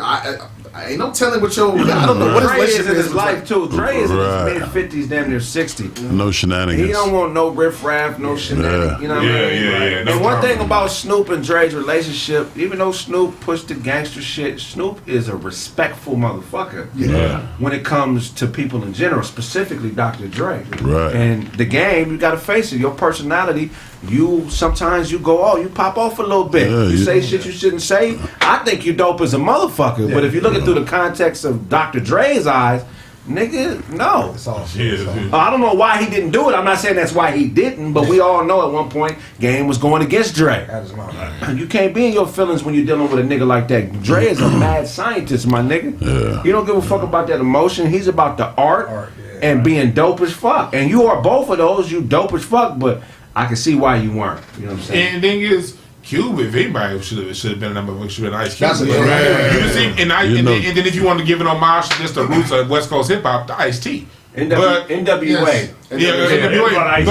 I ain't no telling what your, I don't know what his Dre is relationship in his is life too. Dre is in Right. his mid-50s, damn near 60. No shenanigans. He don't want no riff-raff, no shenanigans. You know what I mean? Yeah. And one thing about Snoop and Dre's relationship, even though Snoop pushed the gangster shit, Snoop is a respectful motherfucker. Yeah. When it comes to people in general, specifically Dr. Dre. Right. And the game, you gotta face it. Your personality, sometimes you pop off a little bit. Yeah, you say shit you shouldn't say. I think you dope as a motherfucker. Yeah. But if you look it through the context of Dr. Dre's eyes, nigga, no. I don't know why he didn't do it. I'm not saying that's why he didn't, but we all know at one point Game was going against Dre. You can't be in your feelings when you're dealing with a nigga like that. Dre is a mad scientist, my nigga. Yeah. He don't give a fuck about that emotion. He's about the art and being dope as fuck. And you are both of those. You dope as fuck, but I can see why you weren't. You know what I'm saying? And the thing is, Cube, if anybody should have been a number, should have been Ice Cube. That's a You see, and then if you want to give it homage to just the roots of West Coast hip hop, the Ice T. NWA. Yeah, NWA.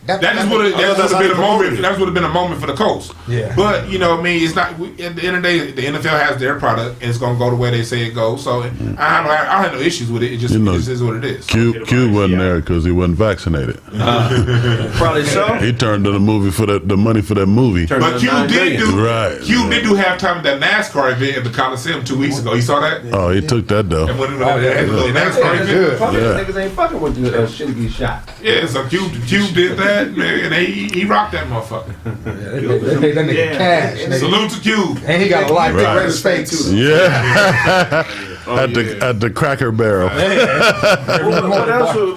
That would have been a moment. That would have been a moment for the Colts. Yeah. But you know, I mean, it's not. At the end of the day, the NFL has their product, and it's gonna go the way they say it goes. So I have no issues with it. It just is what it is. Q wasn't there because he wasn't vaccinated. Probably so. He turned to the movie for the money for that movie. But Q did do halftime at that NASCAR event at the Coliseum 2 weeks ago. You saw that? Oh, he took that though. And when they had the little NASCAR event, Niggas ain't fucking with the shit to get shot. Yeah, so Q did that, man, and he rocked that motherfucker. They paid that nigga cash. Nigga. Salute to Q. And he got a life right. His face too. Yeah. At the Cracker Barrel.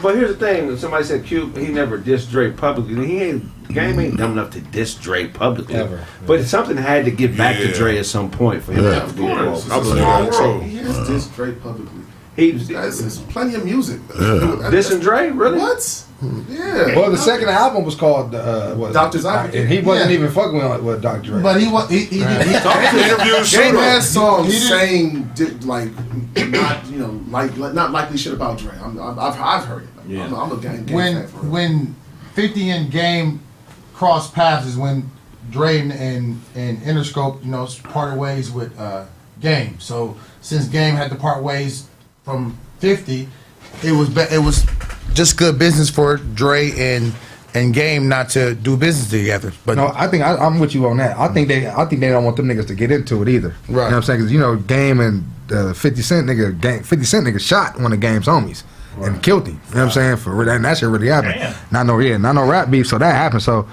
But here's the thing: somebody said Q, he never dissed Dre publicly. Game ain't dumb enough to diss Dre publicly. Ever. But something had to get back to Dre at some point for him to have to be involved. I believe that too. He has dissed Dre publicly. There's plenty of music. Dissing Dre, really? What? Yeah. Well, the second album was called Doctor's Advocate, and he wasn't even fucking with Dr. Dre. But he talked in interviews. Game has songs saying like not likely shit about Dre. I've heard it. Yeah. I'm a gang fan for when 50 and Game crossed paths is when Dre and Interscope parted ways with Game. So since Game had to part ways from 50, it was just good business for Dre and Game not to do business together. But no, I think I'm with you on that. I think they don't want them niggas to get into it either. Right. You know what I'm saying? Because Game and 50 Cent nigga shot one of Game's homies and killed him. You know what I'm saying? For that, and that shit really happened. Not no rap beef. So that happened. So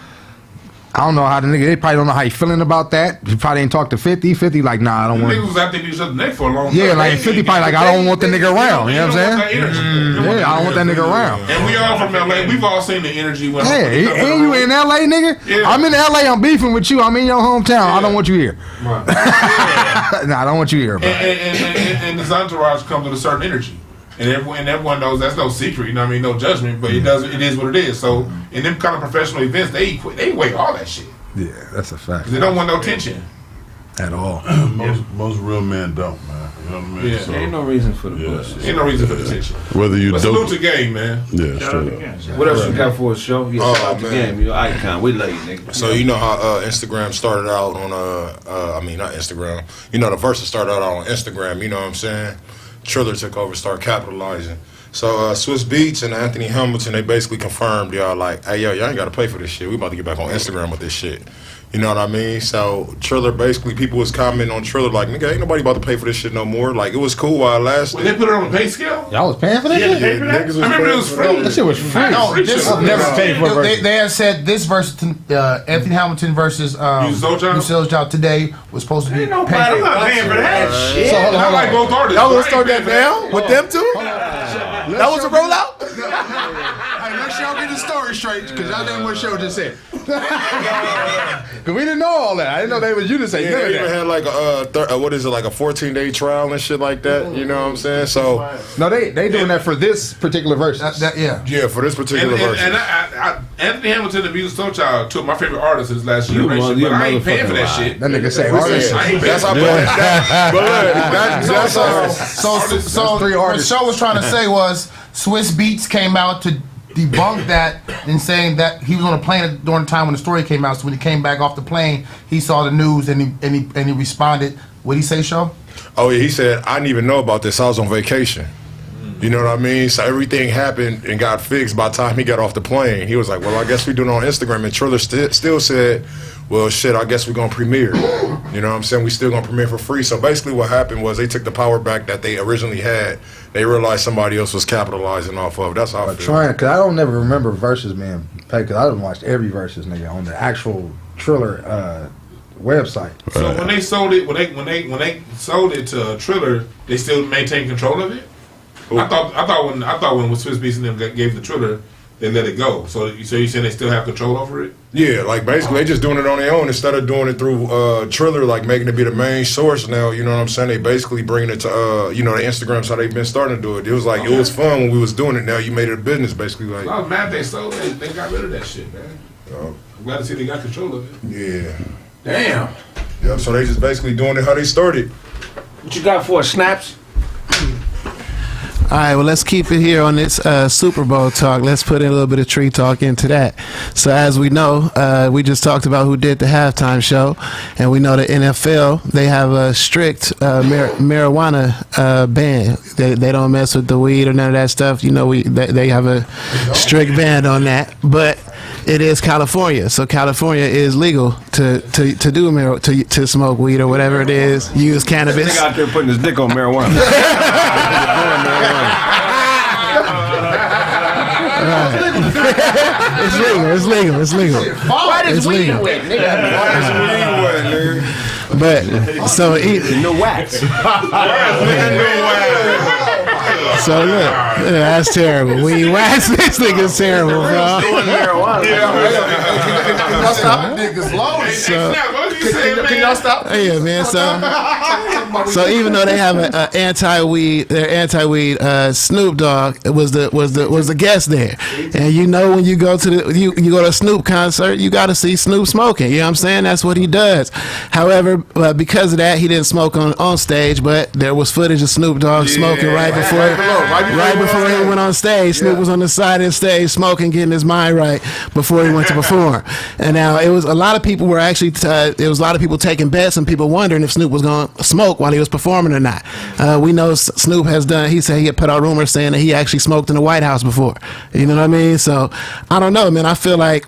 I don't know how they probably don't know how he feeling about that. He probably ain't talked to 50. 50 like, nah, I don't want. Niggas was out there each other's neck for a long time. Yeah, like 50 probably like, I don't want the nigga around. You know what I'm saying? Yeah, I don't want that nigga around. And we all from LA. We've all seen the energy. When and you in LA, nigga? Yeah. I'm in LA. I'm beefing with you. I'm in your hometown. Yeah. I don't want you here. Right. Nah, I don't want you here. Bro. And this entourage comes with a certain energy. And everyone knows that's no secret, you know what I mean? No judgment, but it is what it is. So in them kind of professional events, they weigh all that shit. Yeah, that's a fact. They don't want no tension at all. Most real men don't, man. You know what I mean? Yeah, so, ain't no reason for the bullshit. Ain't no reason for the tension. Whether you salute the game, man. Yeah, straight up. What else you got for us, show? Shout out the game, your icon. We love you, nigga. So you know how Instagram started out on not Instagram. The Versus started out on Instagram. You know what I'm saying? Triller took over, started capitalizing. So Swiss Beats and Anthony Hamilton, they basically confirmed, y'all like, hey, y'all ain't got to pay for this shit. We about to get back on Instagram with this shit. You know what I mean? So Triller, basically, people was commenting on Triller like, nigga, ain't nobody about to pay for this shit no more. Like, it was cool while it lasted. Well, they put it on the pay scale? Y'all was paying for that shit? Yeah, niggas was paying for that. That shit was free. No, I've never paid for a verse. They had said this verse, Anthony Hamilton versus Soulchild today was supposed to be paid. I'm not paying for that shit. So hold on. I like both artists. Y'all gonna start that now with them too? That was a rollout? Hey, let's y'all get the story straight, because y'all didn't what show just said. Because we didn't know all that. I didn't know they was you to say. Yeah, they even had like a 14-day trial and shit like that. You know what I'm saying? So no, they doing that for this particular verse. Yeah, for this particular verse. And Anthony Hamilton and Music Soulchild, two of my favorite artists this last generation. But I ain't paying for that shit. That nigga say artist. That's our So three artists. What Show was trying to say was Swiss Beats came out to debunk that and saying that he was on a plane during the time when the story came out. So when he came back off the plane, he saw the news and he responded. What did he say, Show? Oh yeah, he said, I didn't even know about this. I was on vacation. You know what I mean? So everything happened and got fixed by the time he got off the plane. He was like, well, I guess we doing it on Instagram. And Triller still said, well, shit, I guess we're going to premiere. You know what I'm saying? We still going to premiere for free. So basically what happened was they took the power back that they originally had. They realized somebody else was capitalizing off of. That's how I feel. Because I don't never remember verses being paid, because I done watched every verses, nigga, on the actual Triller website. So when they sold it, when they sold it to Triller, they still maintain control of it? I thought when Swiss Beats and them gave the Triller, they let it go. So you saying they still have control over it? Yeah, like basically they just doing it on their own instead of doing it through Triller, like making it be the main source now. You know what I'm saying? They basically bringing it to the Instagrams how they've been starting to do it. It was like it was fun when we was doing it. Now you made it a business basically. Like I was mad they sold it. They got rid of that shit, man. I'm glad to see they got control of it. Yeah. Damn. Yeah. So they just basically doing it how they started. What you got for us, Snaps? All right, well, let's keep it here on this Super Bowl talk. Let's put in a little bit of tree talk into that. So, as we know, we just talked about who did the halftime show, and we know the NFL, they have a strict marijuana ban. They don't mess with the weed or none of that stuff. You know, they have a strict ban on that. But it is California, so California is legal to smoke weed or whatever it is. Use cannabis. This nigga out there putting his dick on marijuana. It's legal. Why does weed legal. wet, nigga? But so no wax. So look, that's terrible. Weed wax, this nigga's terrible, bro. Can y'all stop? Niggas loaded. Can y'all stop? Yeah, man. So even though they have an anti-weed, Snoop Dogg was the guest there, and you know when you go to you go to a Snoop concert, you got to see Snoop smoking. You know what I'm saying? That's what he does. However, because of that, he didn't smoke on stage, but there was footage of Snoop Dogg smoking right before he went on stage. Snoop was on the side of the stage smoking, getting his mind right before he went to perform. And now it was a lot of people were actually there was a lot of people taking bets and people wondering if Snoop was going to smoke while he was performing or not. We know Snoop has done. He said he had put out rumors saying that he actually smoked in the White House before. You know what I mean? So I don't know, man. I feel like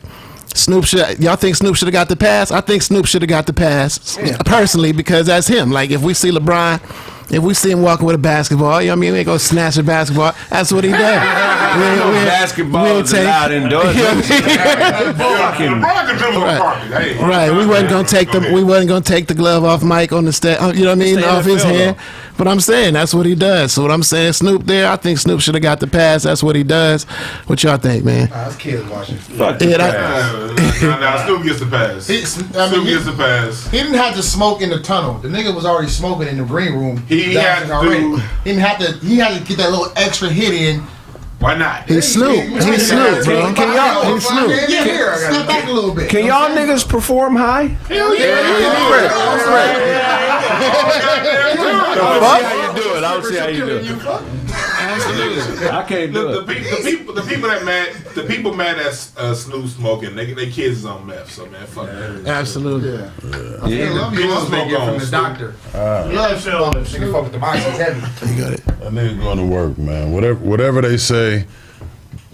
y'all think Snoop should have got the pass? I think Snoop should have got the pass personally, because that's him. Like if we see LeBron, if we see him walking with a basketball, you know what I mean? We ain't gonna snatch a basketball. That's what he does. Basketball is allowed indoors. Right. We wasn't gonna take the glove off Mike on the stage. You know what I mean? Off his hand. But I'm saying that's what he does. So what I'm saying, Snoop there, I think Snoop should have got the pass. That's what he does. What y'all think, man? That's kids watching. Fuck Snoop gets the pass. Snoop gets the pass. He didn't have to smoke in the tunnel. The nigga was already smoking in the green room. He had to get that little extra hit in. Why not? He's Snoop. He's Snoop, bro. He's Snoop. Step back a little bit. Can y'all niggas perform high? Hell yeah. I don't see how you do it. I can't do it. The people mad at Snoop smoking. They kids is on meth. So man, fuck that. Absolutely. Love from the doctor. Love smoking. Nigga fuck with the box. He's heavy. You got it. That nigga going to work, man. Whatever they say,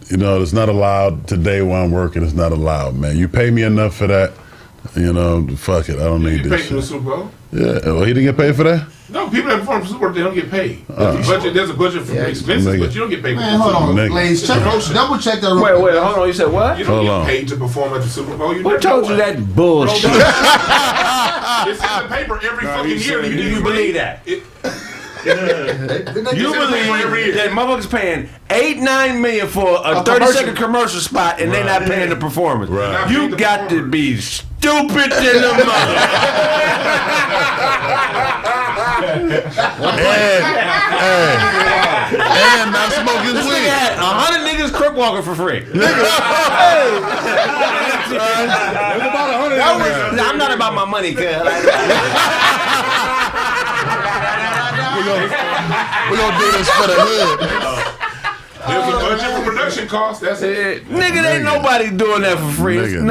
you know, it's not allowed today while I'm working. It's not allowed, man. You pay me enough for that, you know. Fuck it, I don't need this. Paid for the Super Bowl? Yeah. Well, he didn't get paid for that. No, people that perform for Super Bowl, they don't get paid. There's a budget for expenses, but you don't get paid. Man, hold on, ladies. Double check that. Wait, hold on. You said what? You don't get paid to perform at the Super Bowl. Who told you that bullshit? It's in the paper every fucking year. Do you believe that? You believe that motherfuckers paying $8-9 million for a 30-second commercial spot and they're not paying the performance? Right. You got to be stupid in the mother. And not smoking this weed. Nigga had 100 niggas crip walking for free. I'm not about my money, cuz. We're gonna do this for the hood. There's a budget for production costs. That's it. Nigga, ain't nobody doing that for free. Nigga, Do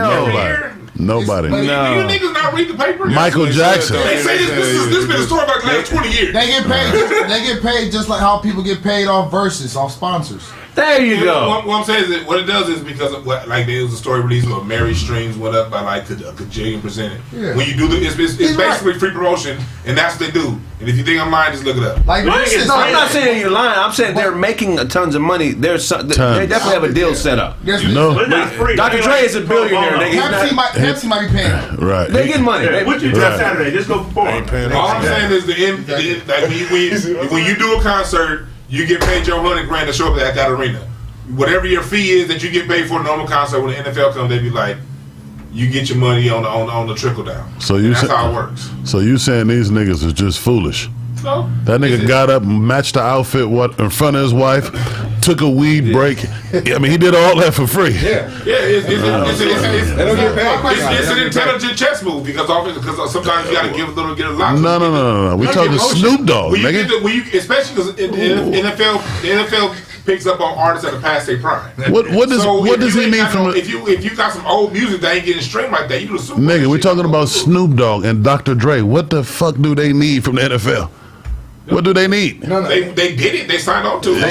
nobody. you niggas not read the paper? Michael Jackson. They say this been a story about the last 20 years. They get paid. They get paid just like how people get paid off verses, off sponsors. There you go. What I'm saying is that what it does is because of what, like there was a story released where Mary Streams went up by like a gajillion%. Yeah. When you do it's basically free promotion, and that's what they do. And if you think I'm lying, just look it up. Like no, I'm not saying you're lying. I'm saying they're making tons of money. They definitely have a deal set up. Yes, Dr. Dre is a billionaire. Pepsi might be paying. Right. They get money. What you do Saturday? Just go perform. All I'm saying is when you do a concert, you get paid your $100,000 to show up at that arena. Whatever your fee is that you get paid for a normal concert, when the NFL comes, they be like, you get your money on the trickle down. So that's how it works. So you saying these niggas is just foolish? No. That nigga got up, matched the outfit in front of his wife, took a weed break. I mean, he did all that for free. Yeah, it's an intelligent chess move because sometimes you got to give a little, get a lot. No. We talking Snoop Dogg, nigga. Especially because the NFL picks up on artists that have passed their prime. What does he mean from? If you got some old music that ain't getting streamed like that, you do the Super Bowl. Nigga, we talking about Snoop Dogg and Dr. Dre. What the fuck do they need from the NFL? What do they need? They did it. They signed on to it.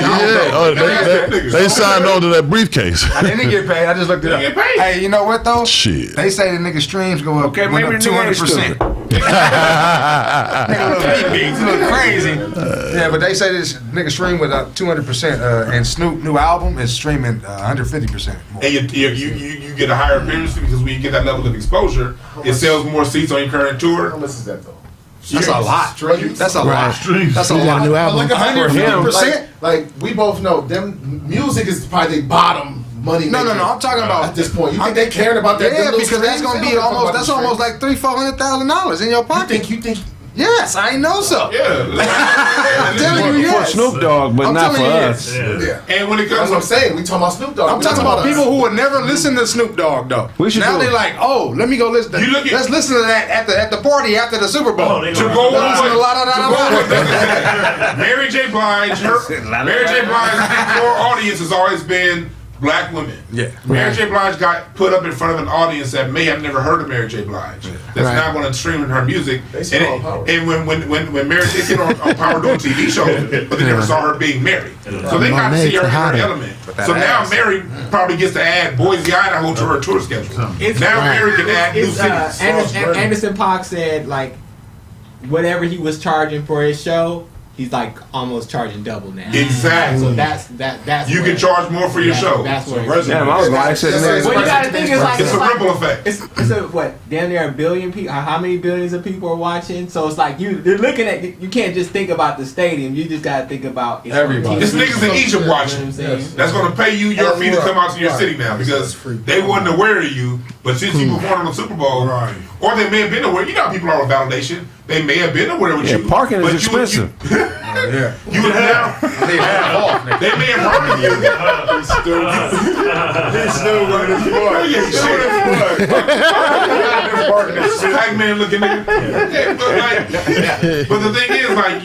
They signed on to that briefcase. I didn't get paid. I just looked it up. Hey, you know what though? Shit. They say the nigga streams go up, Okay, went maybe up the nigga ain't 200%. Nigga look crazy. Yeah, but they say this nigga stream with 200%, and Snoop new album is streaming 150% more. And you get a higher appearance because when you get that level of exposure, it sells more seats on your current tour. How much is that though? That's a lot. That's a lot. That's a lot. New album. Like 150%. Like we both know, them music is probably the bottom money. No. I'm talking about at this point. You think they cared about that? Yeah, because that's gonna be almost. That's almost like $300,000-$400,000 in your pocket. You think? Yes, I know so. Yeah. I'm telling you, For yes. Snoop Dogg, but I'm not for telling you, us. Yeah. And when it comes, that's what I'm saying. We talking about Snoop Dogg. I'm talking about people who would never listen to Snoop Dogg though. Now they're like, oh, let me go listen. Let's listen to that at the party after the Super Bowl. to go Mary J. Blige's core audience has always been black women. Yeah. Mary J. Blige got put up in front of an audience that may have never heard of Mary J. Blige. That's not going to stream her music. And when Mary J. came on Power doing TV shows, but they never saw her being Mary. So they got to see her in her element. So now Mary probably gets to add Boise, Idaho to her tour schedule. Now Mary can add new cities. Anderson .Paak said like whatever he was charging for his show, he's like almost charging double now. Exactly. So that's you can charge more for your show. That's where. Damn, I was going to say What you gotta think is like it's a ripple effect. It's a what? Damn near a billion people. How many billions of people are watching? So it's like you're looking at. You can't just think about the stadium. You just gotta think about everybody. There's niggas in Egypt watching. That's gonna pay you your fee to come out to your city now because they wasn't aware of you. But since you performed on the Super Bowl, or they may have been aware. You know how people are with validation. They may have been aware with you. Parking is expensive. You would now. They may have heard of you. He's still running his Pac-Man looking nigga. But the thing is, like,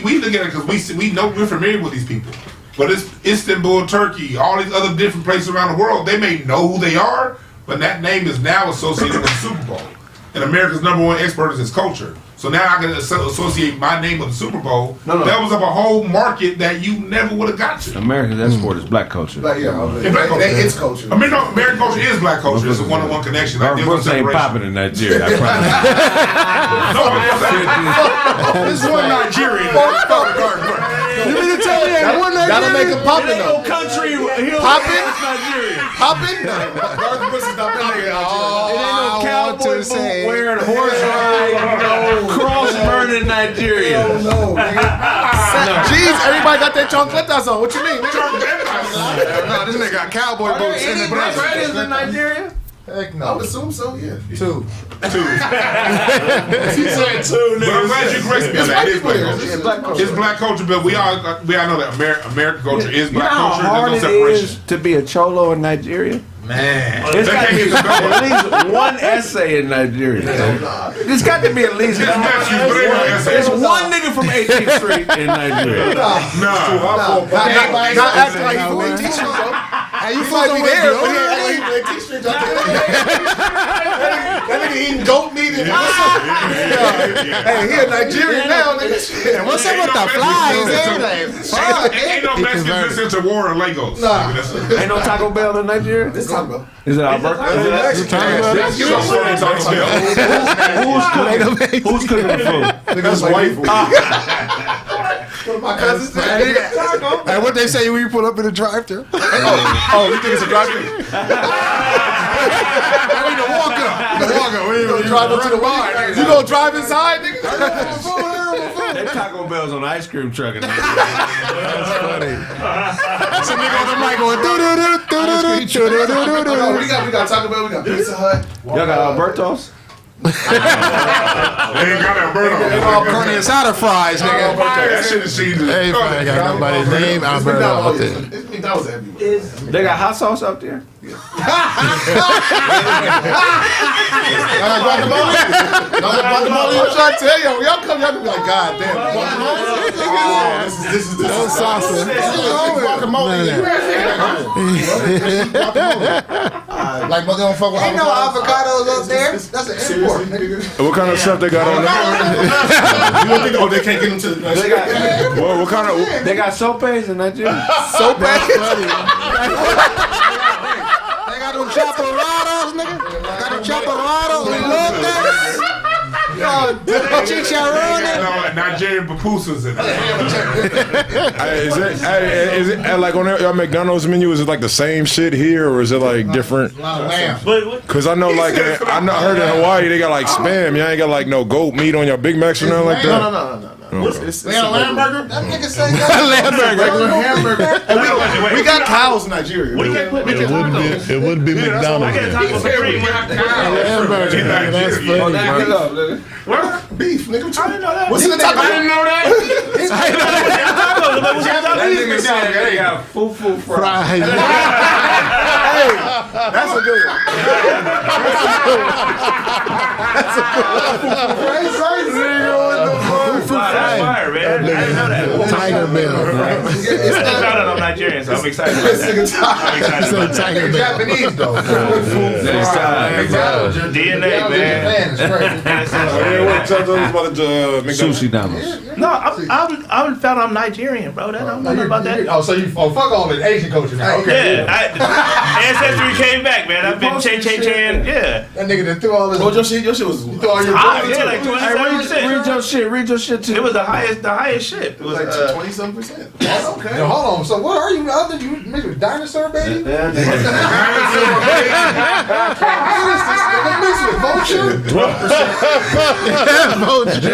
we look at it because we know we're familiar with these people. But it's Istanbul, Turkey, all these other different places around the world. They may know who they are, but that name is now associated with the Super Bowl. And America's #1 expert is its culture. So now I can associate my name with the Super Bowl. That was up a whole market that you never would have got to. America's export is black culture. Black culture. It's culture. American culture is black culture. It's a one-on-one connection. Our books ain't popping in Nigeria. I This one Nigerian. You mean to tell me that one Nigerian? Gotta make it poppin' though. Country Poppin'? Garth Brooks is not poppin'. It ain't no cowboy boot wearing horse ride, cross burning Nigeria. No, nigga. Jeez, everybody got their chancletas on. What you mean? No, this nigga got cowboy boots in the black radis in Nigeria? Heck no. I would assume so, yeah. Two. He said two, nigga. But I'm glad you graced me on that. It is black culture. It's black culture, but we all know that American culture is black culture. You know how hard There's no it separation. is to be a cholo in Nigeria? Man. It's got to be at least one essay in Nigeria. There's got to be at least one. There's one nigga from 18th Street in Nigeria. Not acting like you from 18th Street, though. Hey, you might be there, but he ain't acting like 18th Street. That nigga eating goat meat and hey, he in Nigeria now, nigga. What's up with the flies? Ain't no Mexicans listen to War in Lagos. Ain't no Taco Bell in Nigeria? This Taco Bell. Is it Alberta? Who's cooking the food? Nigga's white. One of my cousins. Hey, what they say when you pull up in the drive-thru? Oh, you think it's a drive-thru? Walk up. You gonna drive up to the bar? You gonna drive inside, nigga? They Taco Bell's on the ice cream truck in Nigeria. That's funny. Some nigga on the mic going We got Taco Bell, we got Pizza Hut. Y'all got Alberto's? They ain't got that burner. They all carne asada fries, nigga. That shit is seasoned. Hey, I got nobody's name. Alberto out there. McDonald's everywhere. They got hot sauce up there. I'm trying to tell y'all, y'all come, y'all be like, God damn. This is No salsa. Like, they don't fuck with Ain't no avocados up there. That's an import, nigga. What kind of stuff they got on there? You don't think, they can't get them to the What kind of? They got sopes in Nigeria. Sopes? They got them chaparrados, nigga. Got them chaparrados. Nigerian pupusas in there. Is it like on your McDonald's menu? Is it like the same shit here, or is it like different? Because I know, like, I heard in Hawaii they got like spam. Y'all ain't got like no goat meat on your Big Macs or nothing like that. No. Okay. They got a lamb burger? That nigga say Lamb regular hamburger. And we got cows in Nigeria. It wouldn't be McDonald's. Hamburger. That's funny. Beef, nigga. I didn't know that. What's in the taco? I didn't know that. That nigga said they got fufu fries. Hey, that's a good one. That's a good one. That's fire, man. I didn't know that. Tiger Bell. I found out I'm Nigerian, so I'm excited about that. I'm excited about that. Tiger Bell. Japanese, though. DNA, man. Sushi Domino's. No, I found I'm Nigerian, bro. I don't know about that. Oh, so you fuck all the Asian culture now. Okay. Yeah, ancestry came back, man. I've been Chan. Yeah. That nigga that threw all this. Oh, your shit was. You threw all your high, bullets yeah, too. like 27%. Read your shit too. It was the highest shit. It was Like 20-some%. Okay. Now, hold on. So what are you? Other you nigga dinosaur baby? Yeah, All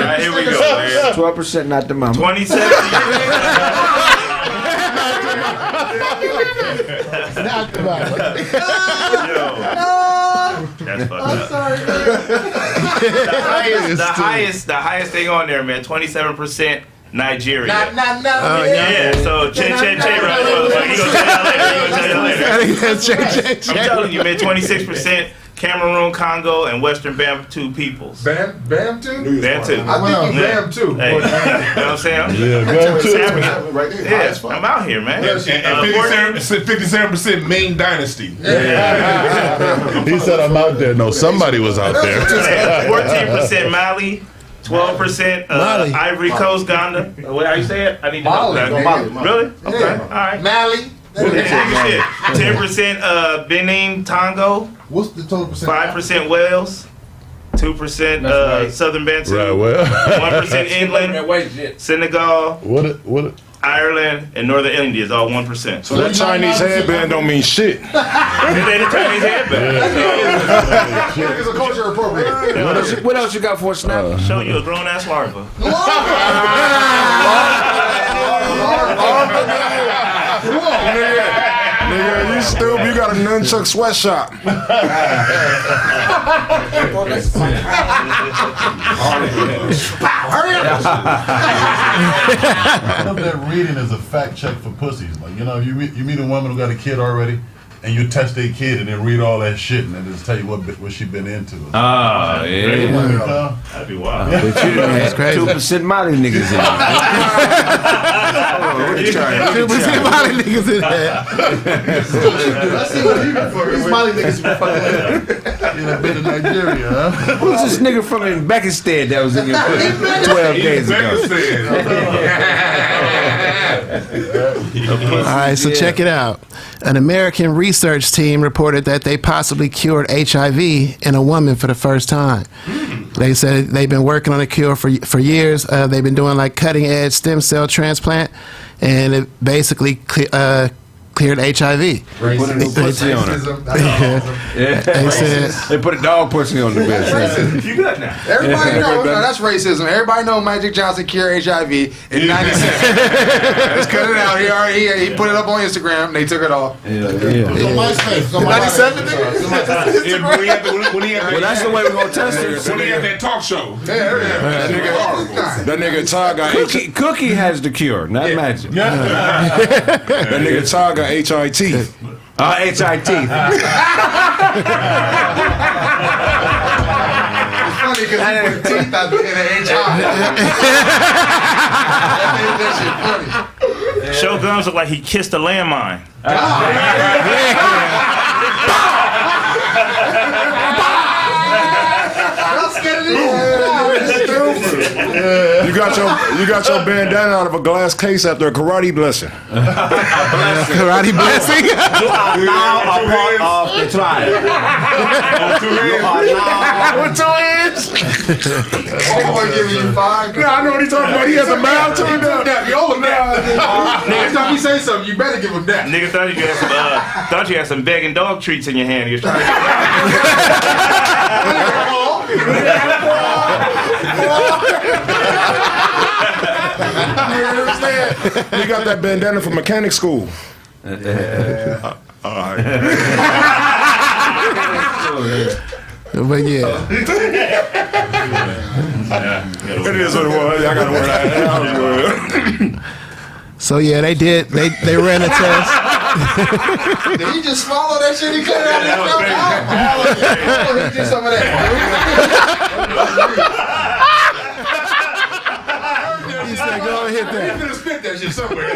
right, here we go, man. 12% not the mama. 27. Not the mama. That's fucked up. The highest thing on there, man. 27% Nigeria. Yeah. So Che, right? He gonna tell y'all later. I'm telling you, man. 26% Cameroon, Congo, and Western Bantu peoples. Bantu? Bantu. I think you Bam too. Hey, you know what I'm saying? Yeah, Bantu. right there. Yeah, I'm out here, man. And 57% Ming Dynasty. He said I'm out there. No, somebody was out there. 14% Mali. 12% Ivory Coast, Ghana. What how you say it? I need to know. Mali. Really? Okay. All right. Mali. 10% Benin, Tongo. What's the total percent? 5% Wales. 2% Southern Bantu. Right, well. 1% England. Senegal. What? Ireland and Northern India is all 1%. So that Chinese headband don't mean shit. It ain't a Chinese headband. It's a culture appropriate. What else you got for a snap? Show you a grown ass larva. Nigga, you stupid. You got a nunchuck sweatshop. I know that reading is a fact check for pussies. Like, you know, you meet a woman who got a kid already, and you test their kid and then read all that shit and then just tell you what she been into. Oh, yeah. That'd be wild. That's crazy. 2% Mali niggas in there. 2% Mali niggas in there. Let's see what he been for. These Mali niggas been fucking. You know, been to Nigeria, huh? Who's this nigga from Uzbekistan that was in your pussy 12 days ago? All right, so check it out. An American research team reported that they possibly cured HIV in a woman for the first time. They said they've been working on a cure for years. They've been doing like cutting edge stem cell transplant, and it basically cleared HIV. They put a new pussy on it. They said they put a dog pussy on the bitch. You good now? Everybody knows. No, that's racism. Everybody knows Magic Johnson cured HIV in 97. Let's cut it out. He put it up on Instagram. They took it off. It was on MySpace. It was on 97, Well, that's the way we're gonna test it. When he had that talk show. That nigga Todd got Cookie has the cure, not Magic. that nigga Todd got HIT. HIT. It's funny because he put teeth out in an HI. Show Gums look like he kissed a landmine. You got your bandana out of a glass case after a karate blessing. karate blessing. You are now a part of the tribe. You are now with 2 hands. I'm giving you 5. Yeah, I know what he's talking about. He has a mouth turned up. Next time you say something, you better give him that. Nigga thought you had some begging dog treats in your hand. You're trying to You got that bandana from mechanic school. But yeah. It is what it was. I got to wear that. So yeah, they ran a test. Did he just swallow that shit? He cleared out his mouth. He did some of that. He said, "Go and hit that." You could have spit that shit somewhere.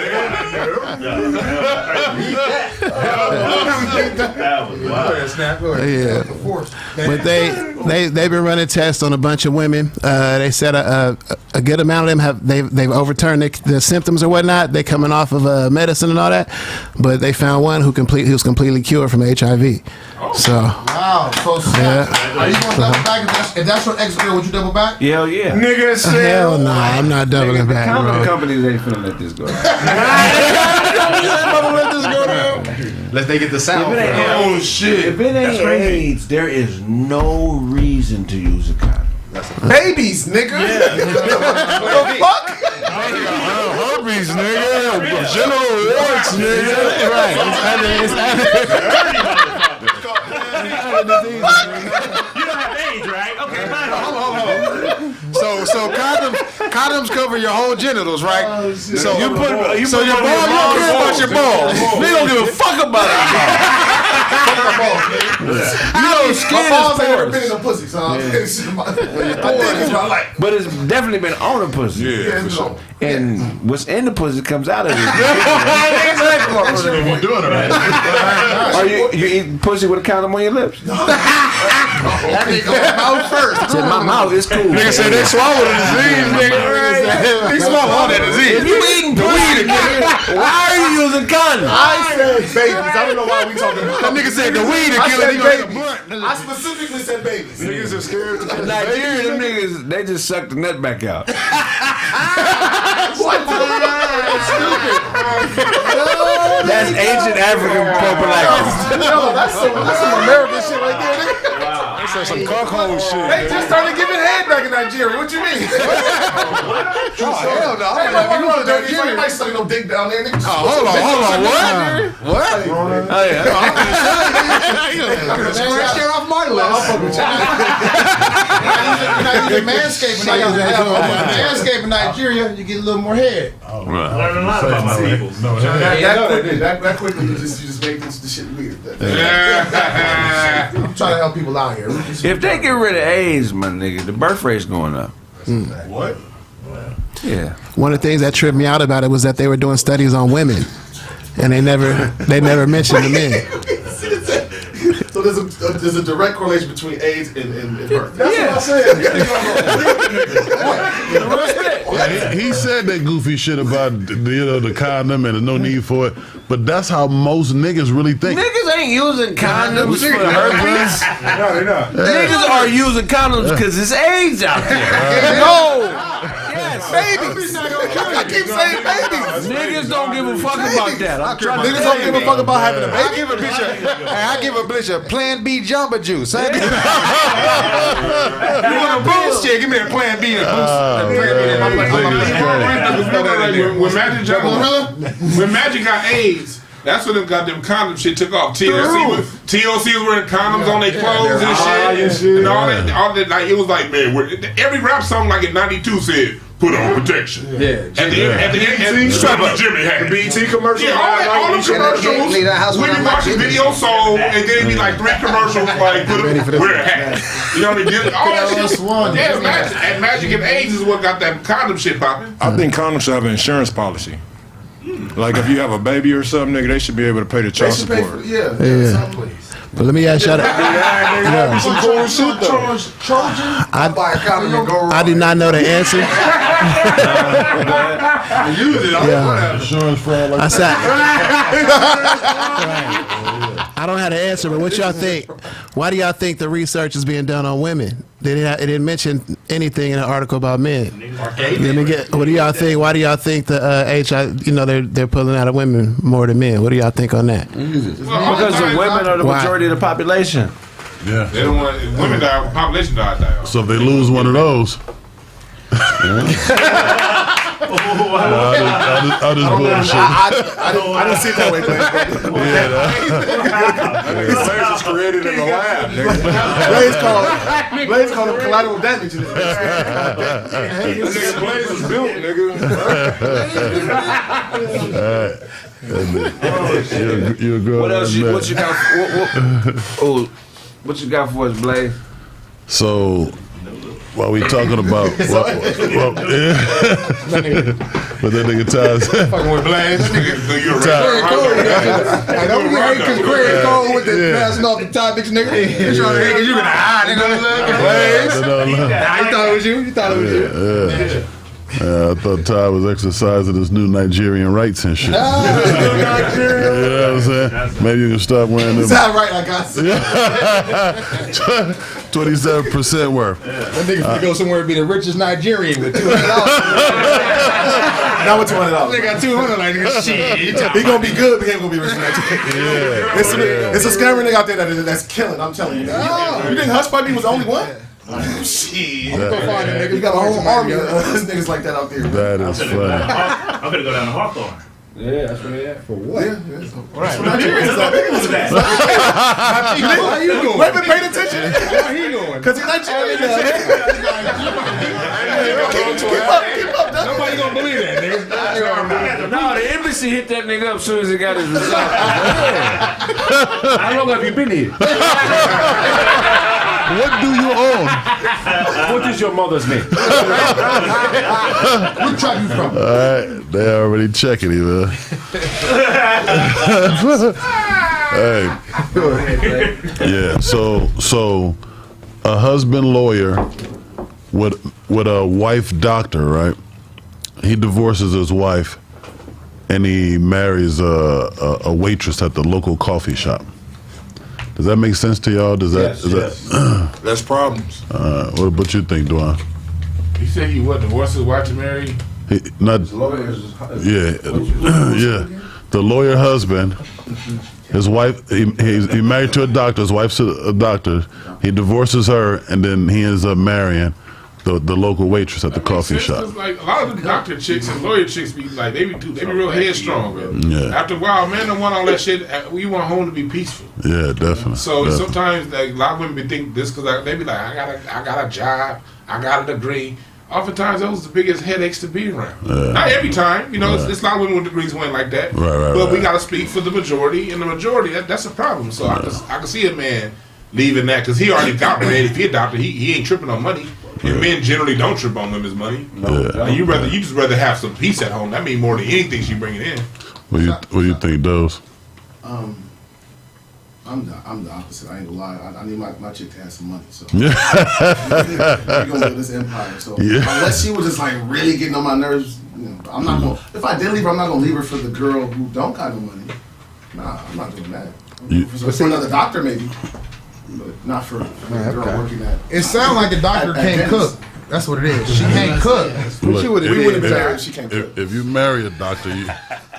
Yeah, but they've been running tests on a bunch of women. They said a good amount of them they've overturned the symptoms or whatnot. They coming off of medicine and all that, but they found one who was completely cured from HIV. So wow, so yeah. Are you gonna double back if that's your ex-girl? Would you double back? Hell yeah, nigga. Hell no, I'm not doubling back, bro. Companies ain't finna let this go. Unless they get the sound. Oh shit! If it ain't AIDS, there is no reason to use a condom. Babies, nigga. Yeah. What the fuck? Herpes, nigga. General warts, nigga. Right. You don't have AIDS, right? Okay, fine. So condoms cover your whole genitals, right? So you put your ball, you don't care about your balls. They don't give a fuck about it. You know, skin My balls is ain't never porous. been in a pussy, so I think it's my life. But it's definitely been on a pussy. Yeah, for sure. And what's in the pussy comes out of it. We're doing it right. Are you eat pussy with a condom on your lips? That nigga mouth first. Said my mouth is cool. Nigga said they swallow the disease, nigga. They swallow all that disease. If you eating pussy, why are you using condoms? I said babies. I don't know why we talking about That nigga said the weed to I kill said it. babies. I specifically said babies. Niggas are scared to In Nigeria, them niggas, they just suck the nut back out. That's ancient African prophylactics. No, that's some American shit right there, nigga. They said some cuckold shit. They just started giving head back in Nigeria. What you mean? Hell no. I'm like, you go to Nigeria, you might suck no dick down there, nigga. Hold on, what? Oh yeah. Scratch that off my list. I'll fuck with you. Manscaping in Nigeria, you get a little more head. Learn a lot about my people. That quickly, you just make this shit weird. I'm trying to help people out here. If they get rid of AIDS, my nigga, the birth rate's going up. What? Yeah. One of the things that tripped me out about it was that they were doing studies on women, and they never mentioned the men. So there's a direct correlation between AIDS and birth. That's what I said. He said that goofy shit about the condom and the no need for it, but that's how most niggas really think. Niggas ain't using condoms for herpes. No, they're not. Niggas are using condoms because it's AIDS out there. No. Babies. I keep saying babies. Niggas Niggas don't give a fuck about that. Niggas don't give a fuck about having a baby. I give a bitch a Plan B jumper juice. You want a boost? Yeah, give me a Plan B. When Magic got AIDS, that's when them goddamn condom shit took off. TLC was wearing condoms on their clothes and shit. And all that, like, it was like, man, every rap song like in 92 said, put on protection. Yeah. At the end, strap up. Jimmy had the BT commercial. Yeah, all the commercials. We be watching Video Soul, and then it'd be like 3 commercials, like, wear a hat. You know what I mean? All that shit. Yeah, Magic and AIDS is what got that condom shit popping. I think condoms should have an insurance policy. Like if you have a baby or something, nigga, they should be able to pay the child support. But let me ask y'all that. I do not know the answer. I don't have the answer, but what y'all think? Why do y'all think the research is being done on women? It didn't mention anything in the article about men. What do y'all think? Why do y'all think the HIV? They're pulling out of women more than men. What do y'all think on that? Because the women are the majority of the population. Yeah. They don't want women die. Population die. So if they lose one of those. I'll just bullshit. I don't see it that way, Blaze. Blaze was created in the lab. Blaze called him collateral damage. Blaze was built, nigga. You're good. What you got for us, Blaze? So, while we talking about, but that nigga Todd fucking with Blaze. You're right. Don't be hating because Kraig Cole with the passing off the topics, nigga. You're trying to hate because you gonna hide, nigga. Blaze. Nah, you thought it was you. You thought it was you. I thought Todd was exercising his new Nigerian rights and shit. You know what I'm saying? Maybe you can stop wearing them. Is that right? I got 27% worth. That nigga finna go somewhere and be the richest Nigerian with $200. Now with $200. They got $200. Like, shit. He gonna be good, but he ain't gonna be rich Nigerian. It's a scammer nigga out there that's killing. I'm telling you. You think Hush Puppy was the only one? Shit. I'm gonna find him, nigga. You got a whole army of niggas like that out there. That is funny. I'm gonna go down to Hawthorne. Yeah, that's where they at. For what? Right. Why you going? Wait, paying attention. Why he going? Because he's Nigerian. Keep up. Nobody gonna believe that, nigga. No, the embassy hit that nigga up as soon as he got his result. How long have you been here? What do you own? What is your mother's name? Where tribe you from? All right, they already checking him, man. Hey, yeah. So a husband lawyer with a wife doctor, right? He divorces his wife, and he marries a waitress at the local coffee shop. Does that make sense to y'all? Yes. That's problems. What you think, Dwann? He said he what? Divorced his wife to marry? The lawyer husband. His wife. He married to a doctor. His wife's a doctor. He divorces her, and then he ends up marrying the local waitress at the coffee shop. Like a lot of the doctor chicks and lawyer chicks be like they be real headstrong, man. Yeah. After a while, man, don't want all that shit. We want home to be peaceful. Yeah, definitely. So sometimes like, a lot of women be think this because they be like, I got a job, I got a degree. Oftentimes, those are the biggest headaches to be around. Not every time, it's a lot of women with degrees went like that. But we got to speak for the majority, and the majority that's a problem. So I can see a man leaving that because he already got ready. If he a doctor, he ain't tripping on money. And men generally don't trip on women's money. And you just rather have some peace at home. That means more than anything she bringing in. What do you think, Dose? I'm the opposite. I ain't gonna lie. I need my chick to have some money. So Yeah. we're gonna live this empire. So unless she was just like really getting on my nerves, I'm not gonna. If I did leave her, I'm not gonna leave her for the girl who don't got no money. Nah, I'm not doing that. For another doctor maybe. But not for a girl working at. It sounds like the doctor can't cook. That's what it is. She can't cook. Look, We wouldn't marry. She can't cook. If you marry a doctor,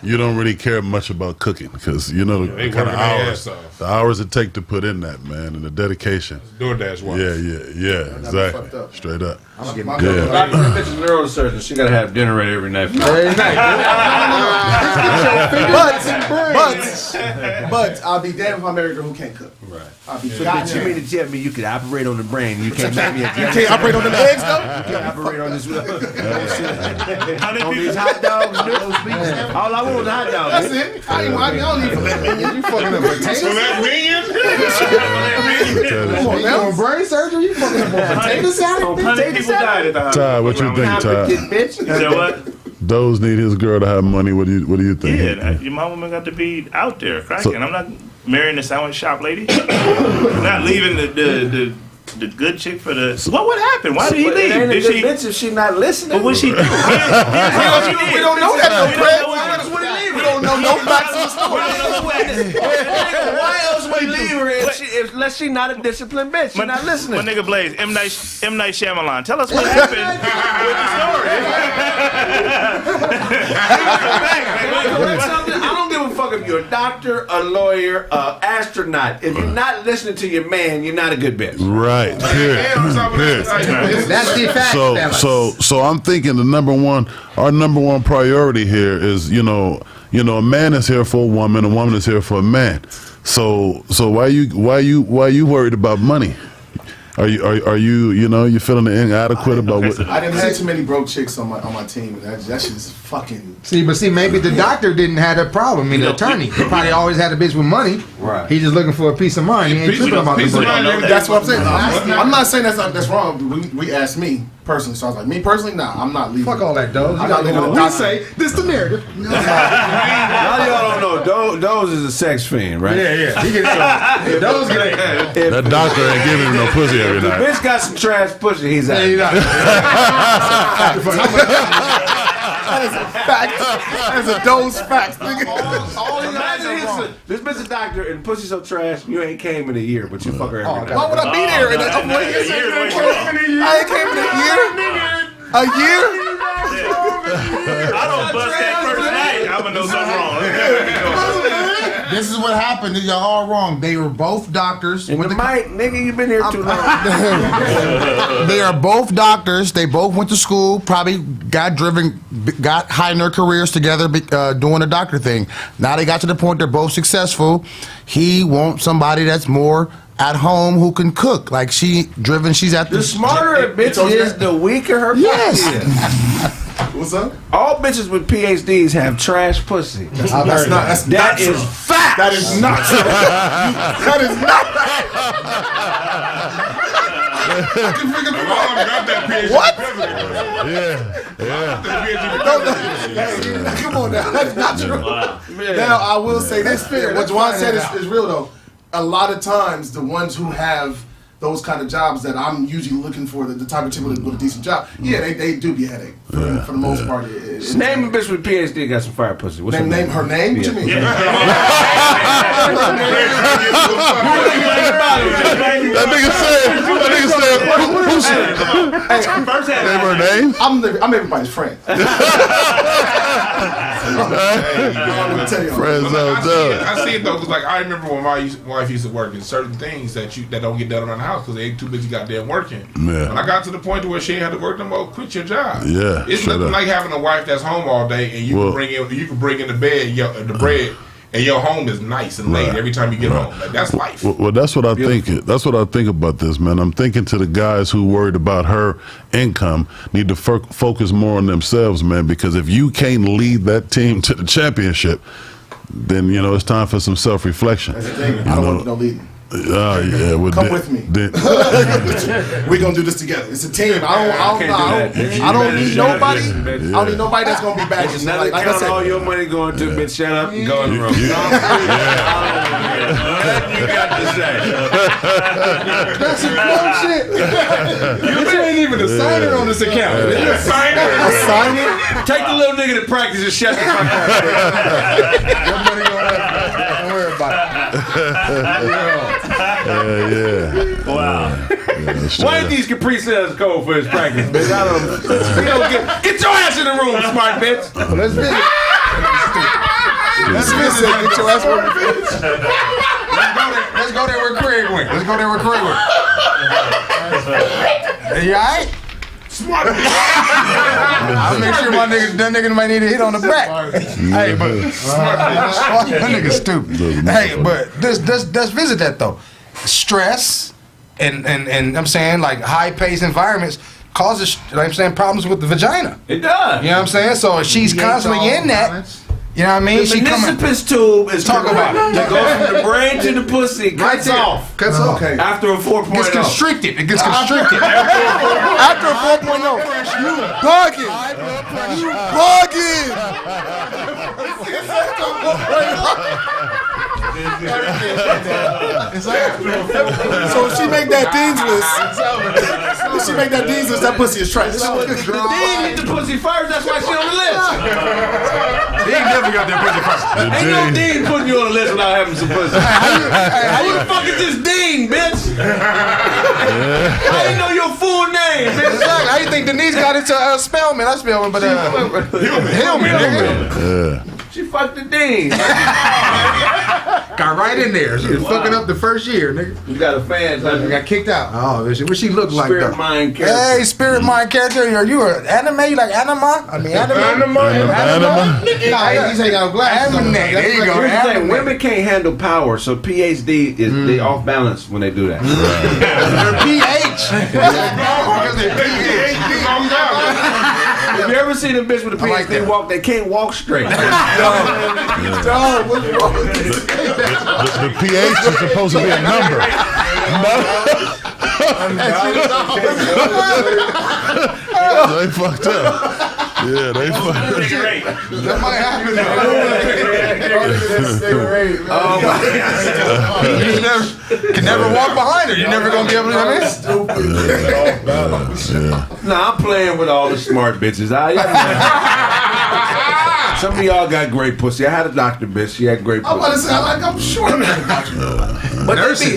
you don't really care much about cooking because you know They the kind of working their hours, ass off. the hours it take to put in that, man, and the dedication. DoorDash wife. Yeah, exactly. Straight up. A lot of bitches neurosurgeon. She gotta have dinner ready every night. Every But I'll be damned if I marry a girl who can't cook. Right. I'll be So goddamn. bitch, you mean to tell me you could operate on the brain? You can't make me a You can't operate on them eggs, though? You can't operate on this. On these hot dogs, nigga. All I want was a hot dog. That's it. I don't need filet mignon. You fucking up potatoes. Filet mignon? Come on, now. You brain surgery? You fucking up potato salad? People died at the hospital. Todd, what you think, Todd? You know what? Those need his girl to have money. What do you think? Yeah, my woman got to be out there cracking. I'm not marrying the sandwich shop lady. I'm not leaving the good chick for the. What happened? Why did he leave? Ain't a Did good she? bitch if she not listening. But what she? We don't know that, though, Craig. We don't know no facts of the story. Why else would he leave her unless she not a disciplined bitch? She not listening. My nigga Blaze, M. Night Shyamalan. Tell us what happened with the story. I don't give a fuck if you're a doctor, a lawyer, an astronaut. If you're not listening to your man, you're not a good bitch. Right. That's the fact. So I'm thinking our number one priority here is a man is here for a woman is here for a man. So why you worried about money? Are you feeling inadequate about what? I didn't have too many broke chicks on my team, and that shit is fucking. See, maybe the doctor didn't have that problem. I mean, the attorney, he probably always had a bitch with money. Right. He's just looking for a peace of mind. He ain't tripping about the money. That's what I'm saying. I'm not saying that's wrong. We asked me personally, so I was like, me personally, nah, I'm not leaving. Fuck all that, Doze. I'm not leaving. We say this the narrative. Y'all don't know. Doze is a sex fiend, right? Yeah. He gets Doze get That doctor ain't giving him no pussy every The night. bitch got some trash pussy. He's out. That is a fact. That is a Doze fact, nigga. Imagine this bitch a doctor and pussy so trash you ain't came in a year, but you fuck her every night. Why would I be there? I ain't came in a year. I don't bust that first night. I'm gonna know something wrong. This is what happened. Y'all all wrong. They were both doctors. And the mic, nigga, you been here too long. They are both doctors. They both went to school. Probably got high in their careers together, doing the doctor thing. Now they got to the point they're both successful. He wants somebody that's more at home who can cook. Like she's at The smarter a bitch is, the weaker her pussy is. What's up? All bitches with PhDs have trash pussy. That's not true. That is fact. That is not true. That is not. What? Come on now. That's not true. Now, I will say this. What Dwann said is real, though. A lot of times, the ones who have those kind of jobs that I'm usually looking for, the type of people with a decent job, they do be a headache. For the most part. Name a bitch with PhD got some fire pussy. What's Name her name? What you mean? That nigga said, Name her name? I'm everybody's friend. I see it though, because like I remember when my wife used to work in certain things that don't get done around the house because they ain't too busy goddamn working. Yeah. When I got to the point to where she ain't had to work no more, quit your job. Yeah, It's straight nothing up. like having a wife that's home all day and you can bring in the bed the bread and your home is nice and laid every time you get home. Like, that's life. Well, that's what I think. That's what I think about this, man. I'm thinking to the guys who worried about her income need to focus more on themselves, man. Because if you can't lead that team to the championship, then it's time for some self-reflection. That's the thing. I don't want no leading. Yeah, well, Come with me. We're gonna do this together. It's a team. I don't need nobody. I don't need nobody that's gonna be bad. Just like I said, all your money going to bitch. Shut up and go in the room. You got to say. That's some bullshit. You ain't even a signer on this account. A signer? A signer? Take the little nigga to practice and shut the fuck up. Your money going up. Don't worry about it. Wow. Why ain't these Capri Suns cold for his practice, bitch? I don't get your ass in the room, smart bitch. Let's visit. Let's visit. Get your ass over. Let's go there where Kraig went. Let's go there where Kraig went. You alright? Smart. I'll make sure that nigga might need a hit on the back. Hey, but that nigga stupid. Hey, but let's visit that though. Stress and I'm saying like high paced environments causes, you know what I'm saying, problems with the vagina. It does. You know what I'm saying? So if she's constantly in that, you know what I mean? The municipus tube is talk about it. That goes from the brain to the pussy. Cuts off. Cuts off. Okay. After a 4.0. Gets constricted. It gets constricted. After a 4.0. Bugging. So if she make that Dean's list, that pussy is trash. Dean hit the pussy first, that's why she on the list. Dean definitely got that pussy first. Ain't no Dean putting you on the list without having some pussy. Who the fuck is this Dean, bitch? I didn't know your full name, bitch. Exactly. How you think Denise got into Spellman? Not Spellman, but Hillman. Yeah. She fucked the Dean. Got right in there. She was fucking up the first year, nigga. You got a fan, I got kicked out. Oh, what she look like Spirit though? mind character. Hey, spirit mind character. Are you an anime? You like anima? I mean anima. Anima. Nah, he ain't got no glasses. Anime. There you go. Here's the thing, Anime. women can't handle power, so PhD is they off balance when they do that. Their pH. Because their pH. Have you ever seen a bitch with a PhD walk? They can't walk straight. Dog, what's wrong with this? The pH is supposed to be a number. They fucked up. Yeah, they fucked up. That might happen. You can never walk behind her. You're never gonna be able to. Nah, I'm playing with all the smart bitches. Some of y'all got great pussy. I had a doctor bitch. She had great pussy. I'm about to say, I'm sure. But they be,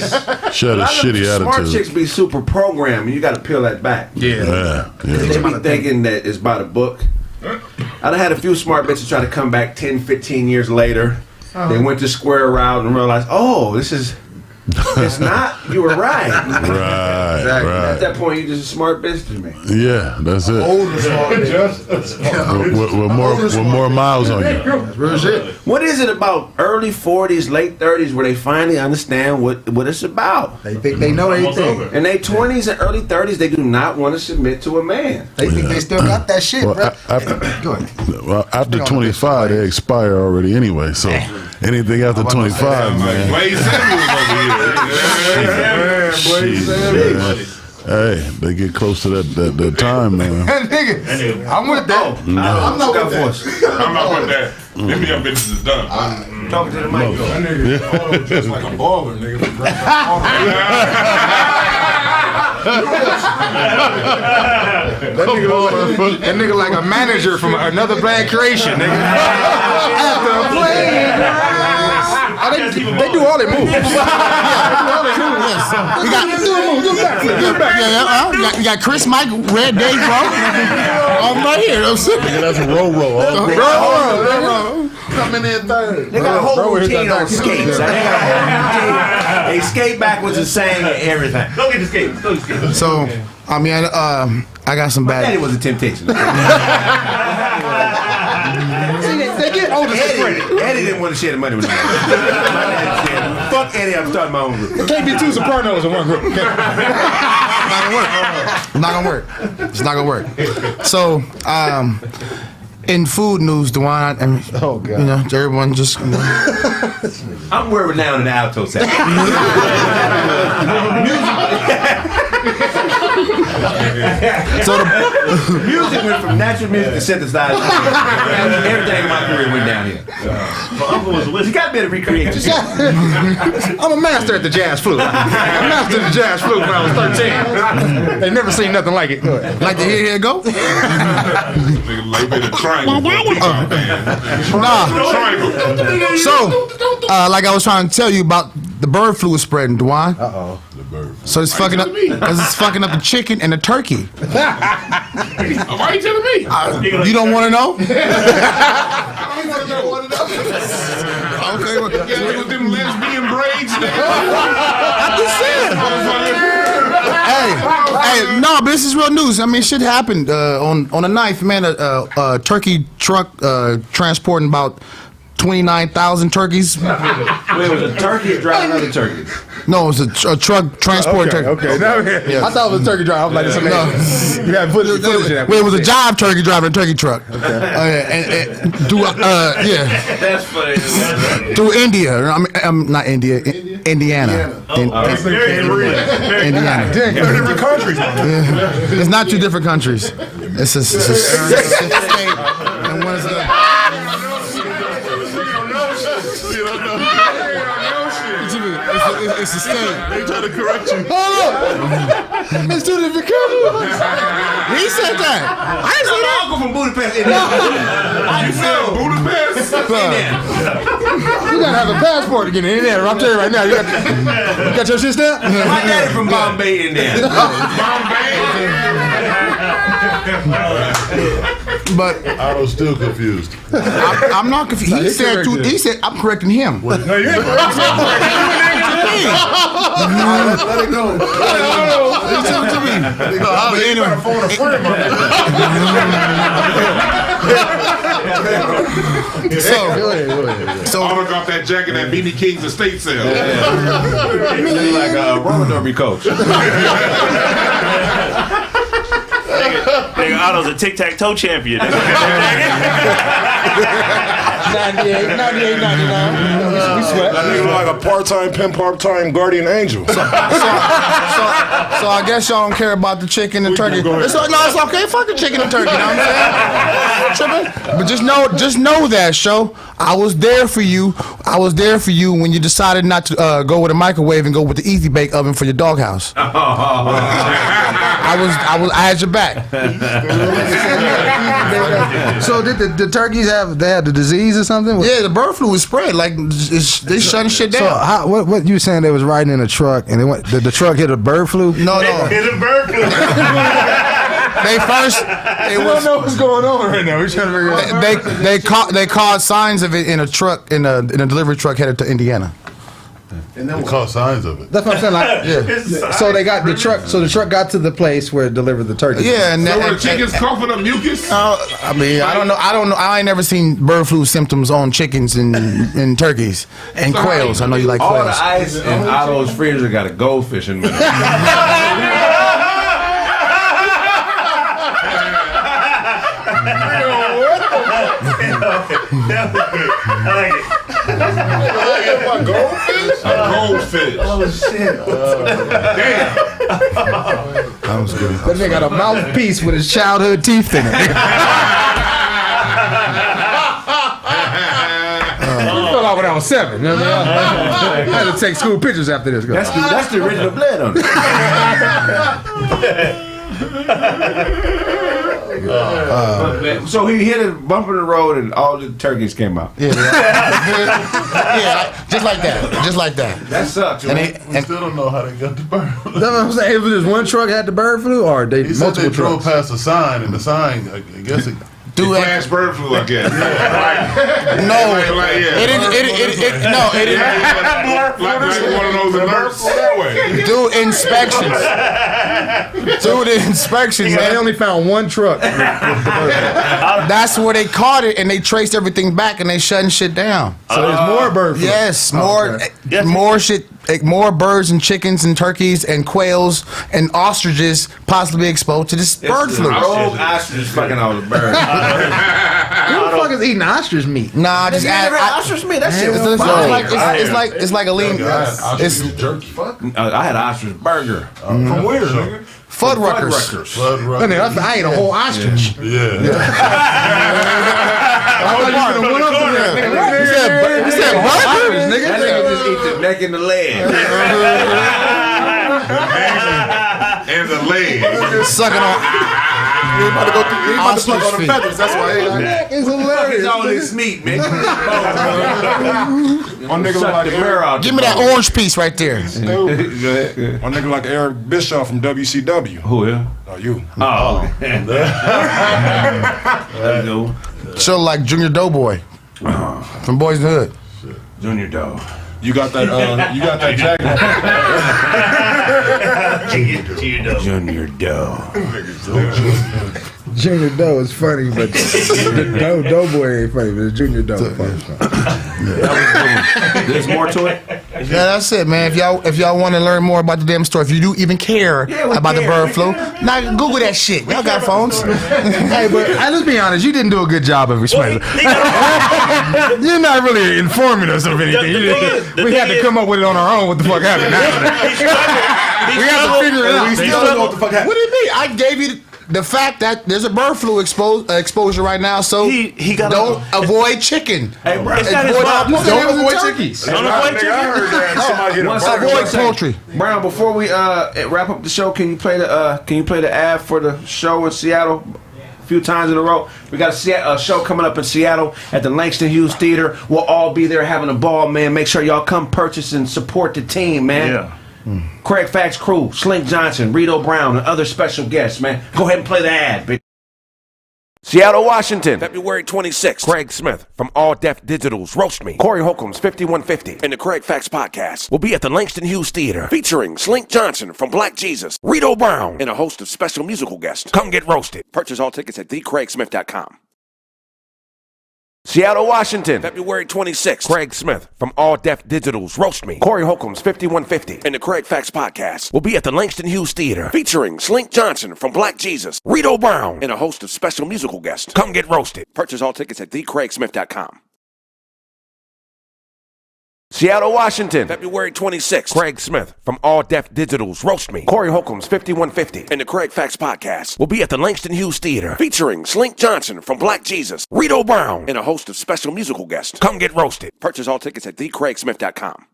She had a shitty smart attitude. chicks be super programmed, and you got to peel that back. Yeah. They be thinking that it's by the book. I done had a few smart bitches try to come back 10, 15 years later. They went to square route and realized, oh, this is... It's not. You were right. Right. At that point, you just a smart bitch to me. Yeah, that's it. Older smart bitch. With more miles on you. Real shit. What is it about early 40s, late 30s where they finally understand what it's about? They think they know everything. In their 20s and early 30s, they do not want to submit to a man. They think they still got that shit, Well, bro. Go ahead. Well, after 25, they expire already anyway. So anything after 25, man. Blaze Samuels over here. Hey, they get close to that time, man. Nigga, I'm with that. I'm not with that. I'm not with that. Them young bitches is done. Talking to the mic. That nigga just like a baller, nigga. That nigga like a manager from another black creation, nigga. After a play. They do all their moves. You got Chris Mike, Red Day, bro. I'm right here. That's a roll. Coming in third. They got a whole routine on skates. They skate backwards and saying everything. Go get the skates. Go get the skates. So, I mean, I got some bad. Daddy was a temptation. They get older credit. Eddie didn't want to share the money with me. Fuck Eddie, I'm starting my own group. It can't be two Sopranos in one group. It's not gonna work. So, in food news, Dwann, I mean, oh god, you know, everyone just. You know. I'm worried renowned in the alto section. So the music went from natural music to synthesized. Everything in my career went down here. My uncle was a wizard. You got to be able to recreate yourself. I'm a master at the jazz flute. I mastered the jazz flute when I was 13. They never seen nothing like it. Like to hear it go? So, like I was trying to tell you about the bird flu is spreading, Dwann. The bird flu. So it's fucking up because it's fucking up the chicken and the turkey. Why are you telling me? You don't want to know? Okay, well, yeah, with them lesbian braids. I'm just saying. Hey, no, but this is real news. I mean, shit happened on the 9th, man. A turkey truck transporting about 29,000 turkeys. Wait, was a turkey driving other turkeys? No, it was a truck transporting turkey. Okay. Yeah. I thought it was a turkey drive. I was like, you had footage of that. Well, it was a jive turkey driving a turkey truck. And That's funny. through India. Not India. Indiana. Indiana. Different countries. It's not two different countries. It's a state. And one is it's a state. They try to correct you. Hold up. It's two different countries. He said that. I didn't say that. Uncle from Budapest. You said Budapest? You gotta have a passport to get in there. I'm telling you right now. You got your shit stamped? My daddy from Bombay in there. But Otto's still confused. I'm not confused. He said I'm correcting him. No, you ain't correct. Let it go. He said it to me. But anyway. So Otto got that jacket at BB King's estate sale. He like a roller derby coach. Nigga, Otto's a tic-tac-toe champion. 98, 99. We sweat. That nigga look like a part-time pimp, part-time guardian angel. So I guess y'all don't care about the chicken and turkey. It's okay. Fuck the chicken and turkey. You know what I'm saying? But just know that, show. I was there for you. I was there for you when you decided not to go with a microwave and go with the easy bake oven for your doghouse. I had your back. So did the turkeys have the disease or something? Yeah, the bird flu was spread. Like they shutting shit down. So what you saying? They was riding in a truck and the truck hit a bird flu? No. Hit a bird flu. They don't know what's going on right now. We're trying to figure out. They caught signs of it in a truck in a delivery truck headed to Indiana. And then caught signs of it. That's what I'm saying. Like, yeah. So they got the truck. So the truck got to the place where it delivered the turkey. Yeah, and so were the chickens coughing up mucus? I mean, I don't know. I ain't never seen bird flu symptoms on chickens and turkeys and quails. I know you like all quails. The ice in Otto's freezer got a goldfish in it. Goldfish? A goldfish. Oh shit! Damn. That was good. That nigga got a mouthpiece with his childhood teeth in it. You fell out when I was 7. You know what I mean? I had to take school pictures after this. That's the original blood on it. So he hit a bump in the road and all the turkeys came out. Yeah, just like that. That sucks. And still don't know how they got the bird flu. That's what I'm saying. If it was one truck had the bird flu, or they He said multiple they drove trucks. past a sign, and the sign, I guess it. Flash bird flu, I guess. No, it didn't. Like one of those alerts. Do inspections. Do the inspections. They only found one truck. That's where they caught it, and they traced everything back, and they shutting shit down. So there's more bird flu. Yes, Okay. more shit, more birds and chickens and turkeys and quails and ostriches possibly exposed to this bird flu. Rogue ostrich fucking all the birds. Who the fuck is eating ostrich meat? Nah, just add ostrich meat. That shit was it's like a lean. It's I had ostrich burger. From where, nigga? Fuddruckers. I ate a whole ostrich. Yeah. I thought you should have went up there. You said burgers, That nigga just eat the neck and the leg. And the leg. Sucking on. You about to go through. You about to pluck all the feathers. That's why. It's hilarious. It's all this meat, man. One nigga like Eric. Give me that orange piece right there. One nigga like Eric Bischoff from WCW. Who is? Oh, you. Oh. There you go. Show like Junior Doughboy. From Boys in the Hood. Junior Dog. You got that? You got that jacket? Junior Dog. Junior Doe is funny, but the Doughboy ain't funny, but the Junior Doe is funny. There's more to it. Yeah, that's it, man. If y'all want to learn more about the damn story, if you do even care about the bird flu, now Google that shit. Y'all got phones. Hey, but let's be honest, you didn't do a good job of explaining. You're not really informing us of anything. We had to come up with it on our own. What the fuck happened? We have to figure it out. We still don't know what the fuck happened. What do you mean? I gave you the fact that there's a bird flu exposure right now, so don't avoid chicken. Hey, bro, don't avoid chickies. Don't avoid chickens. Avoid poultry. Brown, before we wrap up the show, can you play the ad for the show in Seattle? A few times in a row. We got a show coming up in Seattle at the Langston Hughes Theater. We'll all be there having a ball, man. Make sure y'all come purchase and support the team, man. Yeah. Kraig Facts crew, Slink Johnson, Rito Brown, and other special guests, man. Go ahead and play the ad, bitch. Seattle, Washington, February 26th. Craig Smith from All Deaf Digital's Roast Me, Corey Holcomb's 5150, and the Kraig Facts podcast will be at the Langston Hughes Theater, featuring Slink Johnson from Black Jesus, Rito Brown, and a host of special musical guests. Come get roasted. Purchase all tickets at thecraigsmith.com. Seattle, Washington, February 26th. Craig Smith from All Deaf Digital's Roast Me, Corey Holcomb's 5150, and the Kraig Facts podcast will be at the Langston Hughes Theater, featuring Slink Johnson from Black Jesus, Rito Brown, and a host of special musical guests. Come get roasted. Purchase all tickets at thecraigsmith.com. Seattle, Washington, February 26th. Craig Smith from All Deaf Digital's Roast Me, Corey Holcomb's 5150, and the Kraig Facts podcast will be at the Langston Hughes Theater, featuring Slink Johnson from Black Jesus, Rito Brown, and a host of special musical guests. Come get roasted. Purchase all tickets at thecraigsmith.com.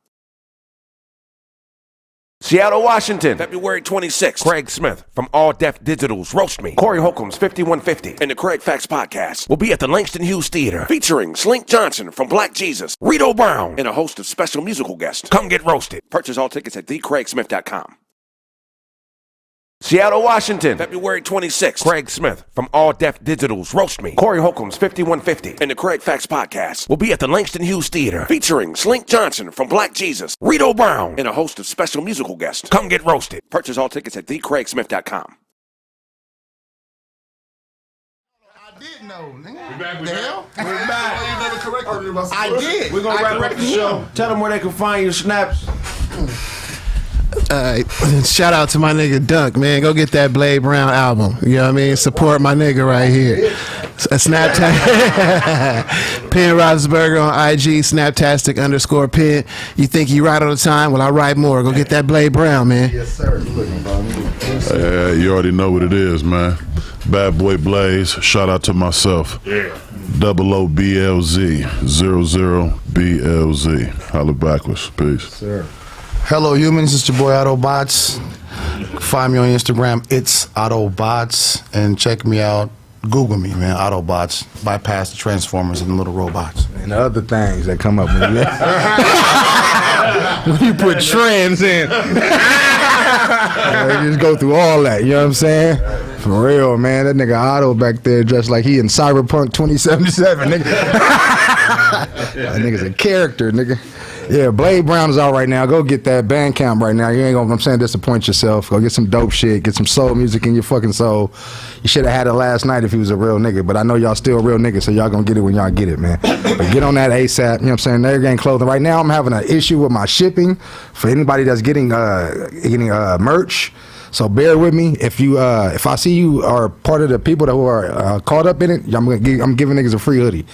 Seattle, Washington, February 26th. Craig Smith from All Deaf Digital's Roast Me, Corey Holcomb's 5150, and the Kraig Facts podcast will be at the Langston Hughes Theater, featuring Slink Johnson from Black Jesus, Rito Brown, and a host of special musical guests. Come get roasted. Purchase all tickets at thecraigsmith.com. Seattle, Washington, February 26th. Craig Smith from All Deaf Digital's Roast Me, Corey Holcomb's 5150, and the Kraig Facts podcast will be at the Langston Hughes Theater, featuring Slink Johnson from Black Jesus, Rito Brown, and a host of special musical guests. Come get roasted. Purchase all tickets at thecraigsmith.com. I did know, nigga. We back. The hell? We're back. I did. We're going to wrap up the show. Tell them where they can find your snaps. Shout out to my nigga Dunk, man. Go get that Blade Brown album. You know what I mean? Support my nigga right here. Snapchat. Penn Roethlisberger on IG, Snaptastic_Penn. You think you write all the time? Well, I write more. Go get that Blade Brown, man. Yes, sir. You already know what it is, man. Bad Boy Blaze. Shout out to myself. Yeah. OOBLZ 00BLZ. Holla backwards. Peace. Sir. Hello, humans. It's your boy Autobots. Find me on Instagram. It's Autobots, and check me out. Google me, man. Autobots. Bypass the Transformers and the little robots and the other things that come up when you put trends in. You just go through all that. You know what I'm saying? For real, man. That nigga Otto back there dressed like he in Cyberpunk 2077, nigga. That nigga's a character, nigga. Yeah, Blade Brown is out right now. Go get that Bandcamp right now. You ain't gonna, I'm saying, disappoint yourself. Go get some dope shit. Get some soul music in your fucking soul. You should have had it last night if he was a real nigga. But I know y'all still real niggas, so y'all gonna get it when y'all get it, man. But get on that ASAP. You know what I'm saying? Nerd Gang Clothing. Right now, I'm having an issue with my shipping for anybody that's getting merch. So bear with me. If I see you are part of the people that who are caught up in it, I'm giving niggas a free hoodie. You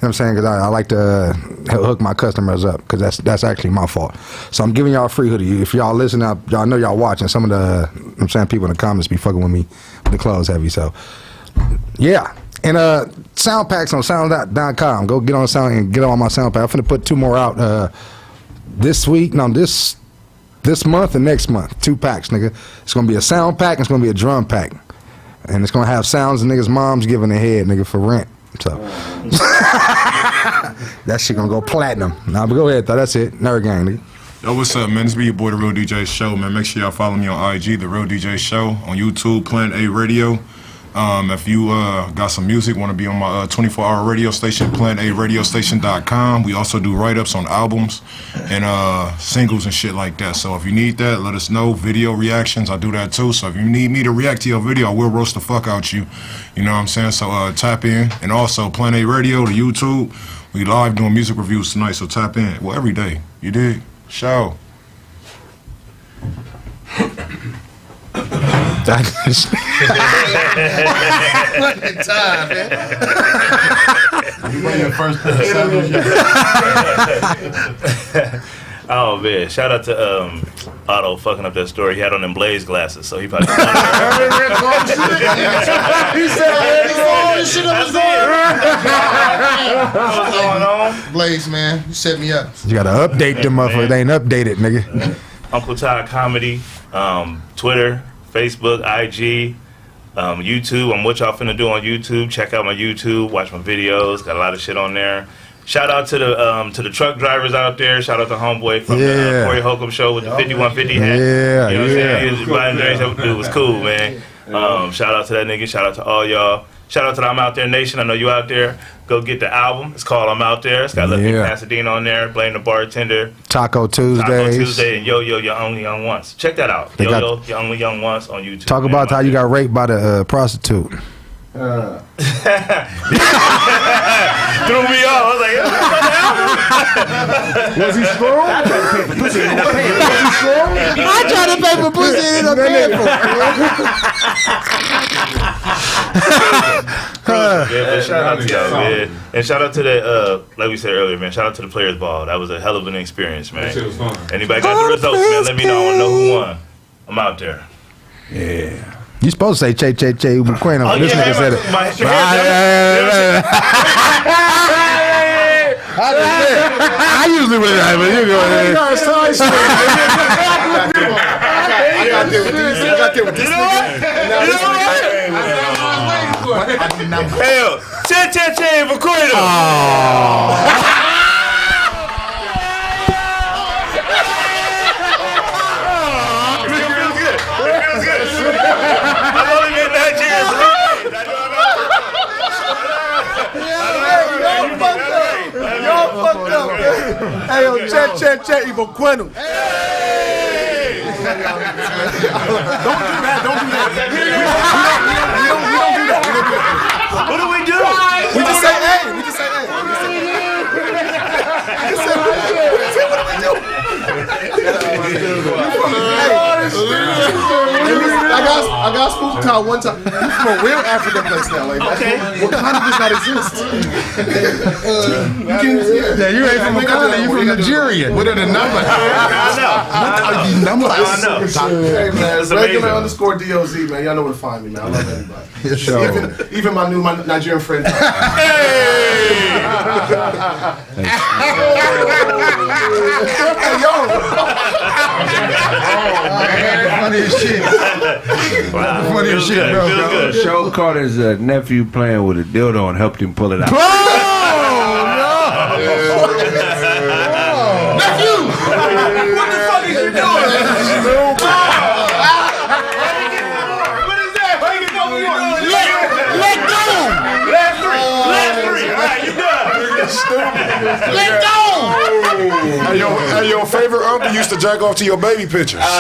know what I'm saying? Because I like to hook my customers up, because that's actually my fault. So I'm giving y'all a free hoodie. If y'all listen up, y'all know y'all watching. Some of the, you know what I'm saying, people in the comments be fucking with me with the clothes heavy. So yeah. And sound packs on sound.com. Go get on sound and get on my sound pack. I'm finna put 2 more out this month and next month. 2 packs, nigga. It's gonna be a sound pack and it's gonna be a drum pack. And it's gonna have sounds of niggas' moms giving their head, nigga, for rent. So that shit gonna go platinum. Nah, but go ahead, though. That's it. Nerd Gang, nigga. Yo, what's up, man? This be your boy, The Real DJ Show, man. Make sure y'all follow me on IG, The Real DJ Show, on YouTube, Planet A Radio. If you got some music, want to be on my 24-hour radio station, plantaradiostation.com. We also do write-ups on albums and singles and shit like that. So if you need that, let us know. Video reactions, I do that too. So if you need me to react to your video, I will roast the fuck out you. You know what I'm saying? So tap in. And also Plan A Radio, the YouTube. We live doing music reviews tonight, so tap in. Well, every day. You dig? Show. Look at time, man. You bring your first Oh man! Shout out to Otto fucking up that story. He had on them Blaze glasses, so he probably. He said, "This shit up his What's going on? Blaze, man, you set me up. You gotta update them motherfuckers. They ain't updated, nigga. Uncle Todd Comedy, Twitter, Facebook, IG, YouTube. I'm what y'all finna do on YouTube. Check out my YouTube. Watch my videos. Got a lot of shit on there. Shout out to the truck drivers out there. Shout out to homeboy from the Corey Holcomb show with the 5150 hat. Yeah, you know what I'm saying? He was buying drinks. It was cool, man. Shout out to that nigga. Shout out to all y'all. Shout out to the I'm Out There Nation. I know you out there. Go get the album. It's called I'm Out There. It's got Left Pasadena on there. Blame the Bartender. Taco Tuesdays. Taco Tuesday and Yo Yo, You're Only Young Once. Check that out. Yo Yo, You're Only Young Once on YouTube. Talk about how you got raped by the prostitute. Threw me off. I was like, was he strong? I tried to pay for pussy in a shout out to y'all, man. And shout out to that, like we said earlier, man. Shout out to the Players Ball. That was a hell of an experience, man. That shit was fun. Anybody got the results, man? Let me know. I want to know who won. I'm out there. Yeah. You supposed to say Che Che Che Ubuqueno. Oh, This yeah, nigga said it. I usually would have, but you go ahead. I got there with this nigga. Hell, Che Che Che Ubuqueno. I've only been Nigerian. Y'all fucked up, man. Hey, yo, Che Ubuqueno. Don't do that. We don't do that. What do we do? We just say, hey. What do we do? I got spooked Todd one time. You from a real African place now, like Wakanda does not exist. You ain't from Wakanda, you from Nigeria. What are the numbers? I know. Hey man, regular _ DOZ, man. Y'all know where to find me, man. I love everybody. Even my Nigerian friend. Hey, yo. Funny as shit. Funny as shit, bro. Show caught his nephew playing with a dildo and helped him pull it out. Nephew! What the fuck is you doing? What is that? What you doing? Let go! Last three. All right, you done. Let go! Hey, your favorite uncle used to jack off to your baby pictures. What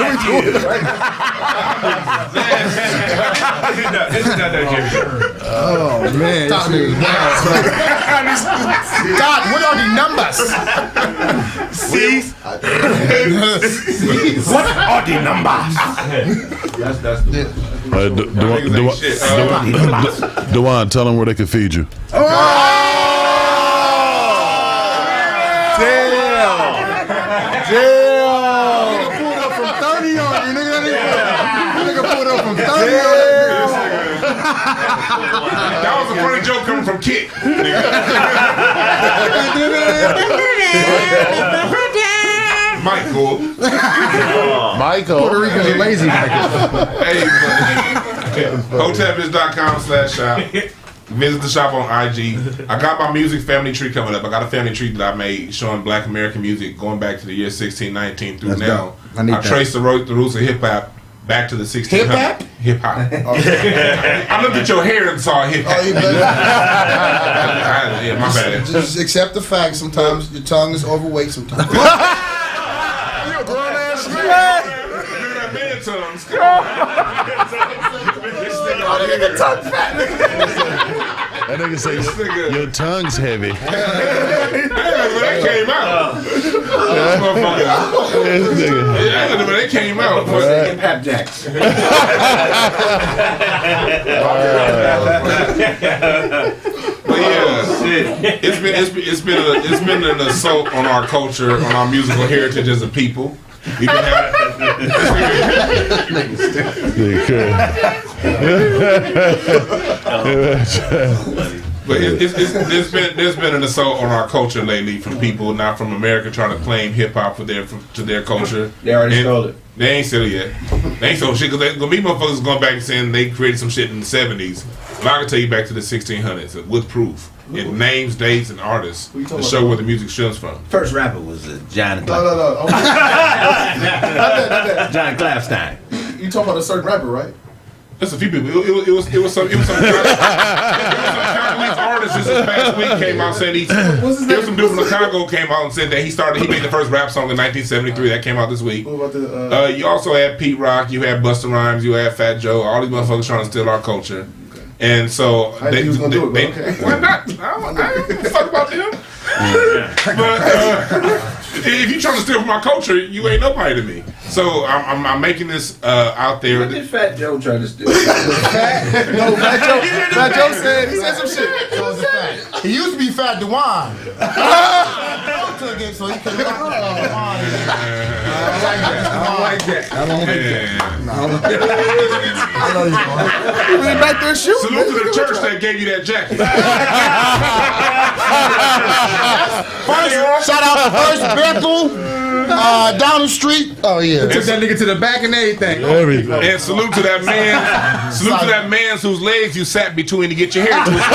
are we doing? Oh man, Todd, what are the numbers? What are the numbers? Dwann, tell them where they can feed you. Nigga pulled up from 30 on you, nigga pulled up from 30 on you. That was a funny joke coming from Kit. Michael. Michael. Puerto Rican's are lazy, Michael. Hey, Hotepbiz.com/shop. Visit the shop on IG. I got my music family tree coming up. I got a family tree that I made showing Black American music going back to the year 1619 through Let's now. go. I traced the roots of hip hop back to the 1600s. Hip hop? Hip hop. I looked at your hair and saw hip hop. Yeah, my bad. Just accept the fact. Sometimes your tongue is overweight. Sometimes. You a grown ass man. Man tongues. That nigga say your tongue's heavy. That came out. That came out. Hip hop jacks. But yeah, it's been an assault on our culture, on our musical heritage as a people. We can have But there's been an assault on our culture lately from people not from America trying to claim hip hop to their culture. They already stole it. They ain't still yet. They ain't stole shit because me motherfuckers going back and saying they created some shit in the 70s. But I can take you back to the 1600s with proof. In names, dates, and artists to show where the music stems from. First rapper was John. No. John Clapstein. You talking about a certain rapper, right? There's a few people. It was some Congolese artist this past week came out saying there was some dude from the Congo came out and said that he made the first rap song in 1973 that came out this week. What about the? You also had Pete Rock, you had Busta Rhymes, you had Fat Joe, all these motherfuckers trying to steal our culture. And so I think he was gonna do it, okay. Why not? I don't give a fuck about them. But if you trying to steal from my culture, you ain't nobody to me. So I'm making this out there. What did Fat Joe try to steal? Fat Joe said he said some shit. He used to be Fat Dwann. So he could I don't like that. He was back there shooting. Salute to the church that gave you that jacket. Shout out to First Bethel down the street. Oh yeah, took that nigga to the back and everything. And salute to that man. Salute to that man whose legs you sat between to get your hair twisted.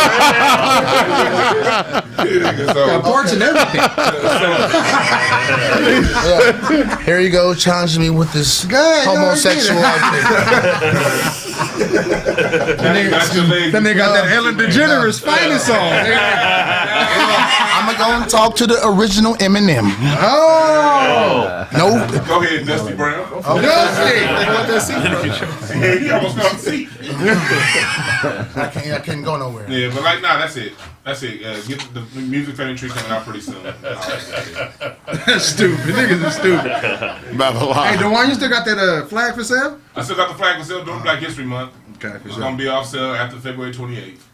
Got parts and everything. Here you go, challenging me with this homosexual outfit. That nigga got that Ellen DeGeneres finest song. I'm gonna go and talk to the original Eminem. Oh! No. Go ahead, Dusty Brown. Dusty! He almost got a seat. I can't go nowhere. Yeah, but that's it. That's it. Get the music fan tree coming out pretty soon. That's stupid. Niggas are stupid. Babylon. Hey, Dwann, you still got that flag for sale? I still got the flag for sale during Black History Month. Okay, for It's sure. gonna be off sale after February 28th.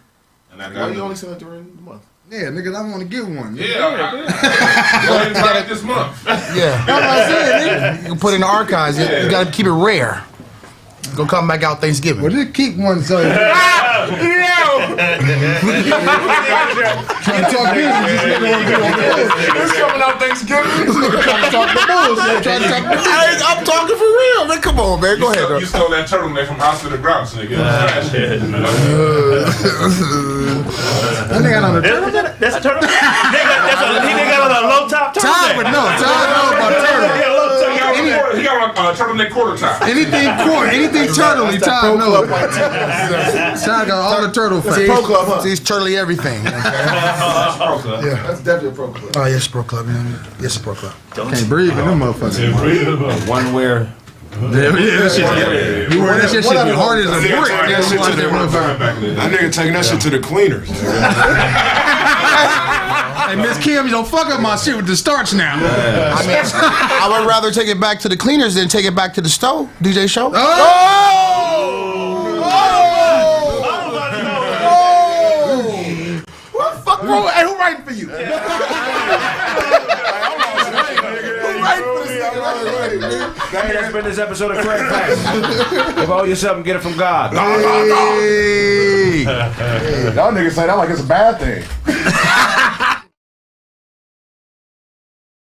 And I Why got you only sell it during the month? Yeah, niggas, I want to get one. Yeah, go ahead and buy it this month. Yeah. That's what I said, nigga. You can put it in the archives. You gotta keep it rare. Gonna come back out Thanksgiving. Well, just keep one so you Can't talk business. This nigga want to do on the bullshit. It's coming out Thanksgiving. This nigga trying to talk the bullshit. Trying to talk the bullshit. I'm talking for real, man. Come on, man. Go ahead, bro. You stole that turtleneck from House of the Grouch, nigga. That nigga got on the turtleneck? That's a turtle. He got on a low top turtleneck. Todd would know. Todd know about turtle. He got on a turtleneck quarter top. Anything turtley, Todd knows. Todd got all the turtle facts. It's a pro club, huh? He's turtley everything. Okay? Yeah, that's definitely a pro club. Oh, yes, pro club. Yes, pro club. Can't breathe in them motherfuckers. One wear. You wear that shit be hard as a brick. That nigga taking that shit to the cleaners. Hey, Miss Kim, you don't fuck up my shit with the starch now. I mean, I would rather take it back to the cleaners than take it back to the stove. DJ Show. What the fuck, bro? Hey, who writing for you? Who writing for this nigga? That's been this episode of Kraig Facts. If owe you something, get it from God. Y'all niggas say that like it's a bad thing.